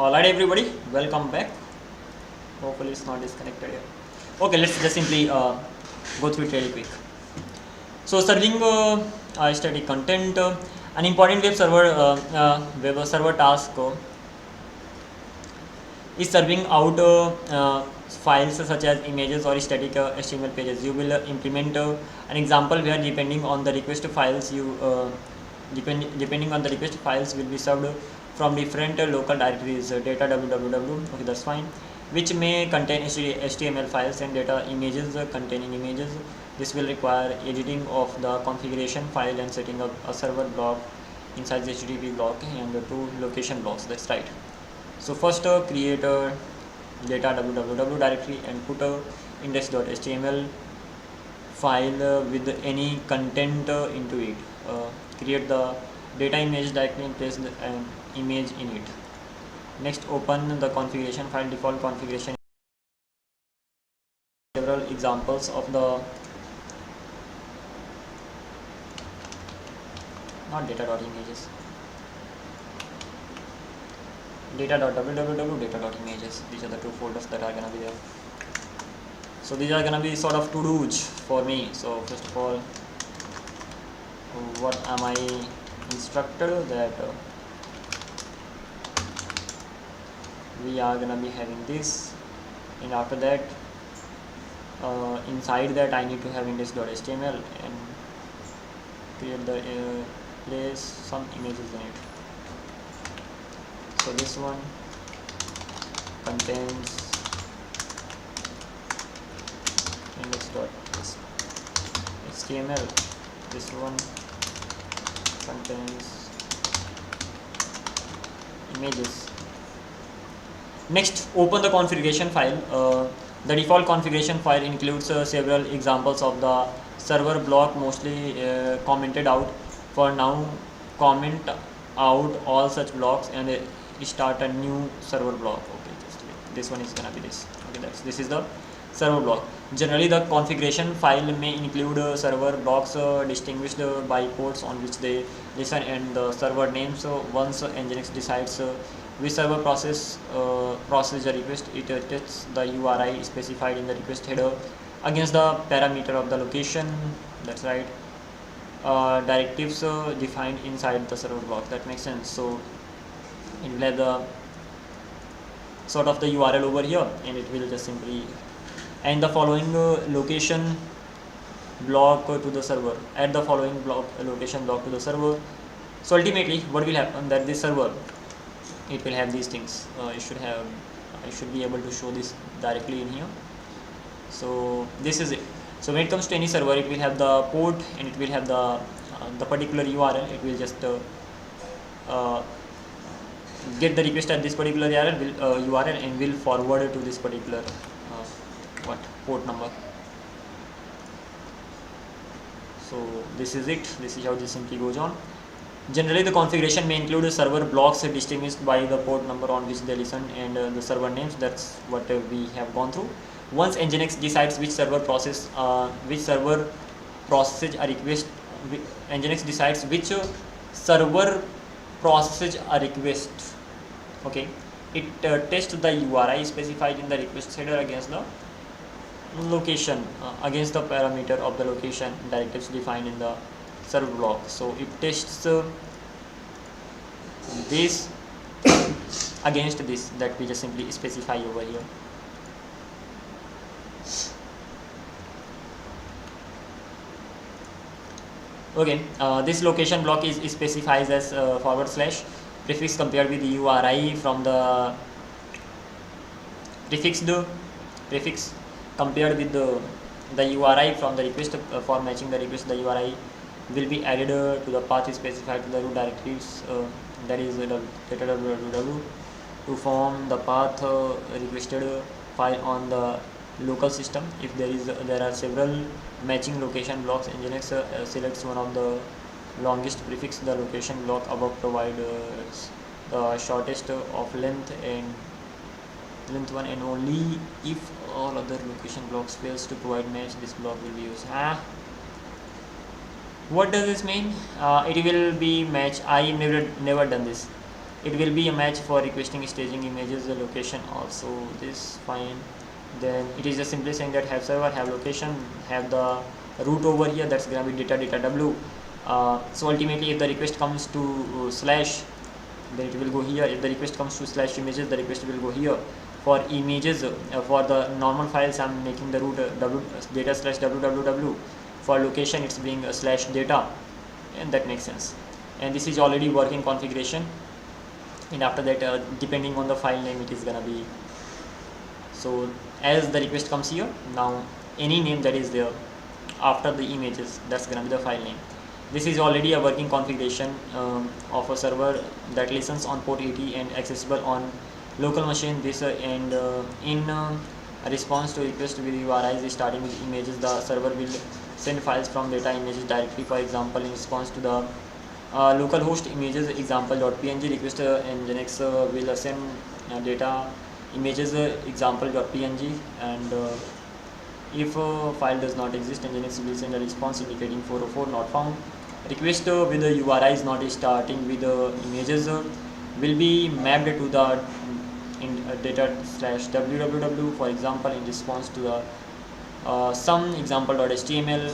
Alright everybody, welcome back. Hopefully it's not disconnected here. Okay, let's just simply go through it really quick. So serving static content, an important web server task is serving out files such as images or static HTML pages. You will implement an example where depending on the request files depending on the request files will be served from different local directories, data www, okay, that's fine, which may contain HTML files and data images containing images. This will require editing of the configuration file and setting up a server block inside the HTTP block and two location blocks. That's right. So first create a data www directory and put a index.html file with any content into it. Create the data image directory and place an image in it. Next, open the configuration file, default configuration. Several examples of the not data.images, data.www, data.images. These are the two folders that are gonna be there. So these are gonna be sort of to-dos for me. So first of all, what am I instructed that we are gonna be having this, and after that inside that I need to have index.html and create the place some images in it. So this one contains index.html, this one contains images. Next, open the configuration file. The default configuration file includes several examples of the server block, mostly commented out. For now, comment out all such blocks and start a new server block. Okay, just wait. This one is gonna be this. Okay, this is the server block. Generally, the configuration file may include server blocks distinguished by ports on which they listen and the server names. So once Nginx decides which server process a request, it tests the URI specified in the request header against the parameter of the location. That's right. Directives defined inside the server block. That makes sense. So it will have the sort of the URL over here, and it will just simply and the following location block to the server. Add the following location block to the server. So ultimately, what will happen that this server, it will have these things. I should be able to show this directly in here. So this is it. So when it comes to any server, it will have the port and it will have the particular URL. It will just get the request at this particular URL and will forward to this particular port number. So this is it. This is how this simply goes on. Generally, the configuration may include server blocks distinguished by the port number on which they listen and the server names. That's what we have gone through. Once Nginx decides which server processes a request, Nginx decides which server processes a request. Okay, it tests the URI specified in the request header against the location, against the parameter of the location directives defined in the server block. So it tests this against this that we just simply specify over here. Okay, this location block is specifies as / prefix compared with the URI from the prefix compared with the URI from the request. For matching the request, the URI will be added to the path specified to the root directives, that is www, to form the path requested file on the local system. If there are several matching location blocks, Nginx selects one of the longest prefix. The location block above provides the shortest of length one, and only if all other location blocks fails to provide match, this block will be used. What does this mean? It will be match. I never done this. It will be a match for requesting staging images, the location also. This fine. Then it is just simply saying that have server, have location, have the root over here. That's gonna be data w. So ultimately, if the request comes to slash, then it will go here. If the request comes to slash images, the request will go here. For images, for the normal files, I'm making the root data / www. For location, it's being / data, and that makes sense. And this is already working configuration. And after that, depending on the file name, it is gonna be. So as the request comes here, now any name that is there after the images, that's gonna be the file name. This is already a working configuration of a server that listens on port 80 and accessible on local machine. This in response to request with URIs starting with images, the server will send files from data images directly. For example, in response to the localhost images example.png request, Nginx will send data images example.png, and if a file does not exist, Nginx will send a response indicating 404 not found. Request with the URI is not starting with the images will be mapped to the data / www. For example, in response to the some example.html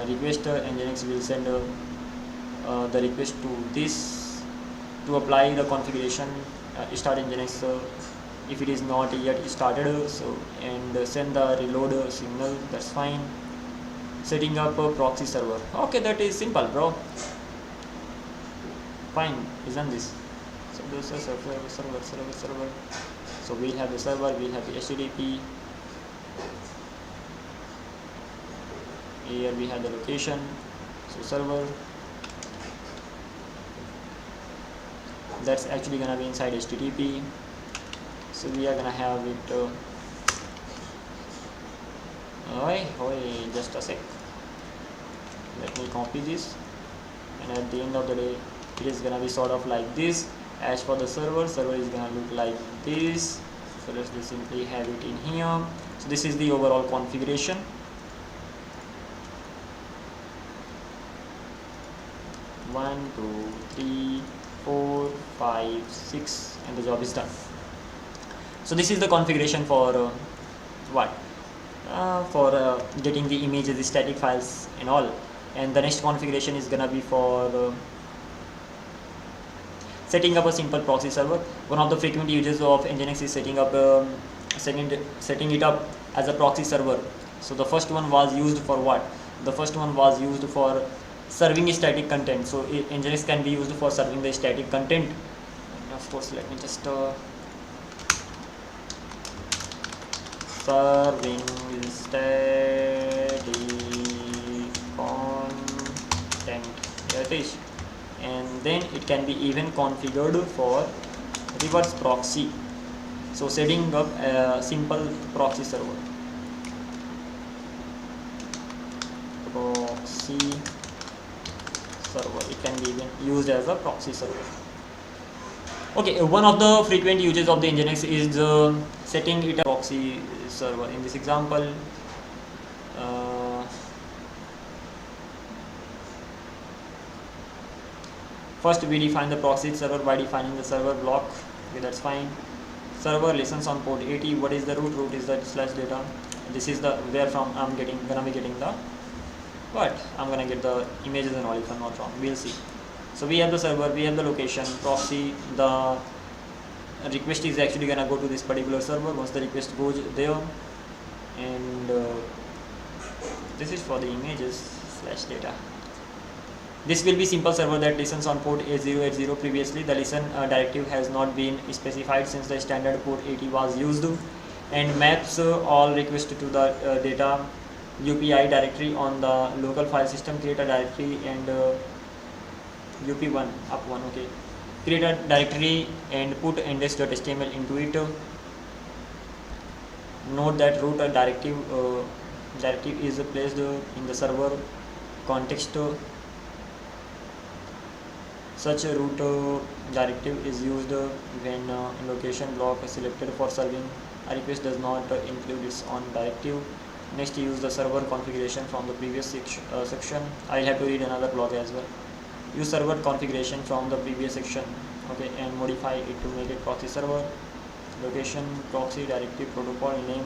request, Nginx will send the request to this to apply the configuration start Nginx if it is not yet started, so and send the reload signal. That's fine. Setting up a proxy server. Okay, that is simple, bro. Fine, isn't this? So this is server. So we'll have the server, we'll have the HTTP. Here we have the location. So server. That's actually gonna be inside HTTP. So we are gonna have it. Just a sec. Let me copy this, and at the end of the day, it is gonna be sort of like this. As for the server is gonna look like this. So let's just simply have it in here. So this is the overall configuration. One, two, three, 4, 5, 6, and the job is done. So this is the configuration for getting the images, the static files and all. And the next configuration is gonna be for setting up a simple proxy server. One of the frequent uses of Nginx is setting it up as a proxy server. So the first one was used for what? The first one was used for serving static content. So Nginx can be used for serving the static content. And of course, let me just serving static content. Here it is. And then it can be even configured for reverse proxy. So setting up a simple proxy server. Proxy server. It can be even used as a proxy server. Okay, one of the frequent uses of the Nginx is setting it a proxy server. In this example, first we define the proxy server by defining the server block. Okay, that's fine. Server listens on port 80. What is the root? Root is the /data. This is the where from I'm gonna be getting the what? I'm gonna get the images and all, if I'm not wrong. We'll see. So we have the server, we have the location, proxy. The request is actually gonna go to this particular server. Once the request goes there, and this is for the images /data. This will be simple server that listens on port 8080. Previously, the listen directive has not been specified since the standard port 80 was used, and maps all requests to the data UPI directory on the local file system. Create a directory and UP1 up one. Okay, create a directory and put index.html into it. Note that root directive is placed in the server context. Such a root directive is used when location block is selected for serving a request does not include its own directive. Next, use the server configuration from the previous section. I'll have to read another blog as well. Use server configuration from the previous section, okay, and modify it to make it proxy server. Location, proxy, directive, protocol, name,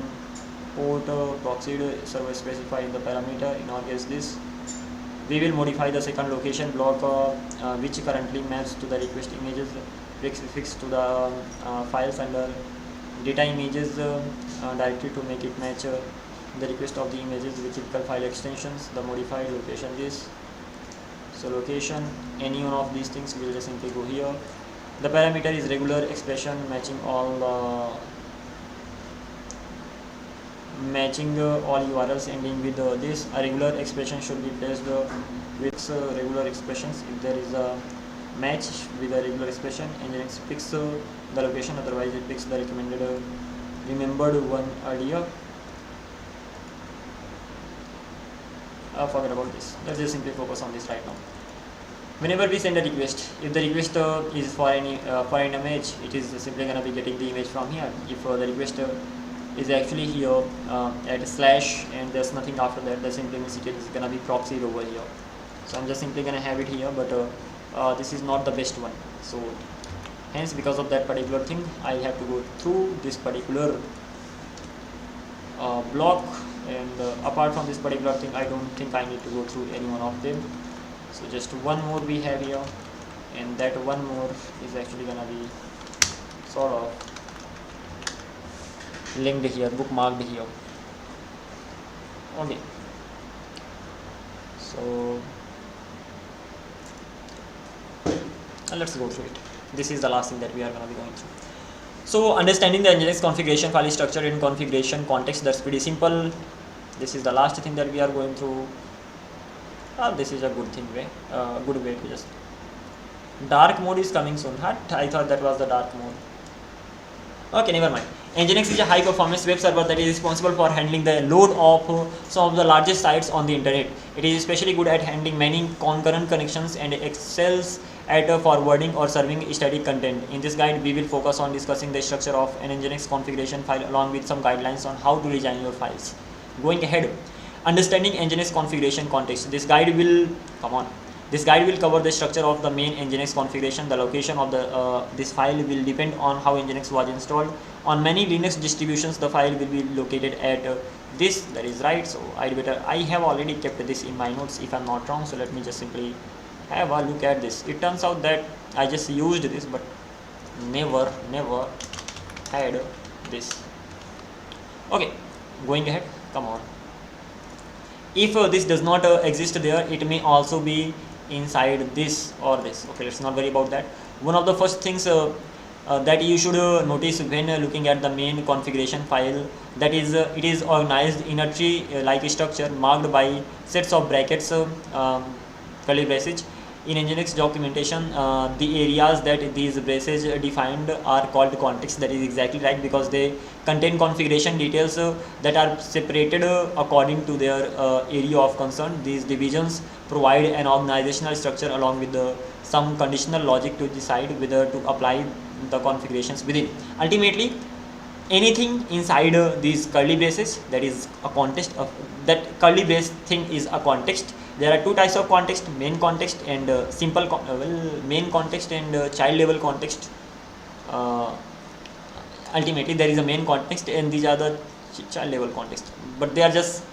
port, proxy server specify in the parameter. In our case, this. We will modify the second location block, which currently maps to the request images fixed to the files under data images directory to make it match the request of the images with typical file extensions. The modified location is. So location, any one of these things will just simply go here. The parameter is regular expression matching all URLs ending with this. A regular expression should be placed with regular expressions. If there is a match with a regular expression, Nginx picks the location, otherwise it picks the remembered one earlier. Forget about this. Let's just simply focus on this right now. Whenever we send a request, if the request is for an image, it is simply going to be getting the image from here. If the request is actually here at a slash and there's nothing after that, that simply means it is going to be proxied over here. So I'm just simply going to have it here, but this is not the best one. So hence, because of that particular thing, I have to go through this particular block, and apart from this particular thing, I don't think I need to go through any one of them. So just one more we have here, and that one more is actually going to be sort of linked here, bookmarked here. Okay, so let's go through it. This is the last thing that we are going to be going through. So understanding the Nginx configuration file structure in configuration context, that's pretty simple. This is the last thing that we are going through. This is a good way to just. Dark mode is coming soon. I thought that was the dark mode. Okay, never mind. Nginx is a high performance web server that is responsible for handling the load of some of the largest sites on the internet. It is especially good at handling many concurrent connections and excels at forwarding or serving static content. In this guide, we will focus on discussing the structure of an Nginx configuration file along with some guidelines on how to design your files. Going ahead, understanding Nginx configuration context. This guide will cover the structure of the main Nginx configuration. The location of this file will depend on how Nginx was installed. On many Linux distributions, the file will be located at this, that is right. So I have already kept this in my notes if I'm not wrong. So let me just simply have a look at this. It turns out that I just used this but never had this. Okay, going ahead, come on. If this does not exist there, it may also be inside this or this. Okay, let's not worry about that. One of the first things that you should notice when looking at the main configuration file, that is it is organized in a tree like structure marked by sets of brackets, curly braces. In Nginx documentation, the areas that these braces defined are called context. That is exactly right, because they contain configuration details that are separated according to their area of concern. These divisions provide an organizational structure along with some conditional logic to decide whether to apply the configurations within. Ultimately, anything inside these curly braces, that is a context of that curly brace thing is a context. There are two types of context: main context and main context and child level context. Ultimately, there is a main context and these are the child level context, but they are just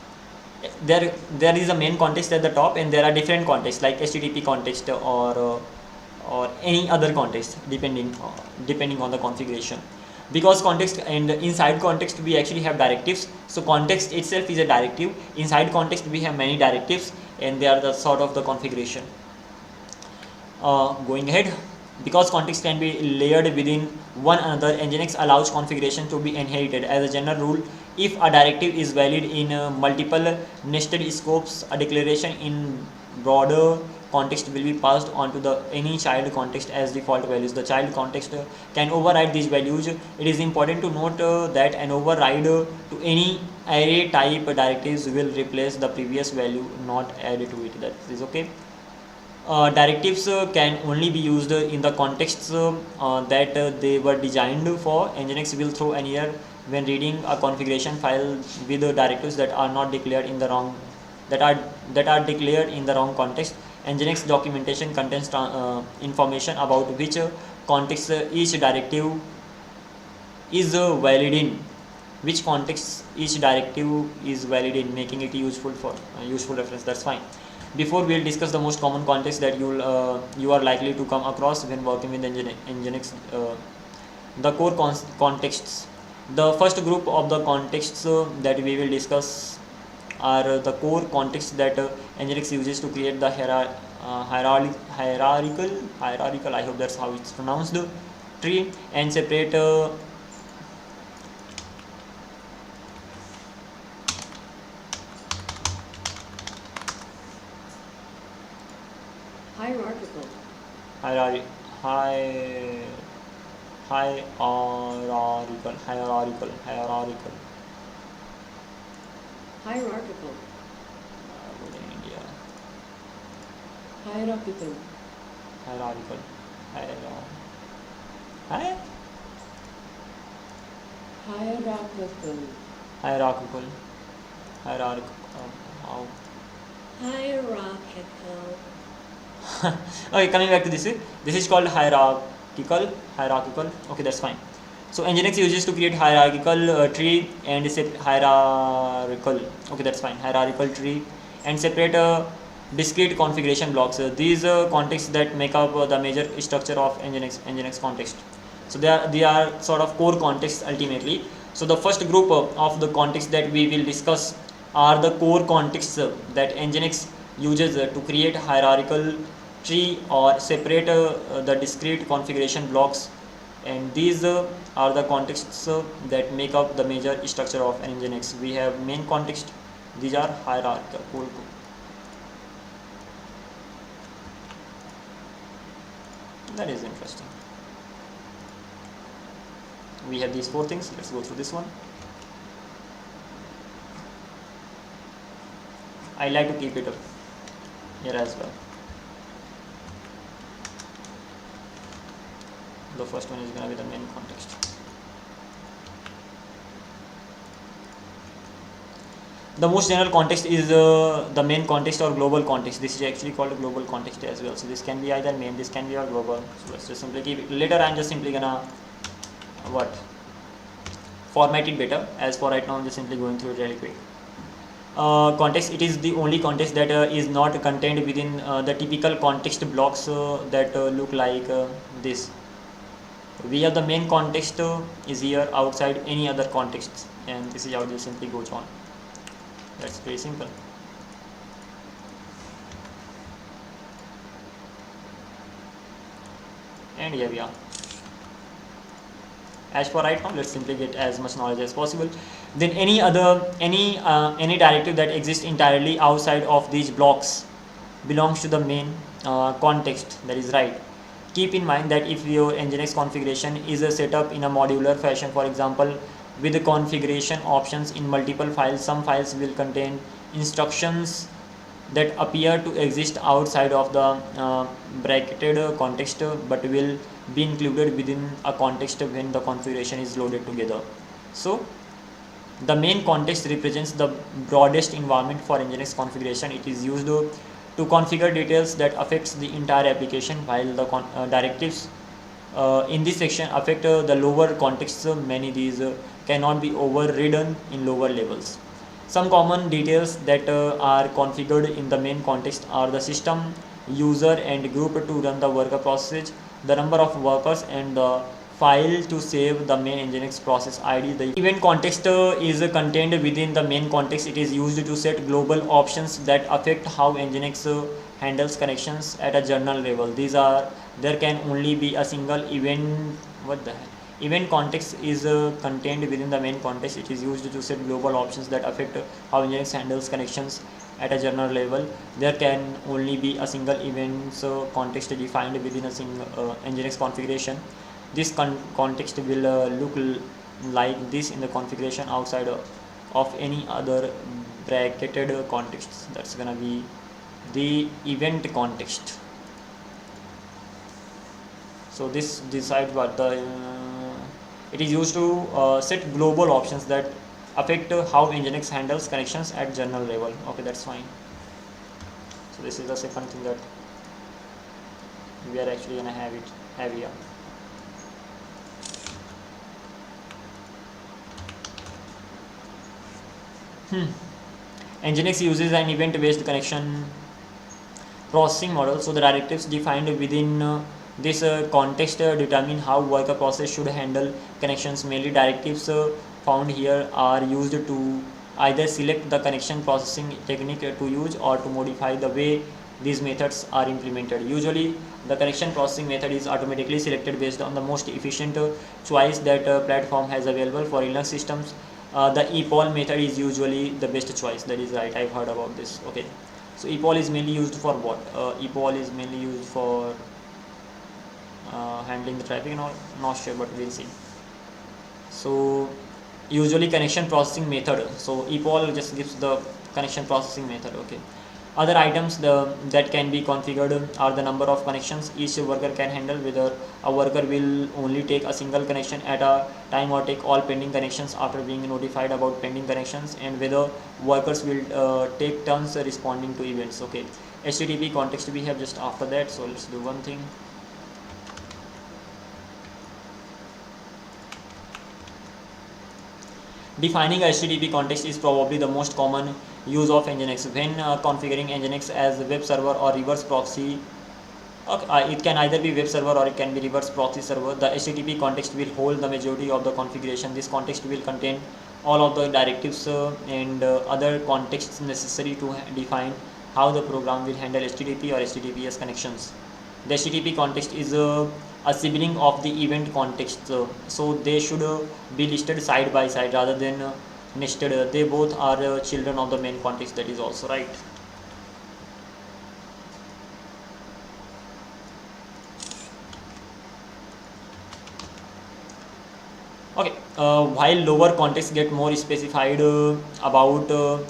there is a main context at the top, and there are different contexts like HTTP context or any other context depending on the configuration. Because context and inside context we actually have directives, so context itself is a directive. Inside context we have many directives, and they are the sort of the configuration. Going ahead, because context can be layered within one another, Nginx allows configuration to be inherited. As a general rule, if a directive is valid in multiple nested scopes, a declaration in broader context will be passed on to any child context as default values. The child context can override these values. It is important to note that an override to any array type directives will replace the previous value, not add to it. That is okay. Directives can only be used in the contexts that they were designed for. Nginx will throw an error when reading a configuration file with directives that are not declared in the wrong declared in the wrong context. Nginx documentation contains information about which context each directive is valid in, making it useful for useful reference. That's fine. Before we'll discuss the most common context that you are likely to come across when working with Nginx, the core contexts. The first group of the contexts that we will discuss are the core contexts that Nginx uses to create the hierarchical, I hope that's how it's pronounced, tree, and separate hierarchical. Okay, coming back to this is called hierarchical. Okay, that's fine. So Nginx uses to create hierarchical tree and hierarchical tree and separate discrete configuration blocks. These contexts that make up the major structure of Nginx context. So they are sort of core contexts ultimately. So the first group of the contexts that we will discuss are the core contexts that Nginx uses to create hierarchical tree or separate the discrete configuration blocks, and these are the contexts that make up the major structure of an Nginx. We have main context, these are hierarchical. That is interesting. We have these four things. Let's go through this one. I like to keep it up here as well. The first one is gonna be the main context. The most general context is the main context or global context. This is actually called a global context as well. So this can be either main, this can be a global. So let's just simply keep it. Later I'm just simply gonna format it better. As for right now, I'm just simply going through it really quick. Context, it is the only context that is not contained within the typical context blocks that look like this. We have the main context is here outside any other context, and this is how this simply goes on. That's very simple. And here we are. As for right now, let's simply get as much knowledge as possible. Then any directive that exists entirely outside of these blocks belongs to the main context. That is right. Keep in mind that if your Nginx configuration is set up in a modular fashion, for example, with the configuration options in multiple files, some files will contain instructions that appear to exist outside of the bracketed context, but will be included within a context when the configuration is loaded together. So the main context represents the broadest environment for Nginx configuration. It is used to configure details that affects the entire application, while the directives in this section affect the lower contexts. Many these cannot be overridden in lower levels. Some common details that are configured in the main context are the system, user and group to run the worker process, the number of workers, and the file to save the main Nginx process ID. The event context is contained within the main context. It is used to set global options that affect how Nginx handles connections at a journal level. There can only be a single event. What the hell? Event context is contained within the main context. It is used to set global options that affect how Nginx handles connections at a journal level. There can only be a single events context defined within a single Nginx configuration. This context will look like this in the configuration outside of any other bracketed context. That's gonna be the event context. So this decides what it is used to set global options that affect how Nginx handles connections at journal level. Okay, that's fine. So this is the second thing that we are actually gonna have here. Nginx uses an event-based connection processing model. So the directives defined within this context determine how worker process should handle connections. Mainly directives found here are used to either select the connection processing technique to use or to modify the way these methods are implemented. Usually the connection processing method is automatically selected based on the most efficient choice that platform has available. For Linux systems, the epoll method is usually the best choice. That is right, I've heard about this. Okay, so epoll is mainly used for what? Epoll is mainly used for handling the traffic. Not sure, but we'll see. So usually connection processing method. So epoll just gives the connection processing method. Okay. Other items that can be configured are the number of connections each worker can handle, whether a worker will only take a single connection at a time or take all pending connections after being notified about pending connections, and whether workers will take turns responding to events. Okay, HTTP context we have just after that. So let's do one thing. Defining a HTTP context is probably the most common use of Nginx. When configuring Nginx as a web server or reverse proxy, okay, it can either be web server or it can be reverse proxy server. The HTTP context will hold the majority of the configuration. This context will contain all of the directives and other contexts necessary to define how the program will handle HTTP or HTTPS connections. The HTTP context is a sibling of the event context, so they should be listed side by side rather than nested. They both are children of the main context. That is also right. Okay, while lower contexts get more specified about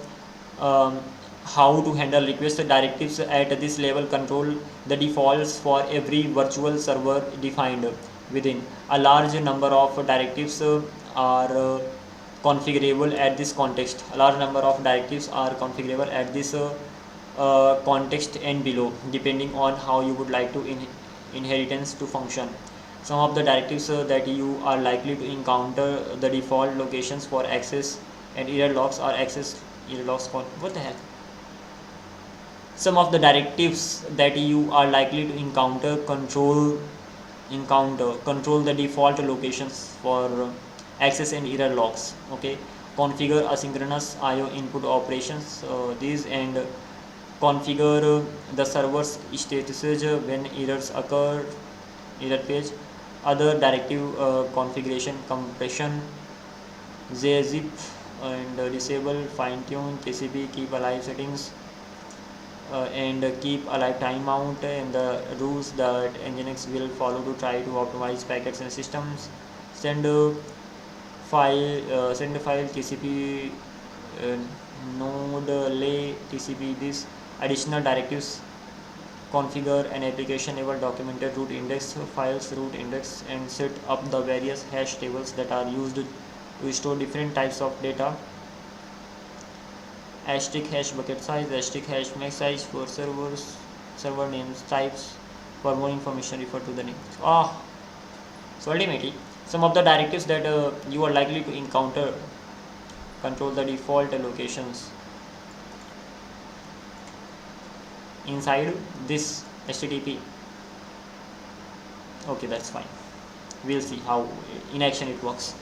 how to handle request directives at this level control the defaults for every virtual server defined. within. A large number of directives are configurable at this context. A large number of directives are configurable at this context and below, depending on how you would like to inheritance to function. Some of the directives that you are likely to encounter: the default locations for access and error logs are access error logs. What the heck? Some of the directives that you are likely to encounter: control the default locations for access and error logs. Okay, configure asynchronous IO input operations. These and configure the server's statuses when errors occur. Error page. Other directive configuration: compression, zip, and disable, fine tune, TCP, keep alive settings, and keep alive timeout, and the rules that Nginx will follow to try to optimize packets and systems. Send file TCP, node lay TCP. These additional directives configure an application level documented root index, files root index, and set up the various hash tables that are used to store different types of data. Asterisk hash bucket size, asterisk hash max size for server names types. For more information, refer to the name. So ultimately, some of the directives that you are likely to encounter: control the default locations inside this HTTP. Okay, that's fine. We'll see how in action it works.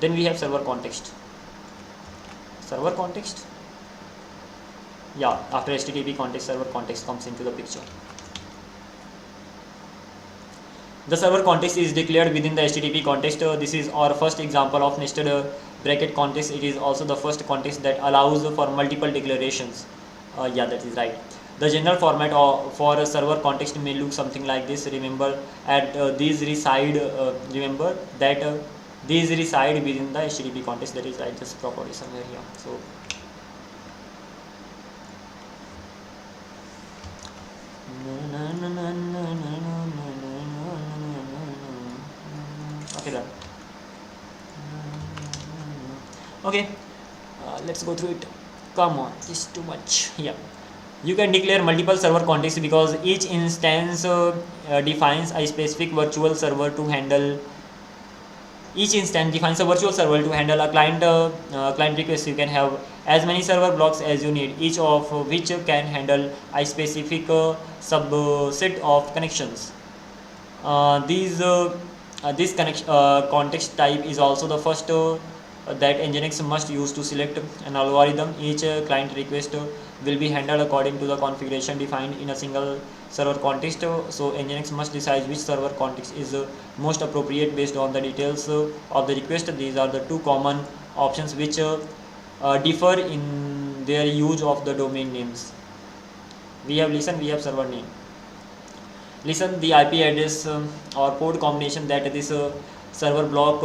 Then we have server context. Server context. Yeah, after HTTP context, server context comes into the picture. The server context is declared within the HTTP context. This is our first example of nested bracket context. It is also the first context that allows for multiple declarations. Yeah, that is right. The general format for a server context may look something like this. Remember, these reside. Remember that these reside within the HTTP context. That is right. Just properly somewhere here. So. Okay, done. Okay, let's go through it. Come on, it's too much. Yeah, you can declare multiple server contexts because each instance defines a specific virtual server to handle. Each instance defines a virtual server to handle a client request. You can have as many server blocks as you need, each of which can handle a specific subset of connections. This context type is also the first that Nginx must use to select an algorithm. Each client request will be handled according to the configuration defined in a single server context. So Nginx must decide which server context is most appropriate based on the details of the request. These are the two common options which differ in their use of the domain names. We have listen, we have server name. Listen, the IP address or port combination that this server block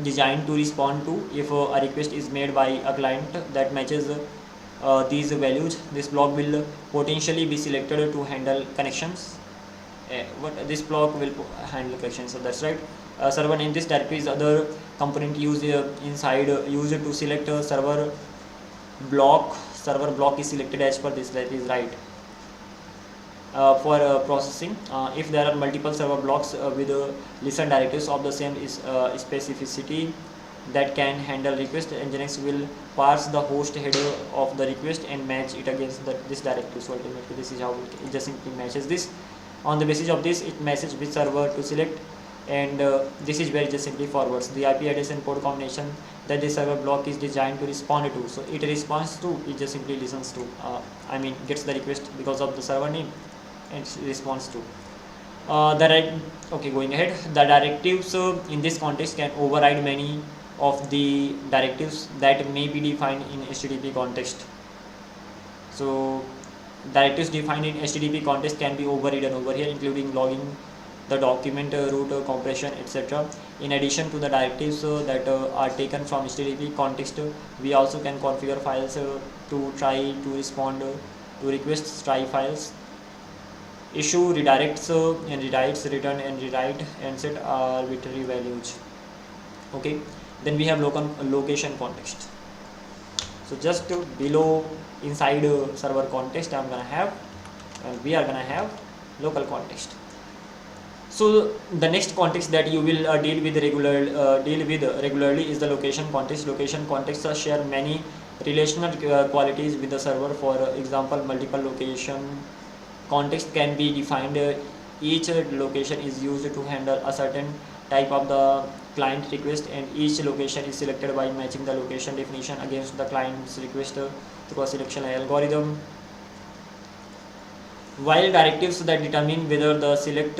designed to respond to if a request is made by a client that matches these values. This block will potentially be selected to handle connections. This block will handle connections. So that's right. Server name. This directory is other component used inside used to select server block. Server block is selected as per this. That is right. For processing, if there are multiple server blocks with listen directives of the same specificity that can handle request, Nginx will parse the host header of the request and match it against this directive. So ultimately, this is how it just simply matches this. On the basis of this, it matches which server to select, and this is where it just simply forwards the IP address and port combination that the server block is designed to respond to. So it responds to, it just simply listens to, gets the request because of the server name and responds to. Going ahead, the directives in this context can override many of the directives that may be defined in HTTP context. So directives defined in HTTP context can be overridden over here, including logging the document root compression, etc. In addition to the directives that are taken from HTTP context, we also can configure files to try to respond to requests. Try files issue redirects and rewrites, return and rewrite, and set arbitrary values. Okay, then we have location context. So just below inside server context, I'm gonna have, we are gonna have local context. So the next context that you will deal with regularly is the location context. Location contexts share many relational qualities with the server. For example, multiple location context can be defined. Each location is used to handle a certain type of the client request, and each location is selected by matching the location definition against the client's request through a selection algorithm. While directives that determine whether the select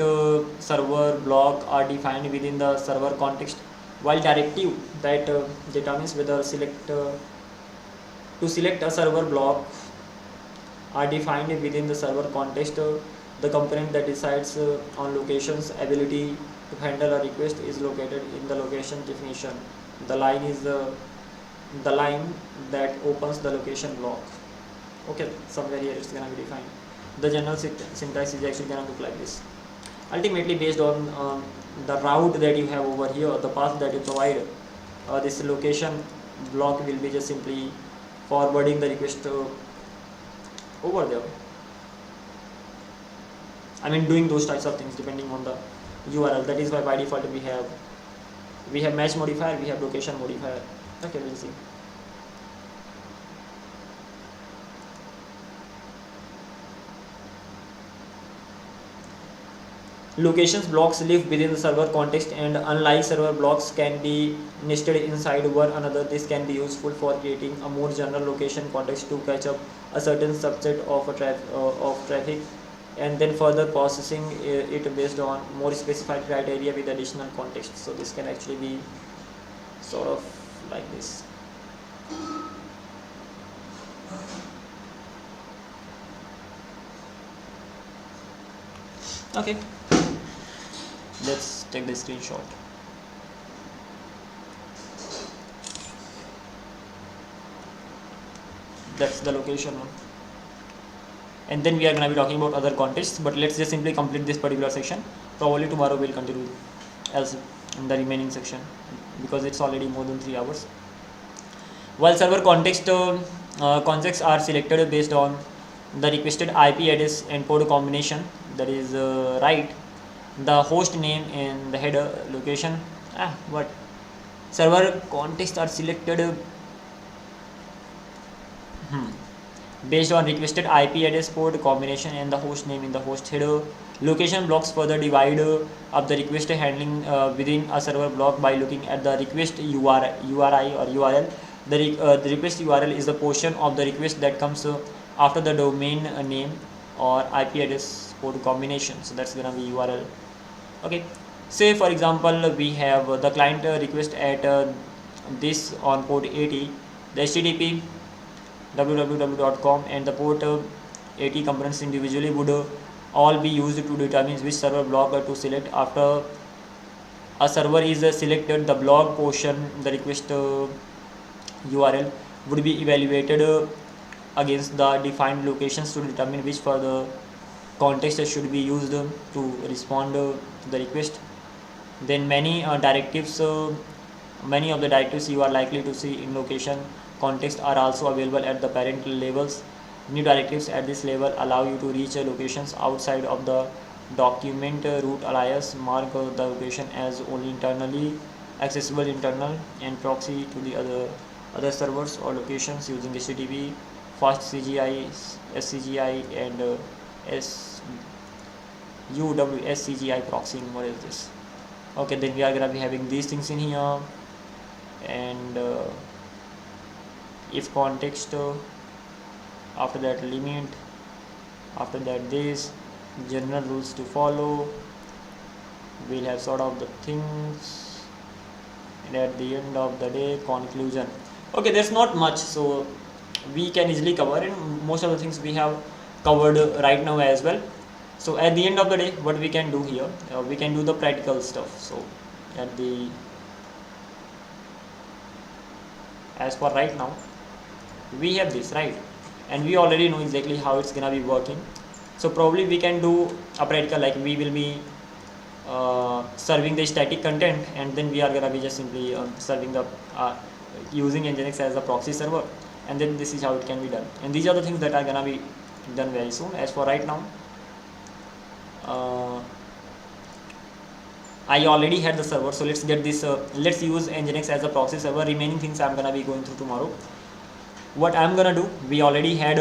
server block are defined within the server context, while directive that determines whether to select a server block are defined within the server context, the component that decides on location's ability to handle a request is located in the location definition. The line is the line that opens the location block. Okay, somewhere here it's gonna be defined. The general syntax is actually gonna look like this. Ultimately, based on the route that you have over here, the path that you provide, this location block will be just simply forwarding the request over there. I mean, doing those types of things depending on the URL. That is why by default we have match modifier, we have location modifier. Okay, we'll see. Locations blocks live within the server context, and unlike server blocks can be nested inside one another, this can be useful for creating a more general location context to catch up a certain subset of traffic, and then further processing it based on more specified criteria with additional context. So this can actually be sort of like this. Okay, let's take the screenshot. That's the location one. And then we are going to be talking about other contexts, but let's just simply complete this particular section. Probably tomorrow we'll continue else in the remaining section, because it's already more than 3 hours. While server contexts are selected based on the requested IP address and port combination, that is right, the host name and the header location. What server contexts are selected based on requested IP address, port combination, and the host name in the host header. Location blocks further divide up the request handling within a server block by looking at the request URI or URL. The request URL is the portion of the request that comes after the domain name or IP address port combination. So that's gonna be URL. Okay, say for example we have the client request at this on port 80, the HTTP www.com and the port 80 components individually would all be used to determine which server block to select. After a server is selected, the block portion, the request URL would be evaluated against the defined locations to determine which further context should be used to respond to the request. Then many of the directives you are likely to see in location context are also available at the parent levels. New directives at this level allow you to reach locations outside of the document root alias, mark the location as only internally accessible internal, and proxy to the other servers or locations using HTTP, fast CGI, SCGI, and UWSCGI proxy. What is this? Okay, then we are gonna be having these things in here, and if context, after that limit, after that this general rules to follow, we'll have sort of the things, and at the end of the day conclusion. Okay, there's not much, so we can easily cover, and most of the things we have covered right now as well. So at the end of the day, what we can do here, we can do the practical stuff. So as for right now, we have this, right, and we already know exactly how it's gonna be working. So probably we can do a practical, like we will be serving the static content, and then we are gonna be just simply serving the using Nginx as a proxy server, and then this is how it can be done. And these are the things that are gonna be done very soon. As for right now, I already had the server, so let's get this. Let's use Nginx as a proxy server. Remaining things I'm gonna be going through tomorrow. What I'm gonna do, we already have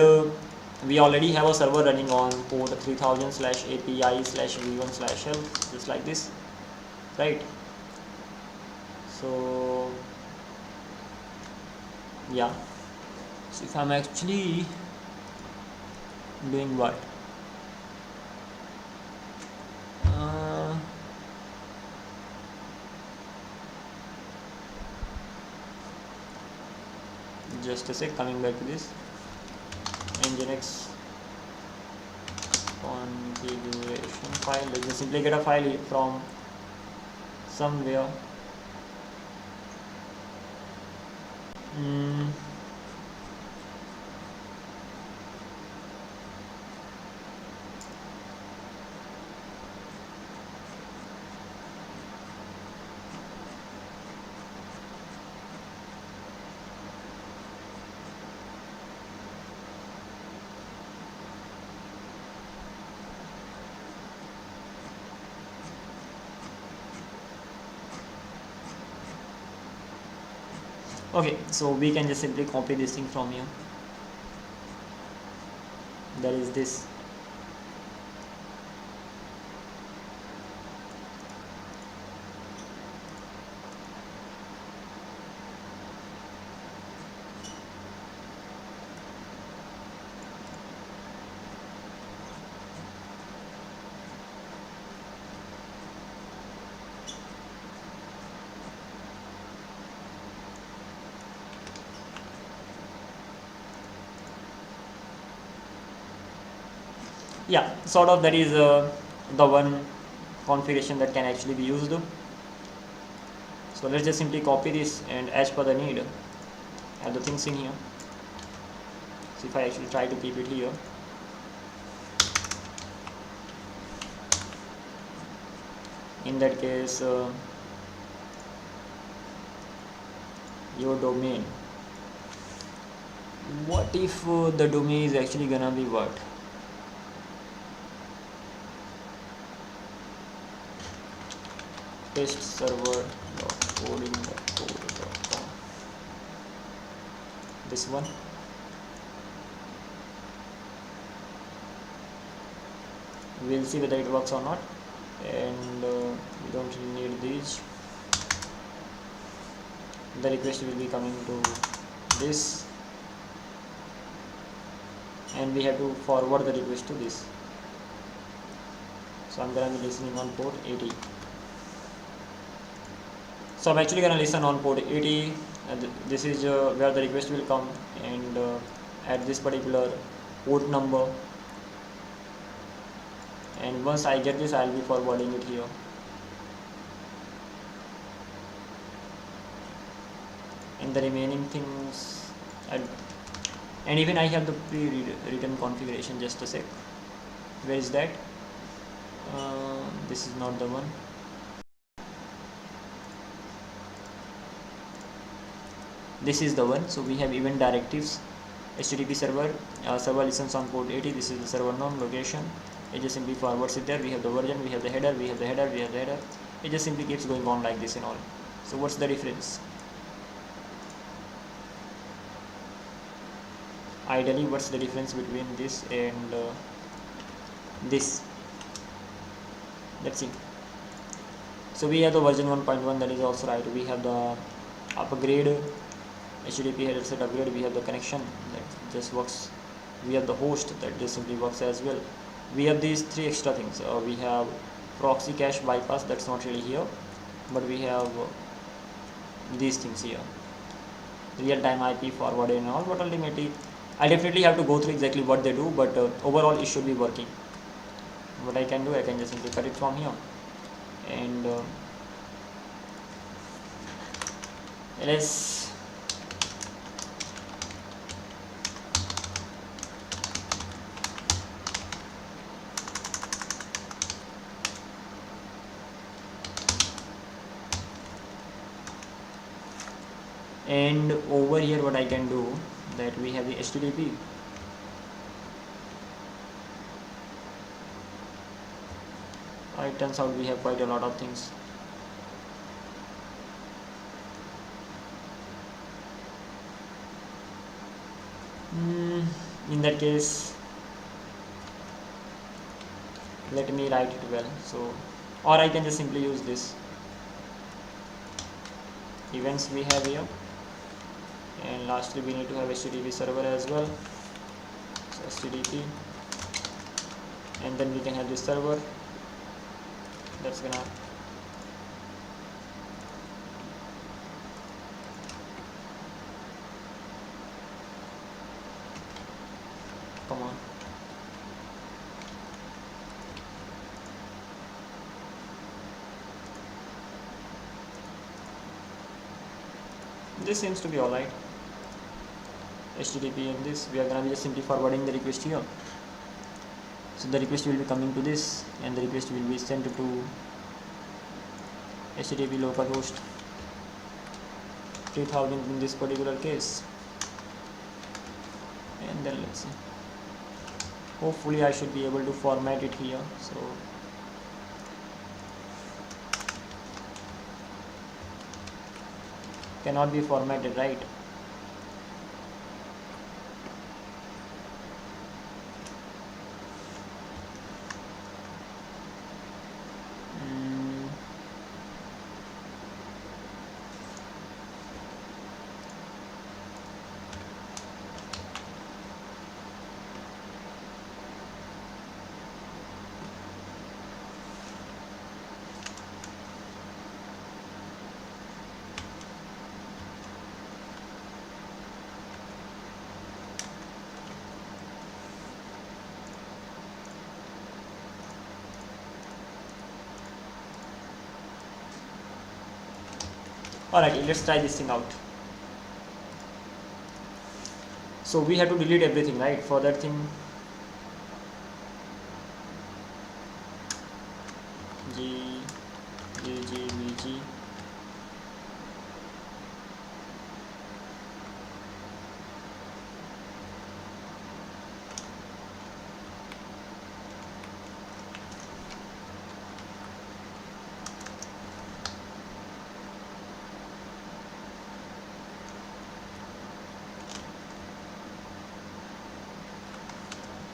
a server running on port 3000/API/v1/help, just like this, right? So yeah, so if I'm actually doing what, just a sec, coming back to this Nginx configuration file. Let's just simply get a file from somewhere. Okay, so we can just simply copy this thing from here. That is this. Yeah, sort of, that is the one configuration that can actually be used. So let's just simply copy this, and as per the need, add the things in here. So if I actually try to keep it here, in that case, your domain, what if the domain is actually gonna be what? testserver.coding.code.com. This one. We'll see whether it works or not, and we don't really need these. The request will be coming to this, and we have to forward the request to this. So I'm gonna be listening on port 80. So I'm actually gonna listen on port 80, and this is where the request will come, and at this particular port number, and once I get this, I'll be forwarding it here. And the remaining things, and even I have the pre-written configuration. Just a sec, where is that? This is not the one. This is the one. So we have event directives, HTTP server, server listens on port 80. This is the server name, location. It just simply forwards it there. We have the version, we have the header, we have the header, we have the header. It just simply keeps going on like this and all. So what's the difference? Ideally, what's the difference between this and this? Let's see. So we have the version 1.1, that is also right. We have the upgrade, HTTP header set upgrade. We have the connection that just works. We have the host that just simply works as well. We have these three extra things. We have proxy cache bypass, that's not really here, but we have these things here, real-time IP forwarding and all. But ultimately, I definitely have to go through exactly what they do, but overall it should be working. What I can do, I can just simply cut it from here, and let's And over here what I can do, that we have the HTTP. It turns out we have quite a lot of things. In that case, let me write it well. So, or I can just simply use this events we have here, and lastly we need to have HTTP server as well. So HTTP, and then we can have this server. That's gonna come on. This seems to be alright. HTTP and this, we are gonna be just simply forwarding the request here. So the request will be coming to this, and the request will be sent to HTTP localhost 3000 in this particular case. And then let's see. Hopefully I should be able to format it here. So cannot be formatted, right? Alright, let's try this thing out. So we have to delete everything, right? For that thing, VG.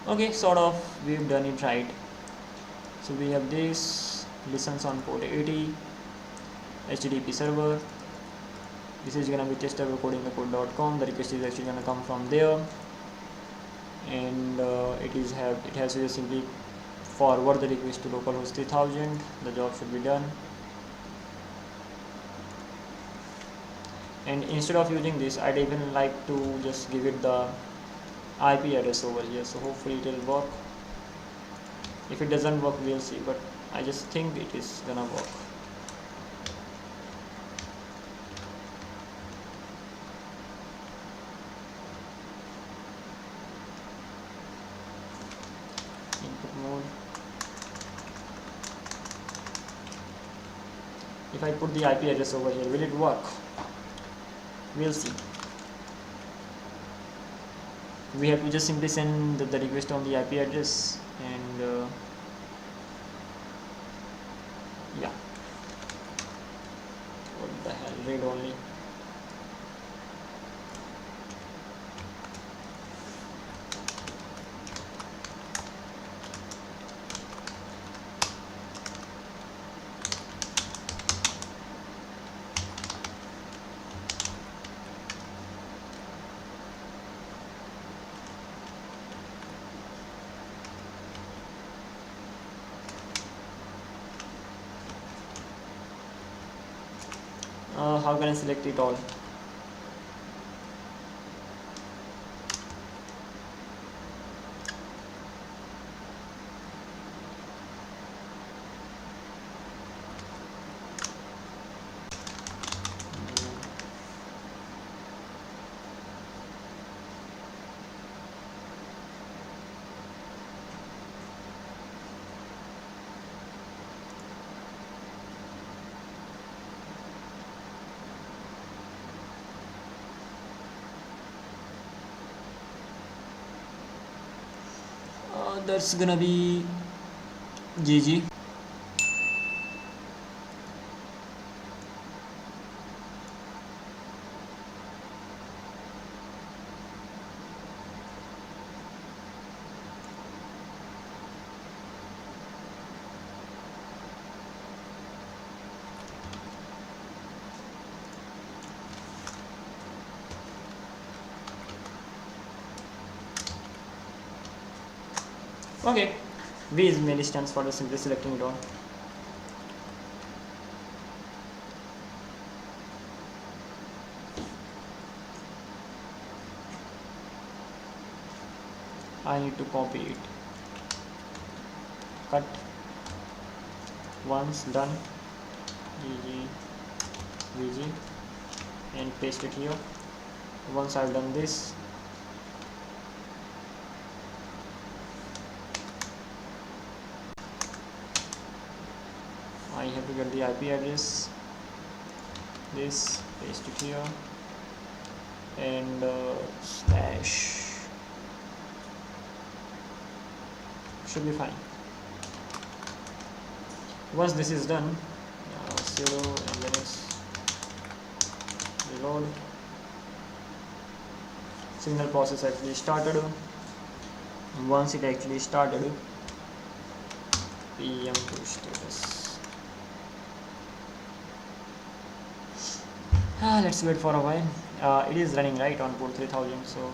Okay, sort of, we've done it right. So we have this, listens on port 80, HTTP server. This is gonna be test.codingthecode.com. The request is actually gonna come from there, and it has to just simply forward the request to localhost 3000. The job should be done. And instead of using this, I'd even like to just give it the IP address over here. So hopefully it will work. If it doesn't work, we'll see, but I just think it is gonna work. Input mode. If I put the IP address over here, will it work? We'll see. We have to just simply send the request on the IP address, and yeah. What the hell, read only. How can I select it all? That's gonna be GG. Okay, V is mainly stands for the simply selecting it all. I need to copy it. Cut. Once done. GG, VG, and paste it here. Once I've done this, I have to get the IP address. This, paste it here, and slash. Should be fine. Once this is done, 0 and then it's reload. Signal process actually started. Once it actually started, PM to status. Let's wait for a while. It is running right on port 3000, so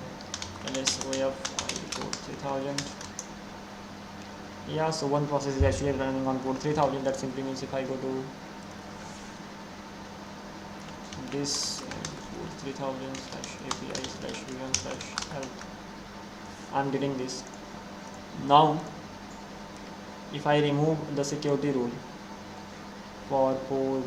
let's way up port 3000. Yeah, so one process is actually running on port 3000. That simply means if I go to this port 3000 /API /VM/health, I'm getting this. Now if I remove the security rule for port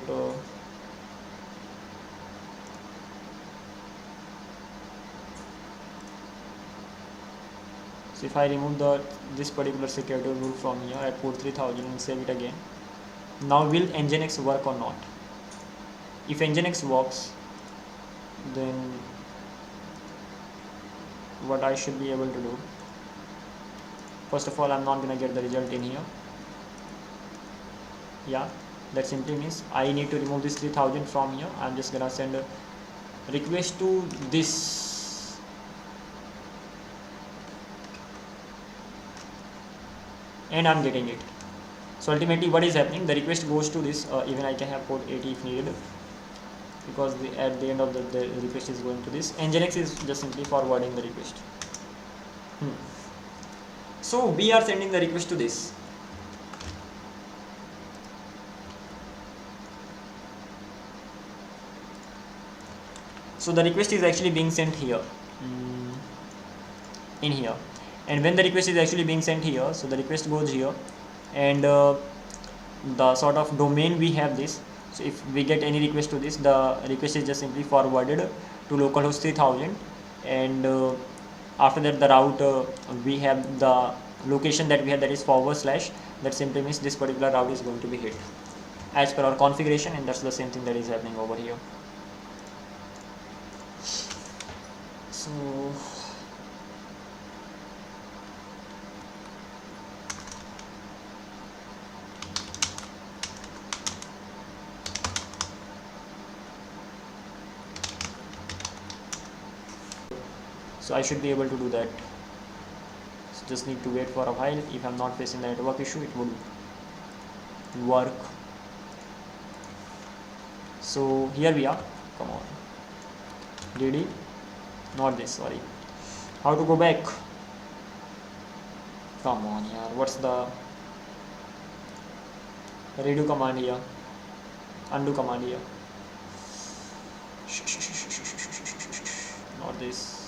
so if I remove this particular security rule from here at port 3000 and save it again, now will Nginx work or not? If Nginx works, then what I should be able to do, first of all, I'm not gonna get the result in here. Yeah, that simply means I need to remove this 3000 from here. I'm just gonna send a request to this, and I'm getting it. So ultimately what is happening, the request goes to this, even I can have port 80 if needed, because at the end of the request is going to this. Nginx is just simply forwarding the request. So we are sending the request to this. So the request is actually being sent here, in here, and when the request is actually being sent here, so the request goes here, and the sort of domain we have this. So if we get any request to this, the request is just simply forwarded to localhost 3000, and after that the route we have the location that we have, that is /. That simply means this particular route is going to be hit as per our configuration, and that's the same thing that is happening over here. So I should be able to do that. So just need to wait for a while. If I'm not facing the network issue, it would work. So here we are. Come on, DD, not this, sorry. How to go back? Come on, yeah. What's the redo command here? Undo command here. Not this.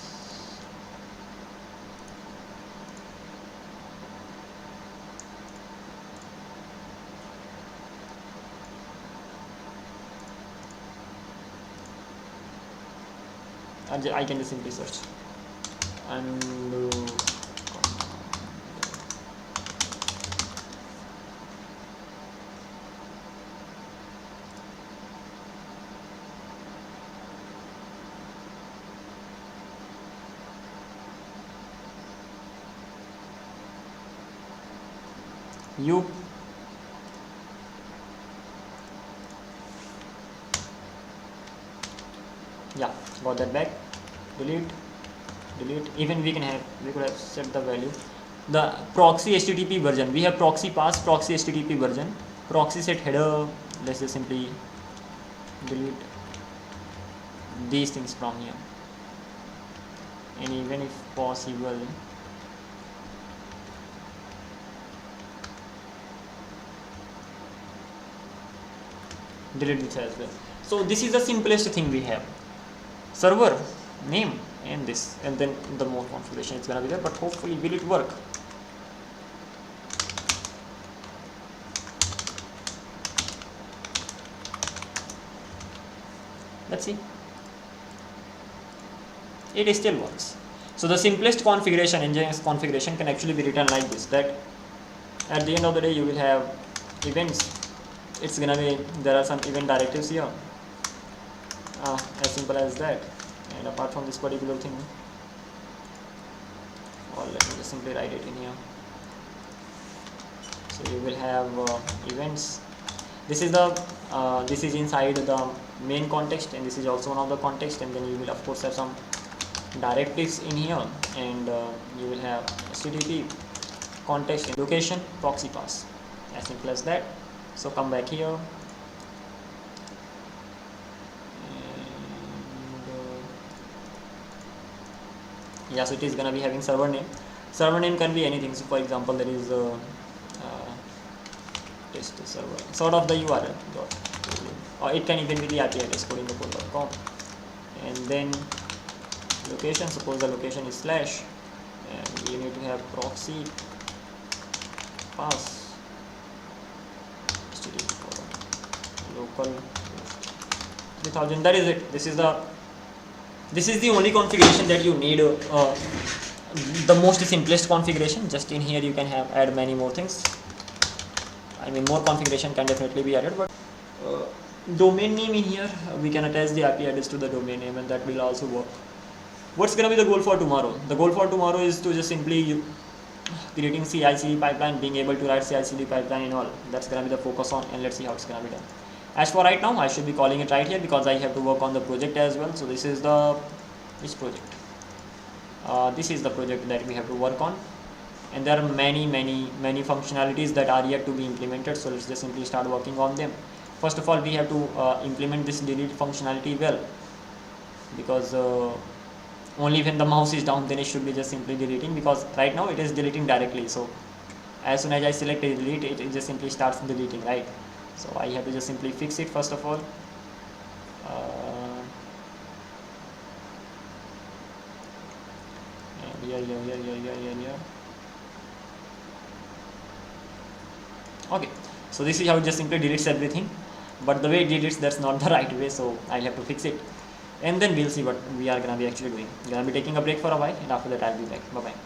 I can just simply search undo you yeah, got that back. Delete. Even we could have set the value, the proxy HTTP version. We have proxy pass, proxy HTTP version, proxy set header. Let's just simply delete these things from here, and even if possible, delete this as well. So this is the simplest thing we have: server name and this, and then the more configuration is gonna be there, but hopefully will it work. Let's see. It still works. So the simplest configuration, Nginx configuration, can actually be written like this: that at the end of the day you will have events. It's gonna be, there are some event directives here, as simple as that. And apart from this particular thing, or let me just simply write it in here. So you will have events. This is the this is inside the main context, and this is also one of the context, and then you will of course have some directives in here, and you will have HTTP context and location, proxy pass, as simple as that. So come back here, and yeah, so it is gonna be having server name. Server name can be anything. So for example, there is test server, sort of the URL dot, or it can even be the IP address, codingthecode.com, and then location. Suppose the location is slash, and you need to have proxy pass local 3000. That is it. This is the only configuration that you need, the most simplest configuration. Just in here you can add many more things. I mean, more configuration can definitely be added, but domain name in here, we can attach the IP address to the domain name, and that will also work. What's gonna be the goal for tomorrow? The goal for tomorrow is to just simply creating CI/CD pipeline, being able to write CI/CD pipeline and all. That's gonna be the focus on, and let's see how it's gonna be done. As for right now, I should be calling it right here because I have to work on the project as well. So this is the which project? This is the project that we have to work on, and there are many functionalities that are yet to be implemented. So let's just simply start working on them. First of all, we have to implement this delete functionality well, because only when the mouse is down, then it should be just simply deleting, because right now it is deleting directly. So as soon as I select delete, it just simply starts deleting, right? So I have to just simply fix it first of all. And here. Okay, so this is how it just simply deletes everything, but the way it deletes, that's not the right way, so I'll have to fix it, and then we'll see what we are gonna be actually doing. Gonna be taking a break for a while, and after that I'll be back. Bye bye.